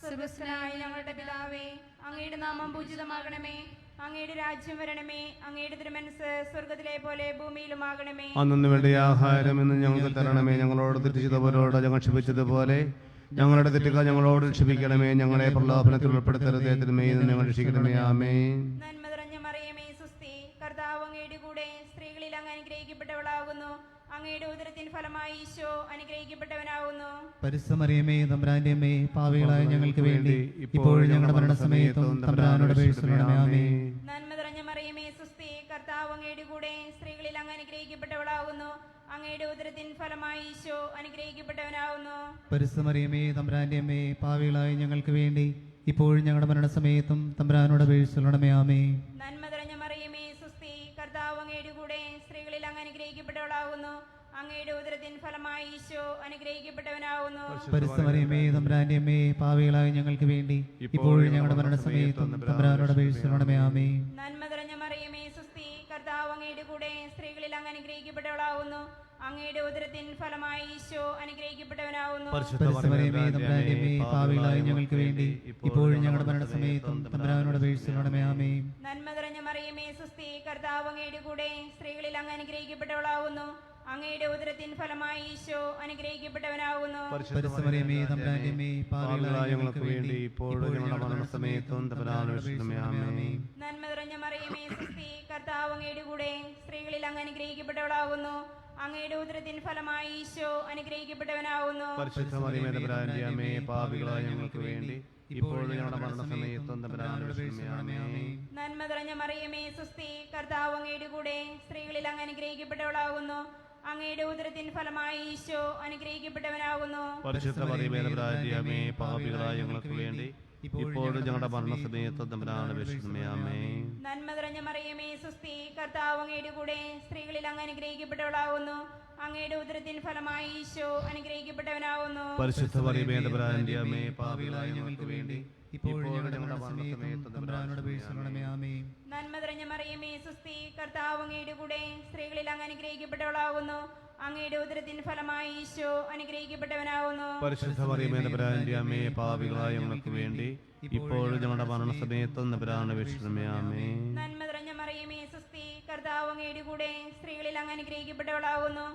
സ്വർഗ്ഗസ്ഥനായ ഞങ്ങളുടെ പിതാവേ, അങ്ങയുടെ നാമം പൂജിതമാകണമേ. അങ്ങയുടെ രാജ്യം വരണമേ. അങ്ങയുടെ തിരുമനസ്സ് സ്വർഗ്ഗത്തിലെ പോലെ ഭൂമിയിലുമാകണമേ. അന്നു വേണ്ട ആഹാരം ഇന്ന് ഞങ്ങൾക്ക് തരണമേ. ഞങ്ങളോട് തെറ്റ് ചെയ്തവരോട് ഞങ്ങൾ ക്ഷമിച്ചതുപോലെ ഞങ്ങളുടെ തെറ്റുകൾ ഞങ്ങളോട് ക്ഷമിക്കണമേ. ഞങ്ങളെ പ്രലോഭനത്തിൽ ഉൾപ്പെടുത്തരുതേ, തിന്മയിൽ നിന്ന് ഞങ്ങൾ രക്ഷിക്കണമേ. ആമേൻ. നന്മ നിറഞ്ഞ മറിയമേ സുസ്തി, കർത്താവ് അങ്ങയുടെ കൂടെ സ്ത്രീകളിൽ അങ്ങ് അനുഗ്രഹിക്കപ്പെട്ടവളാകുന്നു. അങ്ങയുടെ ഉദരത്തിൻ ഫലമായി ഈശോ അനുഗ്രഹിക്കപ്പെട്ടവനാകുന്നു. പരിശുദ്ധ മറിയമേ തമ്പുരാന്റെ അമ്മേ, പാപികളായ ഞങ്ങൾക്ക് വേണ്ടി ഇപ്പോഴും ഞങ്ങളുടെ മരണസമയത്തും തമ്പുരാനോട് അപേക്ഷിക്കണമേ. ആമേൻ. നന്മ നിറഞ്ഞ മറിയമേ സുസ്തി, കർത്താവ് അങ്ങയുടെ കൂടെ സ്ത്രീകളിൽ അങ്ങ് അനുഗ്രഹിക്കപ്പെട്ടവളാകുന്നു. അങ്ങയുടെ ഉദരത്തിൻ ഫലമായി ഈശോ അനുഗ്രഹിക്കപ്പെട്ടവനാകുന്നു. പരിശുദ്ധ മറിയമേ തമ്പുരാന്റെ അമ്മേ, പാപികളായ ഞങ്ങൾക്ക് വേണ്ടി ഇപ്പോഴും ഞങ്ങളുടെ മരണസമയത്തും തമ്പുരാനോട് അപേക്ഷിക്കണമേ. ആമേൻ. നന്മ നിറഞ്ഞ മറിയമേ സുസ്തി, കർത്താവ് അങ്ങയുടെ കൂടെ സ്ത്രീകളിൽ അങ്ങ് അനുഗ്രഹിക്കപ്പെട്ടവളാകുന്നു. അങ്ങയുടെ ഉദരത്തിൻ ഫലമായി ഈശോ അനുഗ്രഹിക്കപ്പെട്ടവനാകുന്നു. പരിശുദ്ധ മറിയമേ തമ്പുരാന്റെ അമ്മേ, പാപികളായ ഞങ്ങൾക്ക് വേണ്ടി ഇപ്പോഴും ഞങ്ങളുടെ മരണസമയത്തും തമ്പുരാനോട് അപേക്ഷിക്കണമേ. ആമേൻ. നന്മ നിറഞ്ഞ മറിയമേ സുസ്തി, കർത്താവ് അങ്ങയുടെ കൂടെ സ്ത്രീകളിൽ അങ്ങ് അനുഗ്രഹിക്കപ്പെട്ടവളാകുന്നു. അങ്ങയുടെ ഉദരത്തിൻ ഫലമായി ഈശോ അനുഗ്രഹിക്കപ്പെട്ടവനാകുന്നു. പരിശുദ്ധ മറിയമേ തമ്പുരാന്റെ അമ്മേ, പാപികളായ ഞങ്ങൾക്ക് വേണ്ടി ഇപ്പോഴും ഞങ്ങളുടെ മരണസമയത്തും തമ്പുരാനോട് അപേക്ഷിക്കണമേ. ആമേൻ. നന്മ നിറഞ്ഞ മറിയമേ സുസ്തി, കർത്താവ് അങ്ങയുടെ കൂടെ സ്ത്രീകളിൽ അങ്ങ് അനുഗ്രഹിക്കപ്പെട്ടവളാകുന്നു. അങ്ങയുടെ ഉദരത്തിൻ ഫലമായി ഈശോ അനുഗ്രഹിക്കപ്പെട്ടവനാകുന്നു. പരിശുദ്ധ മറിയമേ തമ്പുരാന്റെ അമ്മേ, പാപികളായ ഞങ്ങൾക്ക് വേണ്ടി ഇപ്പോഴും ഞങ്ങളുടെ മരണസമയത്തും തമ്പുരാനോട് അപേക്ഷിക്കണമേ. ആമേൻ. നന്മ നിറഞ്ഞ മറിയമേ സുസ്തി, കർത്താവ് അങ്ങയുടെ കൂടെ സ്ത്രീകളിൽ അങ്ങ് അനുഗ്രഹിക്കപ്പെട്ടവളാകുന്നു. അങ്ങയുടെ ഉദരത്തിൻ ഫലമായി ഈശോ അനുഗ്രഹിക്കപ്പെട്ടവനാകുന്നു. പരിശുദ്ധ മറിയമേ തമ്പുരാന്റെ അമ്മേ, പാപികളായ ഞങ്ങൾക്ക് വേണ്ടി ഇപ്പോഴും ഞങ്ങളുടെ മരണസമയത്തും തമ്പുരാനോട് അപേക്ഷിക്കണമേ. ആമേൻ. നന്മ നിറഞ്ഞ മറിയമേ സുസ്തി, കർത്താവ് അങ്ങയുടെ കൂടെ സ്ത്രീകളിൽ അങ്ങ് അനുഗ്രഹിക്കപ്പെട്ടവളാകുന്നു. അങ്ങയുടെ ഉദരത്തിൻ ഫലമായി ഈശോ അനുഗ്രഹിക്കപ്പെട്ടവനാകുന്നു. പരിശുദ്ധ മറിയമേ തമ്പുരാന്റെ അമ്മേ, പാപികളായ ഞങ്ങൾക്ക് വേണ്ടി ഇപ്പോഴും ഞങ്ങളുടെ മരണസമയത്തും തമ്പുരാനോട് അപേക്ഷിക്കണമേ. ആമേൻ. നന്മ നിറഞ്ഞ മറിയമേ സുസ്തി, കർത്താവ് അങ്ങയുടെ കൂടെ സ്ത്രീകളിൽ അങ്ങ് അനുഗ്രഹിക്കപ്പെട്ടവളാകുന്നു. അങ്ങയുടെ ഉദരത്തിൻ ഫലമായി ഈശോ അനുഗ്രഹിക്കപ്പെട്ടവനാകുന്നു. പരിശുദ്ധ മറിയമേ തമ്പുരാന്റെ അമ്മേ, പാപികളായ ഞങ്ങൾക്ക് വേണ്ടി ഇപ്പോഴും ഞങ്ങളുടെ മരണസമയത്തും തമ്പുരാനോട് അപേക്ഷിക്കണമേ. ആമേൻ. നന്മ നിറഞ്ഞ മറിയമേ സുസ്തി, കർത്താവ് അങ്ങയുടെ കൂടെ സ്ത്രീകളിൽ അങ്ങ് അനുഗ്രഹിക്കപ്പെട്ടവളാകുന്നു. അങ്ങയുടെ ഉദരത്തിൻ ഫലമായി ഈശോ അനുഗ്രഹിക്കപ്പെട്ടവനാകുന്നു. പരിശുദ്ധ മറിയമേ തമ്പുരാന്റെ അമ്മേ, പാപികളായ ഞങ്ങൾക്ക് വേണ്ടി ഇപ്പോഴും ഞങ്ങളുടെ മരണസമയത്തും തമ്പുരാനോട് അപേക്ഷിക്കണമേ. ആമേൻ. നന്മ നിറഞ്ഞ മറിയമേ സുസ്തി, കർത്താവ് അങ്ങയുടെ കൂടെ സ്ത്രീകളിൽ അങ്ങ് അനുഗ്രഹിക്കപ്പെട്ടവളാകുന്നു.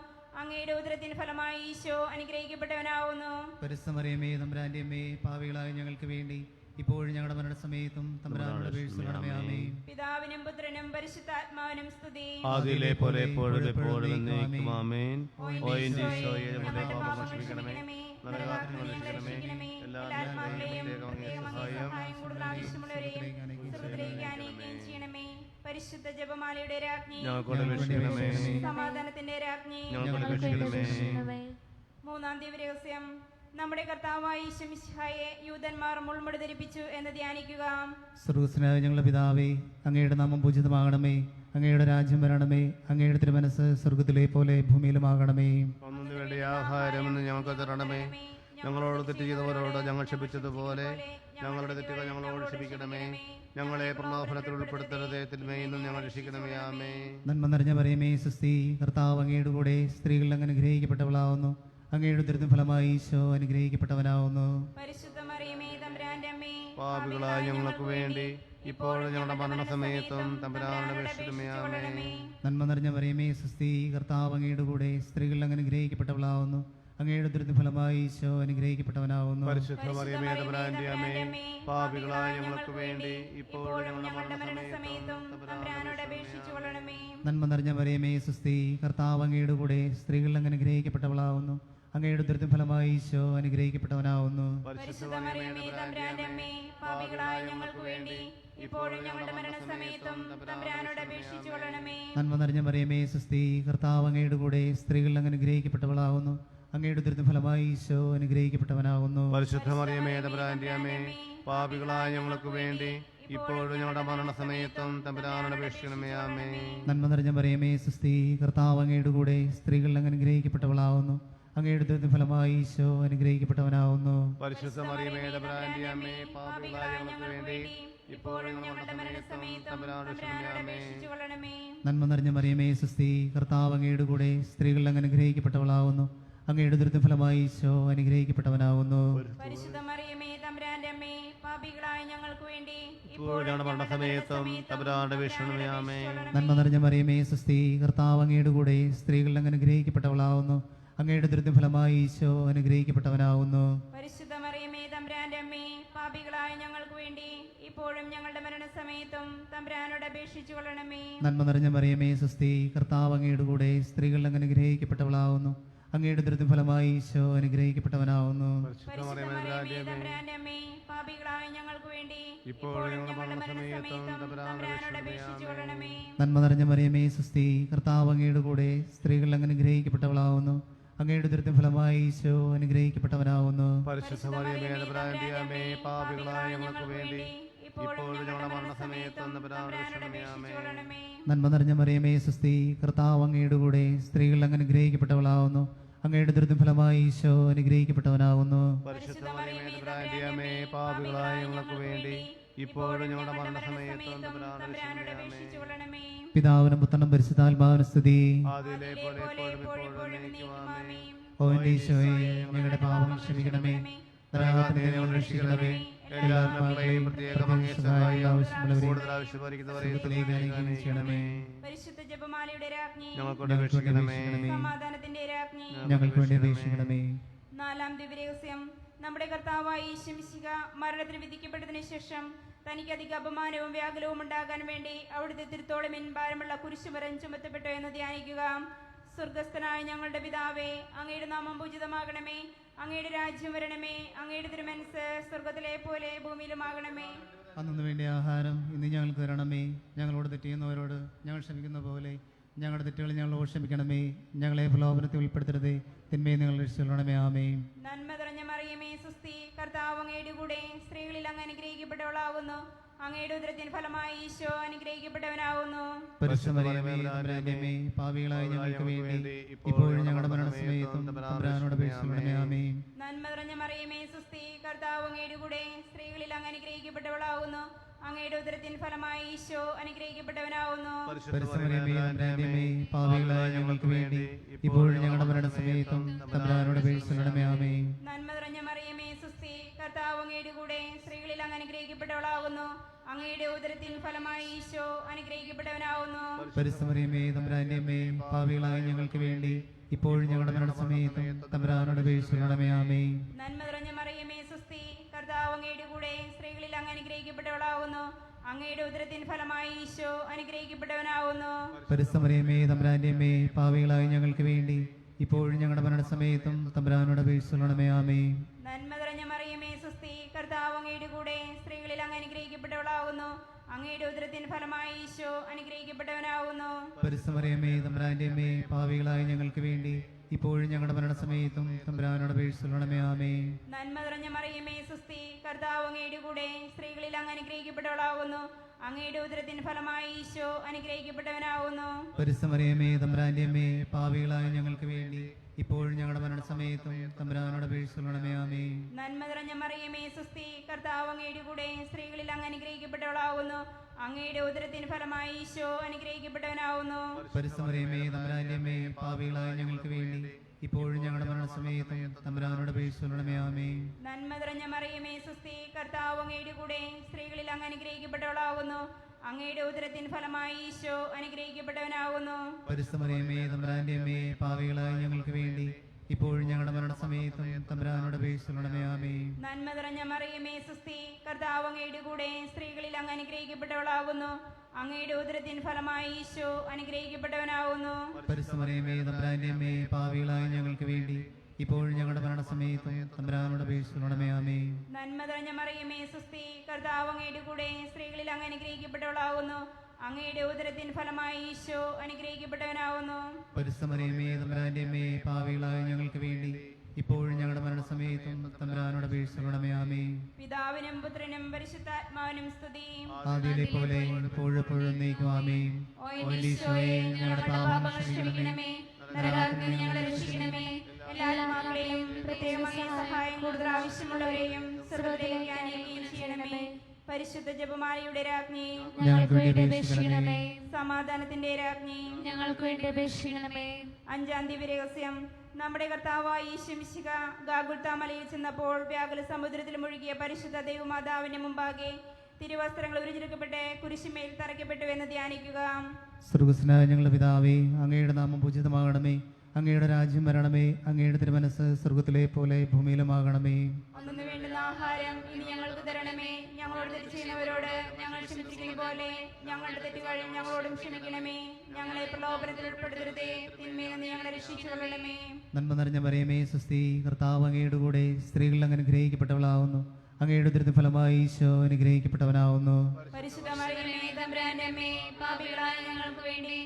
അങ്ങയുടെ ഉദരത്തിൻ ഫലമായി ഈശോ അനുഗ്രഹിക്കപ്പെട്ടവനാകുന്നു. പരിശുദ്ധ മറിയമേ തമ്പുരാന്റെ അമ്മേ, പാപികളായ ഞങ്ങൾക്ക് വേണ്ടി ഇപ്പോഴും ഞങ്ങളുടെ മരണസമയത്തും തമ്പുരാനോട് അപേക്ഷിക്കണമേ. ആമേൻ. പിതാവിനും പുത്രനും പരിശുദ്ധാത്മാവിനും സ്തുതി. ആദിയിലെ പോലെ എപ്പോഴും എപ്പോഴും എന്നേക്കും. ആമേൻ. ഓ എന്റെ ഈശോയെ, ഞങ്ങളുടെ പാപങ്ങൾ ക്ഷമിക്കണമേ. നരകാഗ്നിയിൽ നിന്ന് രക്ഷിക്കണമേ. എല്ലാ ആത്മാക്കളെയും പ്രത്യേകം അങ്ങേ സഹായം കൂടുതൽ ആവശ്യമുള്ളവരെയും സ്വർഗ്ഗത്തിലേക്ക് അനയിക്കുകയും ചെയ്യണമേ. പരിശുദ്ധ ജപമാലയുടെ രാജ്ഞി, ഞങ്ങൾക്ക് അപേക്ഷിക്കണമേ. സമാധാനത്തിന്റെ രാജ്ഞി, ഞങ്ങൾക്ക് അപേക്ഷിക്കണമേ. മൂന്നാം ദിവ്യരഹസ്യം. നമ്മുടെ കർത്താവായ ഈശോ മിശിഹായെ യൂതന്മാർ മുൾമുടി ധരിപ്പിച്ചു എന്ന് ധ്യാനിക്കുക. സ്വർഗ്ഗസ്ഥനായ ഞങ്ങളുടെ പിതാവേ, അങ്ങയുടെ നാമം പൂജിതമാകണമേ. അങ്ങയുടെ രാജ്യം വരണമേ. അങ്ങയുടെ തിരുമനസ് സ്വർഗ്ഗത്തിലെ പോലെ ഭൂമിയിലുമാകണമേ. അന്നു വേണ്ട ആഹാരം ഇന്ന് ഞങ്ങൾക്ക് തരണമേ. ഞങ്ങളോട് തെറ്റ് ചെയ്തവരോട് ഞങ്ങൾ ക്ഷമിച്ചതുപോലെ ഞങ്ങളുടെ തെറ്റുകൾ ഞങ്ങളോട് ക്ഷമിക്കണമേ. ഞങ്ങളെ പ്രലോഭനത്തിൽ ഉൾപ്പെടുത്തരുതേ, തിന്മയിൽ നിന്നും ഞങ്ങൾ രക്ഷിക്കണമേ. ആമേ. നന്മ നിറഞ്ഞ മറിയമേ, സുസ്തി, കർത്താവ് അങ്ങയുടെ കൂടെ സ്ത്രീകൾ അങ്ങ് അനുഗ്രഹിക്കപ്പെട്ടവളാവുന്നു. അങ്ങയുടെ ഉദരത്തിൻ ഫലമായി ഈശോ അനുഗ്രഹിക്കപ്പെട്ടവനാവുന്നു. പരിശുദ്ധ മറിയമേ, തമ്പുരാന്റെ അമ്മേ, പാപികളായ ഞങ്ങൾക്ക് വേണ്ടി ഇപ്പോഴും ഞങ്ങളുടെ മരണസമയത്തും തമ്പുരാനുടെ അപേക്ഷിക്കണമേ. ആമേ. നന്മ നിറഞ്ഞ മറിയമേ, സുസ്തി, കർത്താവ് അങ്ങയുടെ കൂടെ സ്ത്രീകൾ അങ്ങ് അനുഗ്രഹിക്കപ്പെട്ടവളാവുന്നു. അങ്ങയുടെ ഉദരത്തിൻ ഫലമായി ഈശോ അനുഗ്രഹിക്കപ്പെട്ടവനാവുന്നു. പരിശുദ്ധ മറിയമേ, തമ്പുരാന്റെ അമ്മേ, പാപികളായ ഞങ്ങൾക്ക് വേണ്ടി ഇപ്പോഴും ഞങ്ങളുടെ മരണസമയത്തും തമ്പുരാനോട് അപേക്ഷിച്ചു കൊള്ളണമേ. നന്മ നിറഞ്ഞ മറിയമേ, സുസ്തി, കർത്താവ് അങ്ങയുടെ കൂടെ സ്ത്രീകൾ അങ്ങ് അനുഗ്രഹിക്കപ്പെട്ടവളാവുന്നു. അങ്ങയുടെ ഉദരത്തിൻ ഫലമായി ഈശോ അനുഗ്രഹിക്കപ്പെട്ടവനാവുന്നു. പരിശുദ്ധ മറിയമേ, തമ്പുരാന്റെ അമ്മേ, പാപികളായ ഞങ്ങൾക്ക് വേണ്ടി ഇപ്പോഴും ഞങ്ങളുടെ മരണസമയത്തും തമ്പുരാനോട് അപേക്ഷിച്ചു കൊള്ളണമേ. നന്മ നിറഞ്ഞ മറിയമേ, സുസ്തി, കർത്താവ് അങ്ങയുടെ കൂടെ സ്ത്രീകൾ അങ്ങ് അനുഗ്രഹിക്കപ്പെട്ടവളാവുന്നു. അങ്ങയുടെ ഉദരത്തിൻ ഫലമായി ഈശോ അനുഗ്രഹിക്കപ്പെട്ടവനാവുന്നു. പരിശുദ്ധ മറിയമേ, തമ്പുരാന്റെ അമ്മേ, പാപികളായ ഞങ്ങൾക്ക് വേണ്ടി ഇപ്പോഴും ഞങ്ങളുടെ മരണസമയത്തും തമ്പുരാനോട് അപേക്ഷിക്കണമേ. ആമേ. നന്മ നിറഞ്ഞ മറിയമേ, സുസ്തി, കർത്താവ് അങ്ങയുടെ കൂടെ സ്ത്രീകൾ അങ്ങ് അനുഗ്രഹിക്കപ്പെട്ടവളാവുന്നു. അങ്ങയുടെ ഉദരത്തിൻ ഫലമായി ഈശോ അനുഗ്രഹിക്കപ്പെട്ടവനാവുന്നു. പരിശുദ്ധ മറിയമേ, തമ്പുരാന്റെ അമ്മേ, പാപികളായ ഞങ്ങൾക്ക് വേണ്ടി ഇപ്പോഴും ഞങ്ങളുടെ മരണസമയത്തും തമ്പുരാനോട് അപേക്ഷിച്ചു കൊള്ളണമേ. നന്മ നിറഞ്ഞ മറിയമേ, സുസ്തി, കർത്താവ് അങ്ങയുടെ കൂടെ സ്ത്രീകൾ അങ്ങ് അനുഗ്രഹിക്കപ്പെട്ടവളാവുന്നു. അങ്ങയുടെ ഉദരത്തിൻ ഫലമായി ഈശോ അനുഗ്രഹിക്കപ്പെട്ടവനാവുന്നു. പരിശുദ്ധ മറിയമേ, തമ്പുരാന്റെ അമ്മേ, പാപികളായ ഞങ്ങൾക്ക് വേണ്ടി ഇപ്പോഴും ഞങ്ങളുടെ മരണസമയത്തും തമ്പുരാനോട് അപേക്ഷിക്കണമേ. ആമേ. നന്മ നിറഞ്ഞ മറിയമേ, സുസ്തി, കർത്താവ് അങ്ങയുടെ കൂടെ സ്ത്രീകൾ അങ്ങ് അനുഗ്രഹിക്കപ്പെട്ടവളാവുന്നു. അങ്ങയുടെ ഉദരത്തിൻ ഫലമായി ഈശോ അനുഗ്രഹിക്കപ്പെട്ടവനാവുന്നു. പരിശുദ്ധ മറിയമേ, തമ്പുരാന്റെ അമ്മേ, പാപികളായ ഞങ്ങൾക്ക് വേണ്ടി ഇപ്പോഴും ഞങ്ങളുടെ മരണസമയത്തും തമ്പുരാനോട് അപേക്ഷിച്ചു കൊള്ളണമേ. നന്മ നിറഞ്ഞ മറിയമേ, സുസ്തി, കർത്താവ് അങ്ങയുടെ കൂടെ സ്ത്രീകൾ അങ്ങ് അനുഗ്രഹിക്കപ്പെട്ടവളാവുന്നു. അങ്ങയുടെ ഉദരത്തിൻ ഫലമായി ഈശോ അനുഗ്രഹിക്കപ്പെട്ടവനാവുന്നു. പരിശുദ്ധ മറിയമേ, തമ്പുരാന്റെ അമ്മേ, പാപികളായ ഞങ്ങൾക്ക് വേണ്ടി ഇപ്പോഴും ഞങ്ങളുടെ മരണസമയത്തും തമ്പുരാനോട് അപേക്ഷിച്ചു കൊള്ളണമേ. നന്മ നിറഞ്ഞ മറിയമേ, സുസ്തി, കർത്താവ് അങ്ങയുടെ കൂടെ സ്ത്രീകൾ അങ്ങ് അനുഗ്രഹിക്കപ്പെട്ടവളാവുന്നു. അങ്ങയുടെ ഉദരത്തിൻ ഫലമായി ഈശോ അനുഗ്രഹിക്കപ്പെട്ടവനാവുന്നു. പരിശുദ്ധ മറിയമേ, തമ്പുരാന്റെ അമ്മേ, പാപികളായ ഞങ്ങൾക്ക് വേണ്ടി ഇപ്പോഴും ഞങ്ങളുടെ മരണസമയത്തും തമ്പുരാനോട് അപേക്ഷിക്കണമേ. ആമേ. നന്മ നിറഞ്ഞ മറിയമേ, സുസ്തി, കർത്താവ് അങ്ങയുടെ കൂടെ സ്ത്രീകൾ അങ്ങ് അനുഗ്രഹിക്കപ്പെട്ടവളാവുന്നു. അങ്ങയുടെ ഉദരത്തിൻ ഫലമായി ഈശോ അനുഗ്രഹിക്കപ്പെട്ടവനാവുന്നു. പരിശുദ്ധ മറിയമേ, തമ്പുരാന്റെ അമ്മേ, പാപികളായ ഞങ്ങൾക്ക് വേണ്ടി ഇപ്പോഴും ഞങ്ങളുടെ മരണസമയത്തും തമ്പുരാനോട് അപേക്ഷിച്ചു കൊള്ളണമേ. പിതാവിനും പുത്രനും പരിശുദ്ധാത്മാവിനും സ്തുതി. ആദിയിലെ പോലെ എപ്പോഴും എപ്പോഴും എന്നേക്കും. ആമേൻ. ഓ എൻ്റെ ഈശോയെ, ഞങ്ങളുടെ പാപങ്ങൾ ക്ഷമിക്കണമേ. നരകത്തിനെ ഞങ്ങൾ രക്ഷിക്കണമേ. എല്ലാ ആത്മാക്കളെയും പ്രത്യേകം അങ്ങേ സഹായം ആവശ്യമുള്ളവരെയും കൂടുതൽ ആവശ്യമായിരിക്കുന്നവരെ ചെയ്യണമേ. പരിശുദ്ധ ജപമാലയുടെ രാജ്ഞി, ഞങ്ങൾക്കൊണ്ട് അപേക്ഷിക്കണമേ. സമാധാനത്തിന്റെ രാജ്ഞി, ഞങ്ങൾക്ക് വേണ്ടി അപേക്ഷിക്കണമേ. നാലാം ദിവ്യരഹസ്യം. നമ്മുടെ കർത്താവായ ഈശോ മിശിഹ മരണത്തിന് വിധിക്കപ്പെട്ടതിന് ശേഷം തനിക്ക് അധിക അപമാനവും വ്യാകുലവും ഉണ്ടാകാൻ വേണ്ടി അവിടുത്തെ തിരുത്തോളം ഭാരമുള്ള കുരിശുമരം ചുമത്തപ്പെട്ടു എന്ന് ധ്യാനിക്കുക. സ്വർഗസ്ഥനായ ഞങ്ങളുടെ പിതാവേ, അങ്ങയുടെ നാമം പൂജിതമാകണമേ. അങ്ങയുടെ രാജ്യം വരണമേ. അങ്ങയുടെ തിരുമനസ് സ്വർഗത്തിലെ പോലെ ഭൂമിയിലുമാകണമേ. അന്നു വേണ്ടിയ ആഹാരം ഇന്ന് ഞങ്ങൾക്ക് തരണമേ. ഞങ്ങളോട് തെറ്റിയുന്നവരോട് ഞങ്ങൾ ക്ഷമിക്കുന്ന പോലെ ഞങ്ങളുടെ തെറ്റുകൾ ഞങ്ങളോട് ക്ഷമിക്കണമേ. ഞങ്ങളെ പ്രലോഭനത്തിൽ ഉൾപ്പെടുത്തരുതേ, തിന്മയെ നിങ്ങൾ രക്ഷിച്ചുകൊള്ളണമേ. ആമേൻ. നന്മ നിറഞ്ഞ മറിയമേ, സുസ്തി, കർത്താവ് അങ്ങയുടെ കൂടെ സ്ത്രീകളിൽ അങ്ങ് അനുഗ്രഹിക്കപ്പെട്ടവളാകുന്നു. അങ്ങയുടെ ഉദരത്തിൻ ഫലമായി ഈശോ അനുഗ്രഹിക്കപ്പെട്ടവനാകുന്നു. പരിശുദ്ധ മറിയമേ, തമ്പുരാന്റെ അമ്മേ, പാപികളായ ഞങ്ങൾക്ക് വേണ്ടി ഇപ്പോഴും ഞങ്ങളുടെ മരണസമയത്തും തമ്പുരാനോട് അപേക്ഷിക്കണമേ. ആമേൻ. നന്മ നിറഞ്ഞ മറിയമേ, സുസ്തി, കർത്താവ് അങ്ങയുടെ കൂടെ സ്ത്രീകളിൽ അങ്ങ് അനുഗ്രഹിക്കപ്പെട്ടവളാകുന്നു. അങ്ങയുടെ ഉദരത്തിൻ ഫലമായി ഈശോ അനുഗ്രഹിക്കപ്പെട്ടവനാകുന്നു. പരിശുദ്ധ മറിയമേ, തമ്പുരാന്റെ അമ്മേ, പാപികളായ ഞങ്ങൾക്ക് വേണ്ടി ഇപ്പോഴും ഞങ്ങളുടെ മരണസമയത്തും തമ്പുരാനോട് അപേക്ഷിക്കണമേ. ആമേൻ. നന്മ നിറഞ്ഞ മറിയമേ, സുസ്തി, കർത്താവ് അങ്ങയുടെ കൂടെ സ്ത്രീകളിൽ അങ്ങ് അനുഗ്രഹിക്കപ്പെട്ടവളാകുന്നു. അങ്ങയുടെ ഉദരത്തിൻ ഫലമായി ഈശോ അനുഗ്രഹിക്കപ്പെട്ടവനാകുന്നു. പരിശുദ്ധ മറിയമേ, തമ്പുരാന്റെ അമ്മേ, പാപികളായ ഞങ്ങൾക്ക് വേണ്ടി ഇപ്പോഴും ഞങ്ങളുടെ മരണസമയത്തും തമ്പുരാനോട് അപേക്ഷിക്കണമേ. ആമേൻ. നന്മ നിറഞ്ഞ മറിയമേ, സുസ്തി, കർത്താവ് അങ്ങയുടെ കൂടെ സ്ത്രീകളിൽ അങ്ങ് അനുഗ്രഹിക്കപ്പെട്ടവളാകുന്നു. അങ്ങയുടെ ഉദരത്തിൻ ഫലമായി ഈശോ അനുഗ്രഹിക്കപ്പെട്ടവനാകുന്നു. പരിശുദ്ധ മറിയമേ, തമ്പുരാന്റെ അമ്മേ, പാപികളായ ഞങ്ങൾക്ക് വേണ്ടി ഇപ്പോഴും ഞങ്ങളുടെ മരണസമയത്തും തമ്പുരാനോട് അപേക്ഷിക്കണമേ. ആമേൻ. നന്മ നിറഞ്ഞ മറിയമേ, സുസ്തി, കർത്താവ് അങ്ങയുടെ കൂടെ സ്ത്രീകളിൽ അങ്ങ് അനുഗ്രഹിക്കപ്പെട്ടവളാകുന്നു. അങ്ങയുടെ ഉദരത്തിൻ ഫലമായി ഈശോ അനുഗ്രഹിക്കപ്പെട്ടവനാകുന്നു. പരിസമറിയമേ തമ്പുരാന്റെ അമ്മേ, പാപികളായ ഞങ്ങൾക്ക് വേണ്ടി ഇപ്പോഴും ഞങ്ങളുടെ മരണസമയത്തും തമ്പുരാനോട് അപേക്ഷിച്ചുകൊള്ളണമേ. ആമേൻ. നന്മ നിറഞ്ഞ മറിയമേ സുസ്തി, കർത്താവ് അങ്ങയുടെ കൂടെ സ്ത്രീകളിൽ അങ്ങ് അനുഗ്രഹിക്കപ്പെട്ടവളാകുന്നു. അങ്ങയുടെ ഉദരത്തിൻ ഫലമായി ഈശോ അനുഗ്രഹിക്കപ്പെട്ടവനാകുന്നു. പരിസമറിയമേ തമ്പുരാന്റെ അമ്മേ, പാപികളായ ഞങ്ങൾക്ക് വേണ്ടി ഇപ്പോഴും ഞങ്ങളുടെ മരണസമയത്തും തമ്പുരാനോട് അപേക്ഷിച്ചുകൊള്ളണമേ. ആമേൻ. നന്മ നിറഞ്ഞ മറിയമേ സുസ്തി, കർത്താവ് അങ്ങയുടെ കൂടെ സ്ത്രീകളിൽ അങ്ങ് അനുഗ്രഹിക്കപ്പെട്ടവളാകുന്നു. അങ്ങയുടെ ഉദരത്തിൻ ഫലമായി ഈശോ അനുഗ്രഹിക്കപ്പെട്ടവനാകുന്നു. പരിസമറിയമേ തമ്പുരാന്റെ അമ്മേ, പാപികളായ ഞങ്ങൾക്ക് വേണ്ടി ഇപ്പോഴും ഞങ്ങളുടെ മരണസമയത്തും തമ്പുരാനോട് അപേക്ഷിച്ചുകൊള്ളണമേ. ആമേൻ. നന്മ നിറഞ്ഞ മറിയമേ സുസ്തി, കർത്താവ് അങ്ങയുടെ കൂടെ സ്ത്രീകളിൽ അങ്ങ് അനുഗ്രഹിക്കപ്പെട്ടവളാകുന്നു. അങ്ങയുടെ ഉദരത്തിൻ ഫലമായി ഈശോ അനുഗ്രഹിക്കപ്പെട്ടവനാകുന്നു. പരിസമറിയമേ തമ്പുരാന്റെ അമ്മേ, പാപികളായ ഞങ്ങൾക്ക് വേണ്ടി ഇപ്പോഴും ഞങ്ങളുടെ മരണസമയത്തും തമ്പുരാനോട് അപേക്ഷിച്ചുകൊള്ളണമേ. ആമേൻ. നന്മ നിറഞ്ഞ മറിയമേ സുസ്തി, കർത്താവ് അങ്ങയുടെ കൂടെ സ്ത്രീകളിൽ അങ്ങ് അനുഗ്രഹിക്കപ്പെട്ടവളാകുന്നു. അങ്ങയുടെ ഉദരത്തിൻ ഫലമായി ഈശോ അനുഗ്രഹിക്കപ്പെട്ടവനാകുന്നു. പരിസമറിയമേ തമ്പുരാന്റെ അമ്മേ, പാപികളായ ഞങ്ങൾക്ക് വേണ്ടി ഇപ്പോഴും ഞങ്ങളുടെ മരണസമയത്തും തമ്പുരാനോട് അപേക്ഷിച്ചുകൊള്ളണമേ. ആമേൻ. നന്മ നിറഞ്ഞ മറിയമേ സുസ്തി, കർത്താവ് അങ്ങയുടെ കൂടെ സ്ത്രീകളിൽ അങ്ങ് അനുഗ്രഹിക്കപ്പെട്ടവളാകുന്നു. അങ്ങയുടെ ഉദരത്തിൻ ഫലമായി ഈശോ അനുഗ്രഹിക്കപ്പെട്ടവനാകുന്നു. പരിസമറിയമേ തമ്പുരാന്റെ അമ്മേ, പാപികളായ ഞങ്ങൾക്ക് വേണ്ടി ഇപ്പോഴും ഞങ്ങളുടെ മരണസമയത്തും തമ്പുരാനോട് അപേക്ഷിച്ചുകൊള്ളണമേ. ആമേൻ. പിതാവിനും പുത്രനും പരിശുദ്ധാത്മാവിനും സ്തുതി. ആദിയിലെ പോലെ ഇപ്പോഴും എപ്പോഴും എന്നേക്കും. ആമേൻ. ഓ എൻ്റെ ഈശോയെ, ഞങ്ങളുടെ പാപങ്ങൾ ക്ഷമിക്കണമേ. നരകാഗ്നിയിൽ നിന്ന് ഞങ്ങളെ രക്ഷിക്കണമേ. എല്ലാ ആത്മാക്കളെയും പ്രത്യേകമായി സഹായം കൂടുതൽ ആവശ്യമുള്ളവരെയും സ്വർഗ്ഗത്തിലേക്ക് ആനയിക്കുകയും ചെയ്യണമേ. പരിശുദ്ധ ജപമാലയുടെ രാജ്ഞി, ഞങ്ങൾക്ക് വേണ്ടി അപേക്ഷിക്കണമേ. സമാധാനത്തിന്റെ രാജ്ഞി, ഞങ്ങൾക്ക് വേണ്ടി അപേക്ഷിക്കണമേ. അഞ്ചാം ദിവ്യരഹസ്യം. നമ്മുടെ കർത്താവായ ഈശോ മിശിഹ ഗാഗുൽത്താ മലയിൽ ചെന്നപ്പോൾ വ്യാകുല സമുദ്രത്തിൽ മുഴുകിയ പരിശുദ്ധ ദൈവമാതാവിന്റെ മുമ്പാകെ തിരുവസ്ത്രങ്ങൾ ഉരുചിരിക്കപ്പെട്ട് കുരിശുമേൽ തറയ്ക്കപ്പെട്ടുവെന്ന് ധ്യാനിക്കുക. സ്വർഗ്ഗസ്ഥനായ ഞങ്ങളുടെ പിതാവേ, അങ്ങയുടെ നാമം പൂജിതമാകണമേ. അങ്ങയുടെ രാജ്യം വരണമേ. അങ്ങയുടെ തിരുമനസ് സ്വർഗ്ഗത്തിലെ പോലെ ഭൂമിയിലുമാകണമേ. അന്നു വേണ്ടുന്ന ആഹാരം ഇനി ഞങ്ങൾക്ക് തരണമേ. ഞങ്ങളോട് തെറ്റ് ചെയ്യുന്നവരോട് ഞങ്ങൾ ക്ഷമിച്ചിരിക്കുന്ന പോലെ ഞങ്ങളുടെ തെറ്റുകൾ ഞങ്ങളോടും ക്ഷമിക്കണമേ. ഞങ്ങളെ പ്രലോഭനത്തിൽ ഉൾപ്പെടുത്തരുതേ, തിന്മയിൽ നിന്ന് ഞങ്ങളെ രക്ഷിച്ചുകൊള്ളണമേ. നന്മ നിറഞ്ഞ മറിയമേ സുസ്തി, കർത്താവ് അങ്ങയുടെ കൂടെ സ്ത്രീകൾ അങ്ങ് അനുഗ്രഹിക്കപ്പെട്ടവളാവുന്നു. അങ്ങയുടെ ഉദരത്തിൻ ഫലമായി ഈശോ അനുഗ്രഹിക്കപ്പെട്ടവനാവുന്നു. പരിശുദ്ധ മറിയമേ തമ്പുരാന്റെ അമ്മേ, പാപികളായ ഞങ്ങൾക്ക് വേണ്ടി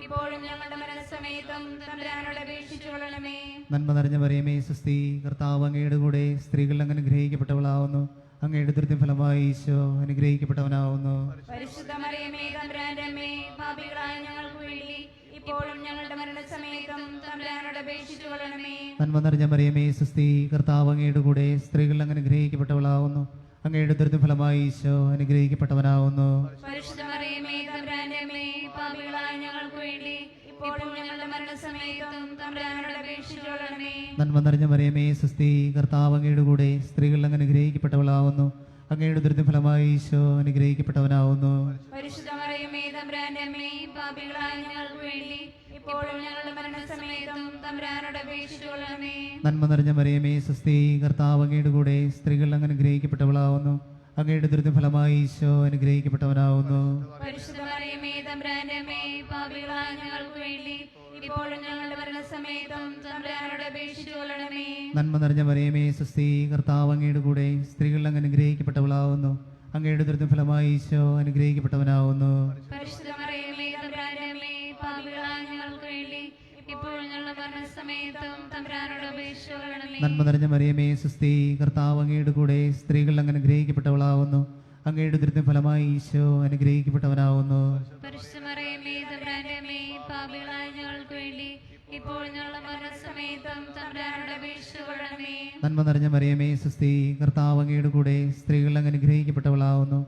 ഇപ്പോഴും ഞങ്ങളുടെ മരണസമയത്തും തമ്പുരാനോട് അപേക്ഷിച്ചുകൊള്ളണമേ. നന്മ നിറഞ്ഞ മറിയമേ സുസ്തി, കർത്താവ് അങ്ങയുടെ കൂടെ സ്ത്രീകൾ അങ്ങ് അനുഗ്രഹിക്കപ്പെട്ടവളാവുന്നു. അങ്ങയുടെ ഉദരത്തിൻ ഫലമായി ഈശോ അനുഗ്രഹിക്കപ്പെട്ടവനാവുന്നു. പരിശുദ്ധ മറിയമേ തമ്പുരാന്റെ അമ്മേ, പാപികളായ ഞങ്ങൾക്ക് വേണ്ടി ഇപ്പോഴും ഞങ്ങളുടെ മരണസമയത്തും തമ്പുരാനോട് അപേക്ഷിച്ചുകൊള്ളണമേ. നന്മ നിറഞ്ഞ മറിയമേ സുസ്തി, കർത്താവ് അങ്ങയുടെ കൂടെ സ്ത്രീകൾ അങ്ങ് അനുഗ്രഹിക്കപ്പെട്ടവളാവുന്നു. അങ്ങയുടെ ഉദരത്തിൻ ഫലമായി ഈശോ അനുഗ്രഹിക്കപ്പെട്ടവനാവുന്നു. പരിശുദ്ധ മറിയമേ തമ്പുരാന്റെ അമ്മേ, പാപികളായ ഞങ്ങൾക്ക് വേണ്ടി ഇപ്പോഴും ഞങ്ങളുടെ മരണസമയത്തും തമ്പുരാനോട് അപേക്ഷിച്ചുകൊള്ളണമേ. നന്മ നിറഞ്ഞ മറിയമേ സുസ്തി, കർത്താവ് അങ്ങയുടെ കൂടെ സ്ത്രീകൾ അങ്ങ് അനുഗ്രഹിക്കപ്പെട്ടവളാവുന്നു. അങ്ങയുടെ ഉദരത്തിൻ ഫലമായി ഈശോ അനുഗ്രഹിക്കപ്പെട്ടവനാവുന്നു. പരിശുദ്ധ മറിയമേ തമ്പുരാന്റെ അമ്മേ, പാപികളായ ഞങ്ങൾക്ക് വേണ്ടി ഇപ്പോഴും ഞങ്ങളുടെ മരണസമയത്തും തമ്പുരാനോട് അപേക്ഷിച്ചുകൊള്ളണമേ. നന്മ നിറഞ്ഞ മറിയമേ സുസ്തി, കർത്താവ് അങ്ങയുടെ കൂടെ സ്ത്രീകൾ അങ്ങ് അനുഗ്രഹിക്കപ്പെട്ടവളാവുന്നു. അങ്ങയുടെ ഉദരത്തിൻ ഫലമായി ഈശോ അനുഗ്രഹിക്കപ്പെട്ടവനാവുന്നു. പരിശുദ്ധ മറിയമേ തമ്പുരാന്റെ അമ്മേ, പാപികളായ ഞങ്ങൾക്ക് വേണ്ടി ഇപ്പോഴും ഞങ്ങളുടെ മരണസമയത്തും തമ്പുരാനോട് അപേക്ഷിച്ചുകൊള്ളണമേ. നന്മ നിറഞ്ഞ മറിയമേ സുസ്തി, കർത്താവ് അങ്ങയുടെ കൂടെ സ്ത്രീകൾ അങ്ങ് അനുഗ്രഹിക്കപ്പെട്ടവളാവുന്നു. അങ്ങയുടെ ഉദരത്തിൻ ഫലമായി ഈശോ അനുഗ്രഹിക്കപ്പെട്ടവനാവുന്നു. പരിശുദ്ധ മറിയമേ തമ്പുരാന്റെ അമ്മേ, പാപികളായ ഞങ്ങൾക്ക് വേണ്ടി ഇപ്പോഴും ഞങ്ങളുടെ മരണസമയത്തും തമ്പുരാനോട് അപേക്ഷിച്ചുകൊള്ളണമേ. നന്മ നിറഞ്ഞ മറിയമേ സുസ്തി, കർത്താവ് അങ്ങയുടെ കൂടെ സ്ത്രീകൾ അങ്ങ് അനുഗ്രഹിക്കപ്പെട്ടവളാവുന്നു. അങ്ങയുടെ ഉദരത്തിൻ ഫലമായി ഈശോ അനുഗ്രഹിക്കപ്പെട്ടവനാവുന്നു. പരിശുദ്ധ മറിയമേ തമ്പുരാന്റെ അമ്മേ, പാപികളായ ഞങ്ങൾക്ക് വേണ്ടി ഇപ്പോഴും ഞങ്ങളുടെ മരണസമയത്തും തമ്പുരാനോട് അപേക്ഷിച്ചുകൊള്ളണമേ. നന്മ നിറഞ്ഞ മറിയമേ സുസ്തി, കർത്താവ് അങ്ങയുടെ കൂടെ സ്ത്രീകൾ അങ്ങ് അനുഗ്രഹിക്കപ്പെട്ടവളാവുന്നു.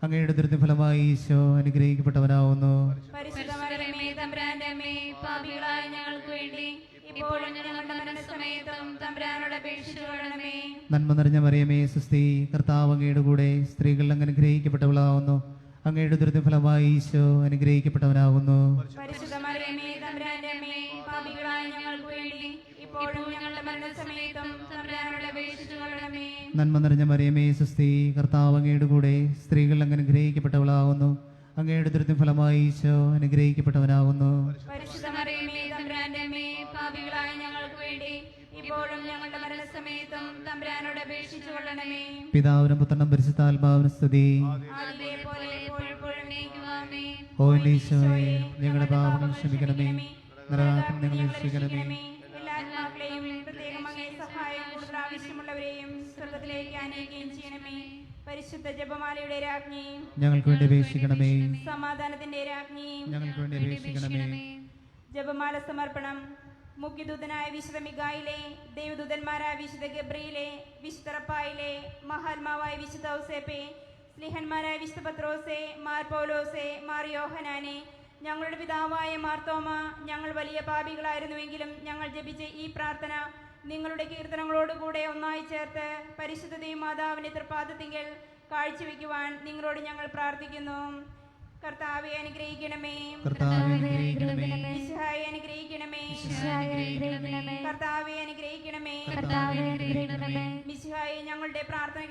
അങ്ങയുടെ ഉദരത്തിൻ ഫലമായി ഈശോ അനുഗ്രഹിക്കപ്പെട്ടവനാവുന്നു. പരിശുദ്ധ മറിയമേ തമ്പുരാന്റെ അമ്മേ, പാപികളായ ഞങ്ങൾക്ക് വേണ്ടി ഇപ്പോഴും ഞങ്ങളുടെ മരണസമയത്തും തമ്പുരാനോട് അപേക്ഷിച്ചുകൊള്ളണമേ. നന്മ നിറഞ്ഞ മറിയമേ സുസ്തി, കർത്താവ് അങ്ങയുടെ കൂടെ സ്ത്രീകൾ അങ്ങ് അനുഗ്രഹിക്കപ്പെട്ടവളാവുന്നു. അങ്ങയുടെ ഉദരത്തിൻ ഫലമായി ഈശോ അനുഗ്രഹിക്കപ്പെട്ടവനാവുന്നു. പരിശുദ്ധ മറിയമേ തമ്പുരാന്റെ അമ്മേ, പാപികളായ ഞങ്ങൾക്ക് വേണ്ടി ഇപ്പോഴും ഞങ്ങളുടെ മരണസമയത്തും തമ്പുരാനോട് അപേക്ഷിച്ചുകൊള്ളണമേ. നന്മ നിറഞ്ഞ മറിയമേ സുസ്തി, കർത്താവ് അങ്ങയുടെ കൂടെ സ്ത്രീകൾ അങ്ങ് അനുഗ്രഹിക്കപ്പെട്ടവളാവുന്നു. അങ്ങയുടെ ഉദരത്തിൻ ഫലമായി ഈശോ അനുഗ്രഹിക്കപ്പെട്ടവനാവുന്നു. പരിശുദ്ധ മറിയമേ തമ്പുരാന്റെ അമ്മേ, പാപികളായ ഞങ്ങൾക്ക് വേണ്ടി ഇപ്പോഴും ഞങ്ങളുടെ മരണസമയത്തും തമ്പുരാനോട് അപേക്ഷിച്ചു കൊള്ളണമേ. പിതാവിനും പുത്രനും പരിശുദ്ധാത്മാവിനും സ്തുതി. ആദിയിലെ പോലെ എപ്പോഴും എന്നേക്കും ആമേൻ. ഓ എൻ്റെ ഈശോയെ, ഞങ്ങളുടെ പാപങ്ങൾ ക്ഷമിക്കണമേ, നരകാഗ്നി ഞങ്ങളെ രക്ഷിക്കണമേ. എല്ലാ ആത്മാക്കളെയും പ്രത്യേകം അങ്ങേ സഹായം കൂടുതൽ ആവശ്യമുള്ളവരെയും സ്വർഗത്തിലേക്ക് ആനയിക്കുകയും ചെയ്യണമേ. പരിശുദ്ധ ജപമാലയുടെ രാജ്ഞി, ഞങ്ങൾക്ക് വേണ്ടി അപേക്ഷിക്കണമേ. സമാധാനത്തിന്റെ രാജ്ഞി, ഞങ്ങൾക്ക് വേണ്ടി അപേക്ഷിക്കണമേ. ജപമാല സമർപ്പണം. മുഖ്യദൂതനായ വിശുദ്ധ മിഖായിലെ, ദൈവദൂതന്മാരായ വിശുദ്ധ ഗബ്രിയിലെ, വിശുദ്ധ റഫായിലെ, മഹാത്മാവായ വിശുദ്ധ ഔസേപ്പെ, സ്ലിഹന്മാരായ വിശുദ്ധ പത്രോസെ, മാർ പൗലോസെ, മാർ യോഹനാനെ, ഞങ്ങളുടെ പിതാവായ മാർത്തോമ, ഞങ്ങൾ വലിയ പാപികളായിരുന്നുവെങ്കിലും ഞങ്ങൾ ജപിച്ച ഈ പ്രാർത്ഥന നിങ്ങളുടെ കീർത്തനങ്ങളോടുകൂടെ ഒന്നായി ചേർത്ത് പരിശുദ്ധ ദൈവമാതാവിന്റെ തൃപ്പാദത്തിങ്കൽ കാഴ്ചവെക്കുവാൻ നിങ്ങളോട് ഞങ്ങൾ പ്രാർത്ഥിക്കുന്നു. കർത്താവെ അനുഗ്രഹിക്കണമേ. കർത്താവേ അനുഗ്രഹിക്കണമേ. ഈശോയെ അനുഗ്രഹിക്കണമേ. കർത്താവെ അനുഗ്രഹിക്കണമേ. മിശിഹായെ ഞങ്ങളുടെ പ്രാർത്ഥന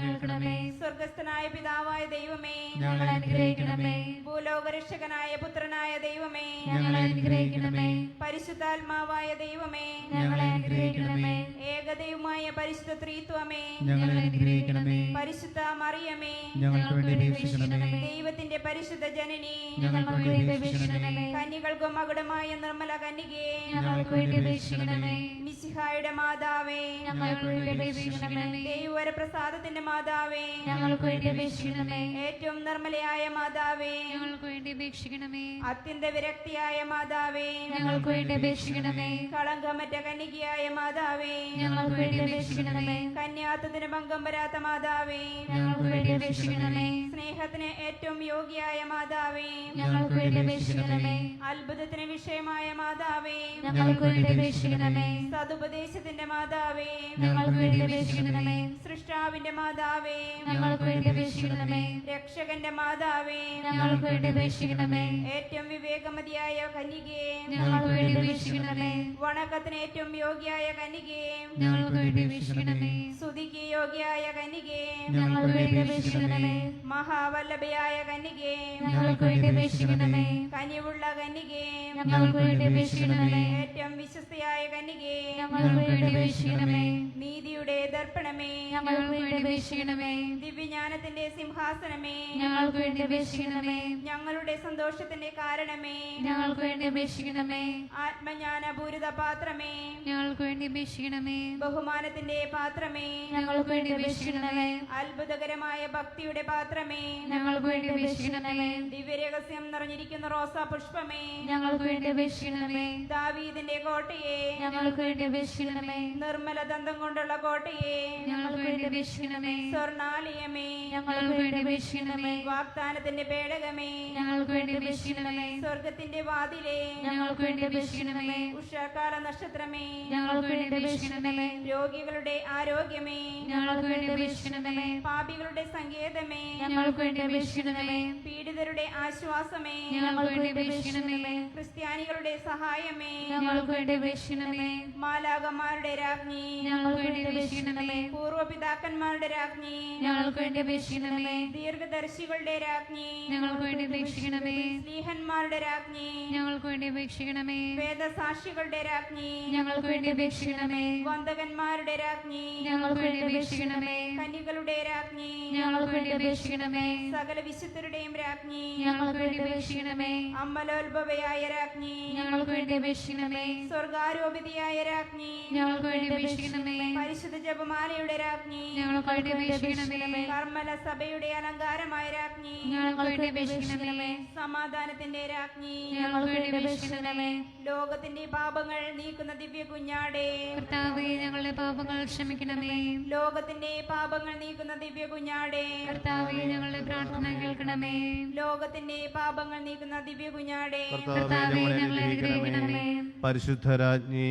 കേൾക്കണമേ. സ്വർഗസ്ഥനായ പിതാവായ ദൈവമേ, ഞങ്ങളെ അനുഗ്രഹിക്കണമേ. ഭൂലോകരക്ഷകനായ പുത്രനായ ദൈവമേ, ഞങ്ങളെ അനുഗ്രഹിക്കണമേ. പരിശുദ്ധാത്മാവായ ദൈവമേ, ഞങ്ങളെ അനുഗ്രഹിക്കണമേ. ഏകദൈവമായ പരിശുദ്ധ ത്രിത്വമേ, ഞങ്ങളെ അനുഗ്രഹിക്കണമേ. പരിശുദ്ധ മറിയമേ, ഞങ്ങൾക്ക് വേണ്ടി അപേക്ഷിക്കണമേ. ദൈവത്തിന്റെ പരിശുദ്ധ ജനനി, ഞങ്ങൾക്ക് വേണ്ടി അപേക്ഷിക്കണമേ. കന്യകൾക്കും മകുടമായ നിർമ്മല കന്യകേ, ഞങ്ങൾക്ക് വേണ്ടി അപേക്ഷിക്കണമേ. മിശിഹായുടെ മാതാവേ, ഞങ്ങൾക്ക് വേണ്ടി അപേക്ഷിക്കണമേ. ദൈവവര പ്രസാദത്തിന്റെ മാതാവേ, ഞങ്ങൾക്ക് വേണ്ടി അപേക്ഷിക്കണമേ. ഏറ്റവും നിർമ്മലയായ മാതാവേ, ഞങ്ങൾക്ക് വേണ്ടി അപേക്ഷിക്കണമേ. അത്യന്ത വിരക്തിയായ മാതാവേ, ഞങ്ങൾക്ക് വേണ്ടി അപേക്ഷിക്കണമേ. കളങ്കമറ്റ കന്യകയായ മാതാവേ, ഞങ്ങൾക്ക് വേണ്ടി അപേക്ഷിക്കണമേ. കന്യാത്വത്തിന് ഭംഗം വരാത്ത മാതാവേ, ഞങ്ങൾക്ക് വേണ്ടി അപേക്ഷിക്കണമേ. സ്നേഹത്തിന് ഏറ്റവും യോഗ്യയായ മാതാവേ, ഞങ്ങൾക്ക് വേണ്ടി അപേക്ഷിക്കണമേ. അത്ഭുതത്തിന് വിഷയമായ മാതാവേ, ഞങ്ങൾക്ക് വേണ്ടി അപേക്ഷിക്കണമേ. സതുപദേശത്തിന്റെ മാതാവേ, ഞങ്ങൾക്ക് വേണ്ടി അപേക്ഷിക്കണമേ. സൃഷ്ടാവിന്റെ മാതാവേ, ഞങ്ങൾക്ക് വേണ്ടി അപേക്ഷിക്കണമേ. രക്ഷകന്റെ മാതാവേ, ഞങ്ങൾക്ക് വേണ്ടി അപേക്ഷിക്കണമേ. ഏറ്റവും വിവേകമതിയായ കന്യകേ, ഞങ്ങൾക്ക് വേണ്ടി അപേക്ഷിക്കണമേ. വണക്കത്തിന് ഏറ്റവും യോഗ്യയായ കന്യകേ, ഞങ്ങൾക്ക് വേണ്ടി അപേക്ഷിക്കണമേ. സ്തുതിക്ക് യോഗ്യയായ കന്യകേ, ഞങ്ങൾക്ക് വേണ്ടി അപേക്ഷിക്കണമേ. മഹാവല്ലഭയായ കന്യകേ, ഞങ്ങൾക്ക് വേണ്ടി അപേക്ഷിക്കണമേ. കനിവുള്ള കന്യകേ, ഞങ്ങൾക്ക് വേണ്ടി അപേക്ഷിക്കണമേ. ഏറ്റവും വിശ്വസ്തയായ കന്യകേ, ഞങ്ങൾക്ക് വേണ്ടി അപേക്ഷിക്കണമേ. നീതിയുടെ ദർപ്പണമേ, ഞങ്ങൾക്ക് വേണ്ടി അപേക്ഷിക്കണമേ. ദിവ്യജ്ഞാനത്തിന്റെ സിംഹാസനമേ, ഞങ്ങൾക്ക് വേണ്ടി അപേക്ഷിക്കണമേ. ഞങ്ങളുടെ സന്തോഷത്തിന്റെ കാരണമേ, ഞങ്ങൾക്ക് വേണ്ടി അപേക്ഷിക്കണമേ. ആത്മജ്ഞാനപൂരിത പാത്രമേ, ഞങ്ങൾക്ക് വേണ്ടി അപേക്ഷിക്കണമേ. ബഹുമാനത്തിന്റെ പാത്രമേ, ഞങ്ങൾക്ക് വേണ്ടി അപേക്ഷിക്കണമേ. അത്ഭുതകരമായ ഭക്തിയുടെ പാത്രമേ, ഞങ്ങൾക്ക് വേണ്ടി അപേക്ഷിക്കണമേ. ദിവ്യരഹസ്യം നിറഞ്ഞിരിക്കുന്ന റോസാ പുഷ്പമേ, ഞങ്ങൾക്ക് വേണ്ടി അപേക്ഷിക്കണമേ. ദാവീദിന്റെ കോട്ടയെ, ഞങ്ങൾക്ക് വേണ്ടി അപേക്ഷിക്കണമേ. നിർമ്മല ദന്തം കൊണ്ടുള്ള കോട്ടയെ, ഞങ്ങൾക്ക് വേണ്ടി അപേക്ഷിക്കണമേ. സ്വർണാലയമേ, ഞങ്ങൾക്ക് വേണ്ടി അപേക്ഷിക്കണമേ. വാഗ്ദാനത്തിന്റെ പേടകമേ, ഞങ്ങൾക്ക് വേണ്ടി അപേക്ഷിക്കണമേ. സ്വർഗത്തിന്റെ വാതിലേ, ഞങ്ങൾക്ക് വേണ്ടി അപേക്ഷിക്കണമേ. ഉഷാകാല നക്ഷത്രമേ, ഞങ്ങൾക്ക് വേണ്ടി അപേക്ഷിക്കണമേ. രോഗികളുടെ ആരോഗ്യമേ, ഞങ്ങൾക്ക് വേണ്ടി അപേക്ഷിക്കണമേ. പാപികളുടെ സങ്കേതമേ, ഞങ്ങൾക്ക് വേണ്ടി അപേക്ഷിക്കണമേ. പീഡിതരുടെ ആശ്വാസമേ, ഞങ്ങൾക്ക് വേണ്ടി അപേക്ഷിക്കണമേ. ക്രിസ്ത്യാനികളുടെ സഹായമേ, ഞങ്ങൾക്ക് വേണ്ടി അപേക്ഷിക്കണമേ. മാലാകമാരുടെ രാജ്ഞി, ഞങ്ങൾക്ക് വേണ്ടി അപേക്ഷിക്കണമേ. പൂർവപിതാക്കന്മാരുടെ രാജ്ഞി, ഞങ്ങൾക്ക് വേണ്ടി അപേക്ഷിക്കണമേ. ദീർഘദർശികളുടെ രാജ്ഞി, ഞങ്ങൾക്ക് വേണ്ടി അപേക്ഷിക്കണമേ. സ്ലീഹന്മാരുടെ രാജ്ഞി, ഞങ്ങൾക്ക് വേണ്ടി അപേക്ഷിക്കണമേ. വേദസാക്ഷികളുടെ രാജ്ഞി, ഞങ്ങൾക്ക് വേണ്ടി അപേക്ഷിക്കണമേ. വന്ദകന്മാരുടെ രാജ്ഞി, ഞങ്ങൾക്ക് വേണ്ടി അപേക്ഷിക്കണമേ. കന്യകളുടെ രാജ്ഞി, ഞങ്ങൾക്ക് വേണ്ടി അപേക്ഷിക്കണമേ. സകല വിശുദ്ധരുടെയും രാജ്ഞി, ഞങ്ങൾക്ക് വേണ്ടി അപേക്ഷിക്കണമേ. അമ്മലോത്ഭവയായ രാജ്ഞി, ഞങ്ങൾക്ക് വേണ്ടി അപേക്ഷിക്കണമേ. സ്വർഗാരോപിതയായ രാജ്ഞി, ഞങ്ങൾക്ക് വേണ്ടി അപേക്ഷിക്കണമേ. പരിശുദ്ധ ജപമാലയുടെ രാജ്ഞി, ഞങ്ങൾക്ക് വേണ്ടി അപേക്ഷിക്കണമേ. കർമ്മല സഭയുടെ അലങ്കാരമായ രാജ്ഞി, ഞങ്ങൾക്ക് വേണ്ടി അപേക്ഷിക്കണമേ. സമാധാനത്തിന്റെ രാജ്ഞി, ഞങ്ങൾക്ക് വേണ്ടി അപേക്ഷിക്കണമേ. ലോകത്തിന്റെ പാപങ്ങൾ നീക്കുന്ന ദിവ്യ കുഞ്ഞാടേ, കർത്താവേ, ഞങ്ങളുടെ പാപങ്ങൾ ക്ഷമിക്കണമേ. ലോകത്തിന്റെ പാപങ്ങൾ നീക്കുന്ന ദിവ്യ കുഞ്ഞാടേ, കർത്താവേ, ഞങ്ങളുടെ പ്രാർത്ഥന കേൾക്കണമേ. ലോകത്തിന്റെ പാപങ്ങൾ നീക്കുന്ന ദിവ്യ കുഞ്ഞാടേ, കർത്താവേ, ഞങ്ങളെ അനുഗ്രഹിക്കണമേ. പരിശുദ്ധരാജ്ഞി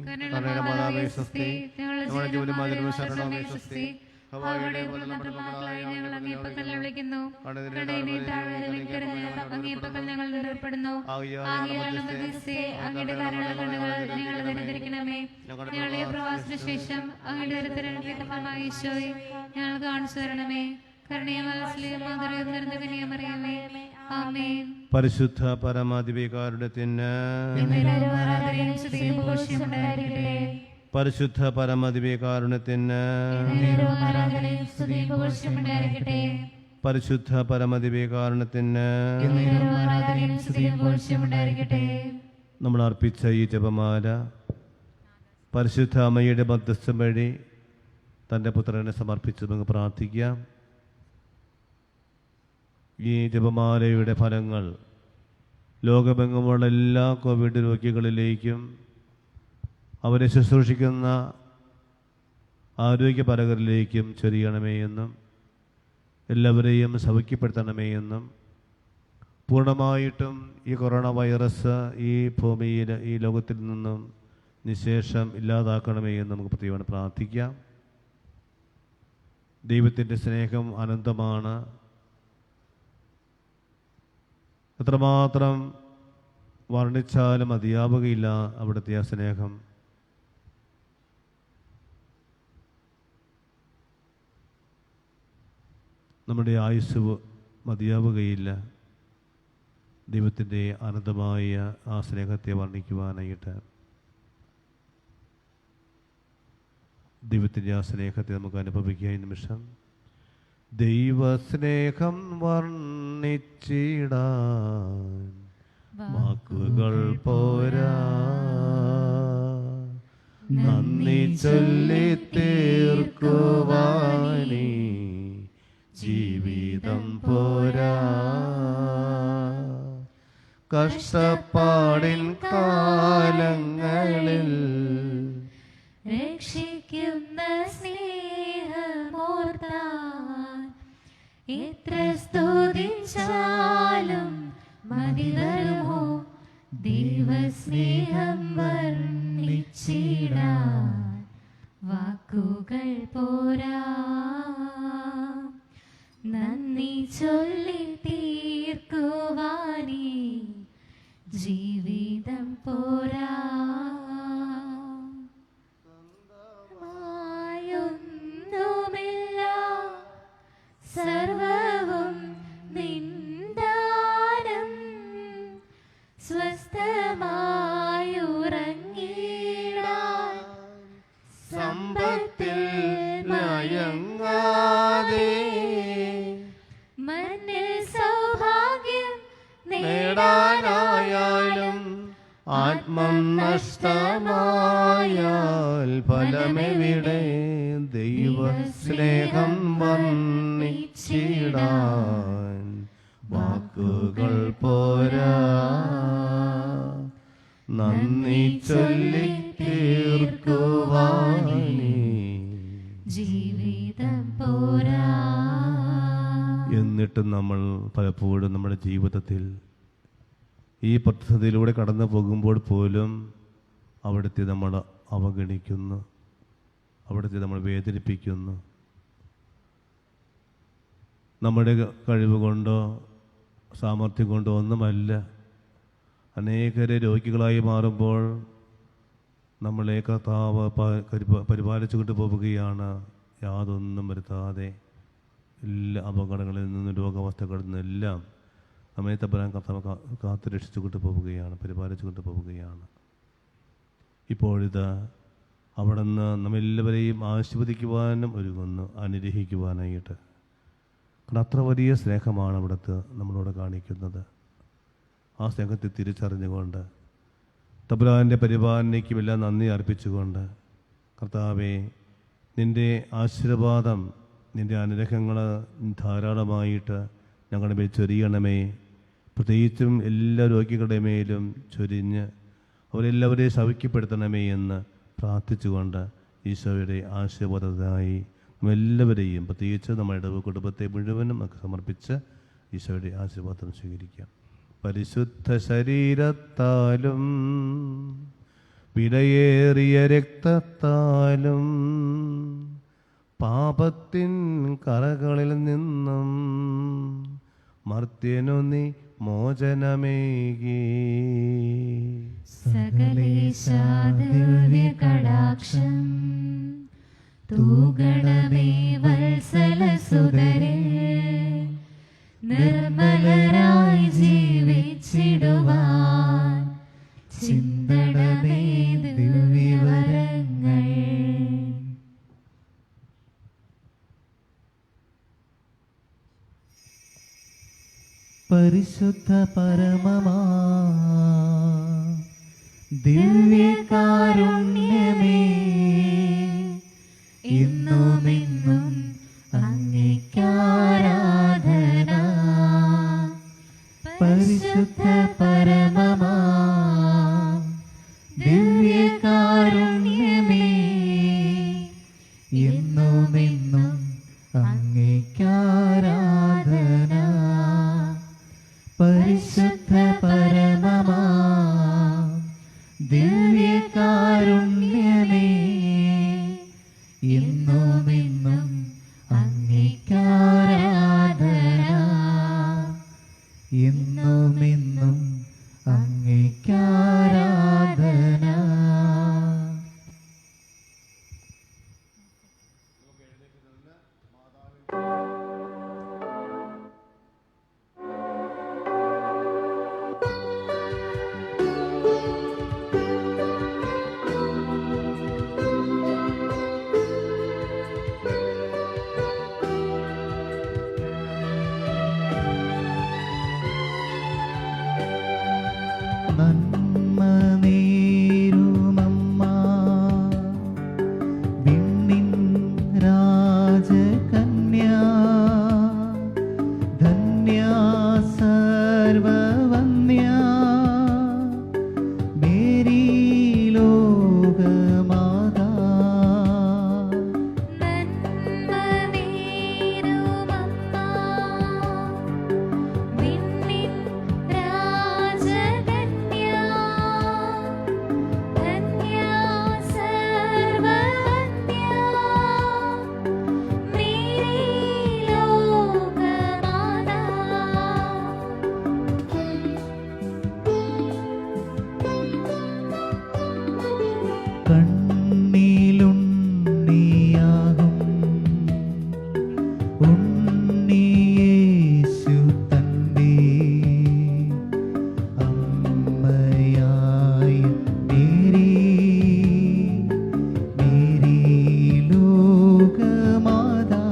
കരുണയുള്ള മാതാവേ, സ്വസ്തി. ഞങ്ങളുടെ ജീവനുമാതിരുന്ന ശരണമേ, സ്വസ്തി. ഹവ്വായുടെ പോലുള്ള മക്കളായ ഞങ്ങൾ അങ്ങേ പക്കൽ വിളിക്കുന്നു. കടയിലെ താഴ്വര വെക്കരുത്. അങ്ങേ പക്കൽ ഞങ്ങൾ നിലപ്പെടുന്നു. ആകയാൽ മധ്യസ്ഥേ, അങ്ങയുടെ കാരുണ്യകണ്ണുകൾ ഞങ്ങളെ ദരിദ്രിക്കണമേ. ഞങ്ങളുടെ പ്രവാസത്തിന് ശേഷം അങ്ങയുടെ ദരിദ്രമായ ഈശോയെ ഞങ്ങൾ കാണിച്ചു തരണമേ. കരുണയമറിയമേ. ആമേൻ. പരിശുദ്ധ പരമാധികാരുടത്തിന് പരിശുദ്ധ പരമദിവ്യകാരുണ്യത്തിന് നേരവും ആരാധനയും സ്തുതിയും പുകഴ്ചയും ഉണ്ടായിരിക്കട്ടെ. പരിശുദ്ധ പരമദിവ്യകാരുണ്യത്തിന് നേരവും ആരാധനയും സ്തുതിയും പുകഴ്ചയും ഉണ്ടായിരിക്കട്ടെ. നമ്മൾ അർപ്പിച്ച ഈ ജപമാല പരിശുദ്ധ അമ്മയുടെ മധ്യസ്ഥം വഴി തൻ്റെ പുത്രനെ സമർപ്പിച്ച് നമുക്ക് പ്രാർത്ഥിക്കാം. ഈ ജപമാലയുടെ ഫലങ്ങൾ ലോകമെങ്ങുമുള്ള എല്ലാ കോവിഡ് രോഗികളിലേക്കും അവരെ ശുശ്രൂഷിക്കുന്ന ആരോഗ്യപരകരിലേക്കും ചൊരിയണമേ എന്നും എല്ലാവരെയും സൗഖ്യപ്പെടുത്തണമേ എന്നും പൂർണ്ണമായിട്ടും ഈ കൊറോണ വൈറസ് ഈ ഭൂമിയിൽ ഈ ലോകത്തിൽ നിന്നും നിശേഷം ഇല്ലാതാക്കണമേ എന്ന് നമുക്ക് പ്രത്യേകം പ്രാർത്ഥിക്കാം. ദൈവത്തിൻ്റെ സ്നേഹം അനന്തമാണ്. എത്രമാത്രം വർണ്ണിച്ചാലും മതിയാവുകയില്ല അവിടുത്തെ ആ സ്നേഹം. നമ്മുടെ ആയുസ് മതിയാവുകയില്ല ദൈവത്തിൻ്റെ അനന്തമായ ആ സ്നേഹത്തെ വർണ്ണിക്കുവാനായിട്ട്. ദൈവത്തിൻ്റെ ആ സ്നേഹത്തെ നമുക്ക് അനുഭവിക്കുക. ഈ നിമിഷം ദൈവസ്നേഹം വർണ്ണിച്ചിടാൻ വാക്കുകൾ പോരാ, നന്ദി ചൊല്ലി തീർക്കുവാനേ ജീവിതം പോരാ. കഷ്ടപ്പാടിൻ കാലങ്ങളിൽ രക്ഷിക്കുന്ന സ്നേഹമോർത്താൻ എത്ര സ്തുതിച്ചാലും മതി വരുമോ ദൈവസ്നേഹം വർണ്ണിച്ചിടാൻ വാക്കുകൾ പോരാ. നന്ദി ചൊല്ലി തീർക്കുവാനേ ജീവിതം പോരാ. ൊന്നുമില്ല സർവവും നിന്ദാനം, സ്വസ്ഥമായുറങ്ങിടാൻ സമ്പത്തിൽ മയങ്ങാതെ മണ്ണിൽ സൗഭാഗ്യം നേടാനായാലും ആത്മം നഷ്ടമായാൽ ഫലമെവിടെ? ദൈവസ്നേഹം വർണ്ണിച്ചിടാൻ വാക്കുകൾ പോരാ, നന്ദി ചൊല്ലി തീർക്കുവാനേ ജീവിതം പോരാ. എന്നിട്ടും നമ്മൾ പലപ്പോഴും നമ്മുടെ ജീവിതത്തിൽ ഈ പദ്ധതിയിലൂടെ കടന്നു പോകുമ്പോൾ പോലും അവിടുത്തെ നമ്മൾ അവഗണിക്കുന്നു, അവിടുത്തെ നമ്മൾ വേദനിപ്പിക്കുന്നു. നമ്മുടെ കഴിവ് കൊണ്ടോ സാമർഥ്യം കൊണ്ടോ ഒന്നുമല്ല. അനേകരെ രോഗികളായി മാറുമ്പോൾ നമ്മളെ കർത്താവ് പരിപാലിച്ചു കൊണ്ട് പോവുകയാണ്. യാതൊന്നും വരുത്താതെ എല്ലാ അപകടങ്ങളിൽ നിന്നും രോഗാവസ്ഥകളിൽ നിന്നെല്ലാം നമ്മെ തമ്പുരാൻ കർത്താവ് കാത്തു രക്ഷിച്ചു കൊണ്ട് പോവുകയാണ്, പരിപാലിച്ചു കൊണ്ട് പോവുകയാണ്. ഇപ്പോഴിത് അവിടെ നിന്ന് നമ്മെല്ലാവരെയും ആശീർവദിക്കുവാനും ഒരുങ്ങുന്നു, അനുഗ്രഹിക്കുവാനായിട്ട്. കാരണം അത്ര വലിയ സ്നേഹമാണ് അവിടുത്തെ നമ്മളോട് കാണിക്കുന്നത്. ആ സ്നേഹത്തെ തിരിച്ചറിഞ്ഞുകൊണ്ട് തമ്പുരാൻ്റെ പരിപാലനയ്ക്കുമെല്ലാം നന്ദി അർപ്പിച്ചുകൊണ്ട് കർത്താവേ, നിൻ്റെ ആശീർവാദം, നിൻ്റെ അനുഗ്രഹങ്ങൾ ധാരാളമായിട്ട് ഞങ്ങളുടെ മേൽ ചൊരിയണമേ. പ്രത്യേകിച്ചും എല്ലാ രോഗികളുടെ മേലും ചൊരിഞ്ഞ് അവരെല്ലാവരെയും സൗഖ്യപ്പെടുത്തണമേ എന്ന് പ്രാർത്ഥിച്ചുകൊണ്ട് ഈശോയുടെ ആശീർവാദത്തിനായി എല്ലാവരെയും, പ്രത്യേകിച്ച് നമ്മുടെ ഇടവ കുടുംബത്തെ മുഴുവനും നമുക്ക് സമർപ്പിച്ച് ഈശോയുടെ ആശീർവാദം സ്വീകരിക്കാം. പരിശുദ്ധ ശരീരത്താലും വിലയേറിയ രക്തത്താലും പാപത്തിൻ കറകളിൽ നിന്നും മർത്യനു നീ മോചനമേകി. സകലേശാ ദിവ്യ കടാക്ഷം തൂഗണമേ വത്സലസുതരേ, നിർമ്മലരായി ജീവിച്ചിടുവാൻ ചിന്തണമേ ദിവ്യവരങ്ങൾ. പരിശുദ്ധ പരമമാ ദിവ്യകാരുണ്യമേ ഇന്നുമെന്നും അങ്ങേക്കാരാധന. പരിശുദ്ധ പരമമാ ദിവ്യകാരുണ്യമേ എന്നുമെന്നും അങ്ങേക്കാരാധന. പരിശുദ്ധ പരമമാ ദിവ്യകാരുണ്യമേ എന്നുമെന്നും അങ്ങേക്കാരാധന. എന്നുമെന്നും അങ്ങേക്കാരാധന. നന്മ നേരുമമ്മ വിണ്ണിൻ രാജകന്യാ ധന്യാ സർവവന്യാ മേരി ലോകമാതാ. കണ്ണിലുണ്ണിയാകും ഉണ്ണിയേശു തന്റെ അമ്മയായ മേരി ലോകമാതാ.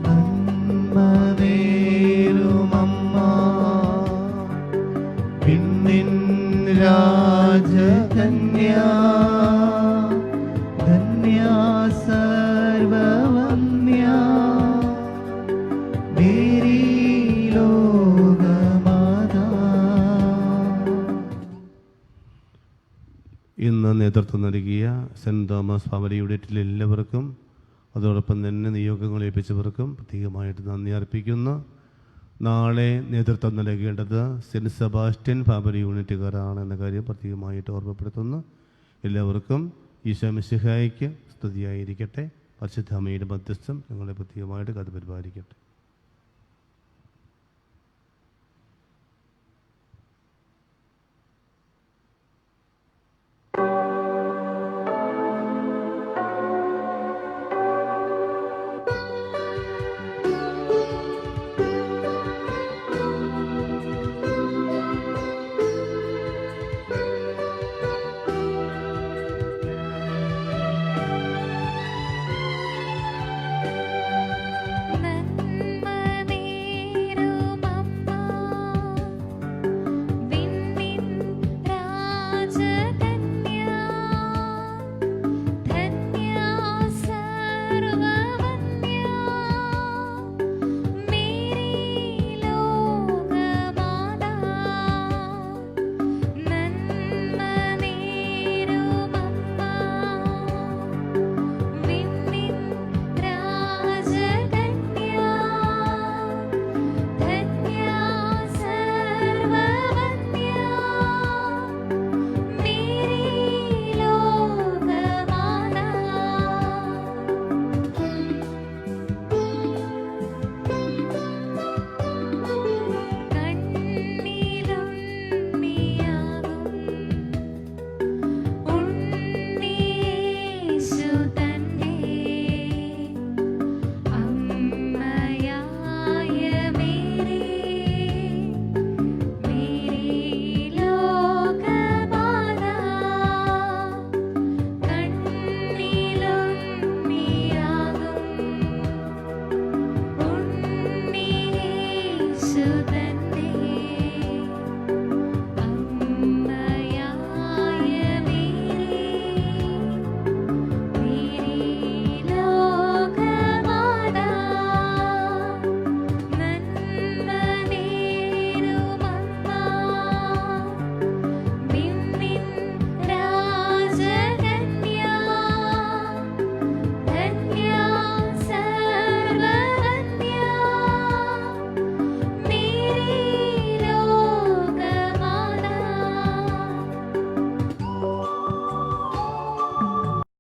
നന്മ നേരുമമ്മ വിണ്ണിൻ രാജകന്യാ ധന്യാ സർവവന്യാ മേരി ലോകമാതാ. ഇന്ന് നേതൃത്വം നൽകിയ സെൻറ് തോമസ് ഫാമിലി യൂണിറ്റിലെ എല്ലാവർക്കും അതോടൊപ്പം തന്നെ നിയോഗങ്ങൾ ഏൽപ്പിച്ചവർക്കും പ്രത്യേകമായിട്ട് നന്ദി അർപ്പിക്കുന്നു. നാളെ നേതൃത്വം നൽകേണ്ടത് സെൻറ് സെബാസ്റ്റ്യൻ ഫാമിലി യൂണിറ്റുകാരാണ് എന്ന കാര്യം പ്രത്യേകമായിട്ട് ഓർമ്മപ്പെടുത്തുന്നു. എല്ലാവർക്കും ഈശോ മിശിഹായ്ക്ക് സ്തുതിയായിരിക്കട്ടെ. പരിശുദ്ധ അമ്മയുടെ മധ്യസ്ഥം ഞങ്ങളെ പ്രത്യേകമായിട്ട് കാത്ത് പരിപാലിക്കട്ടെ. നന്മ സുതൻ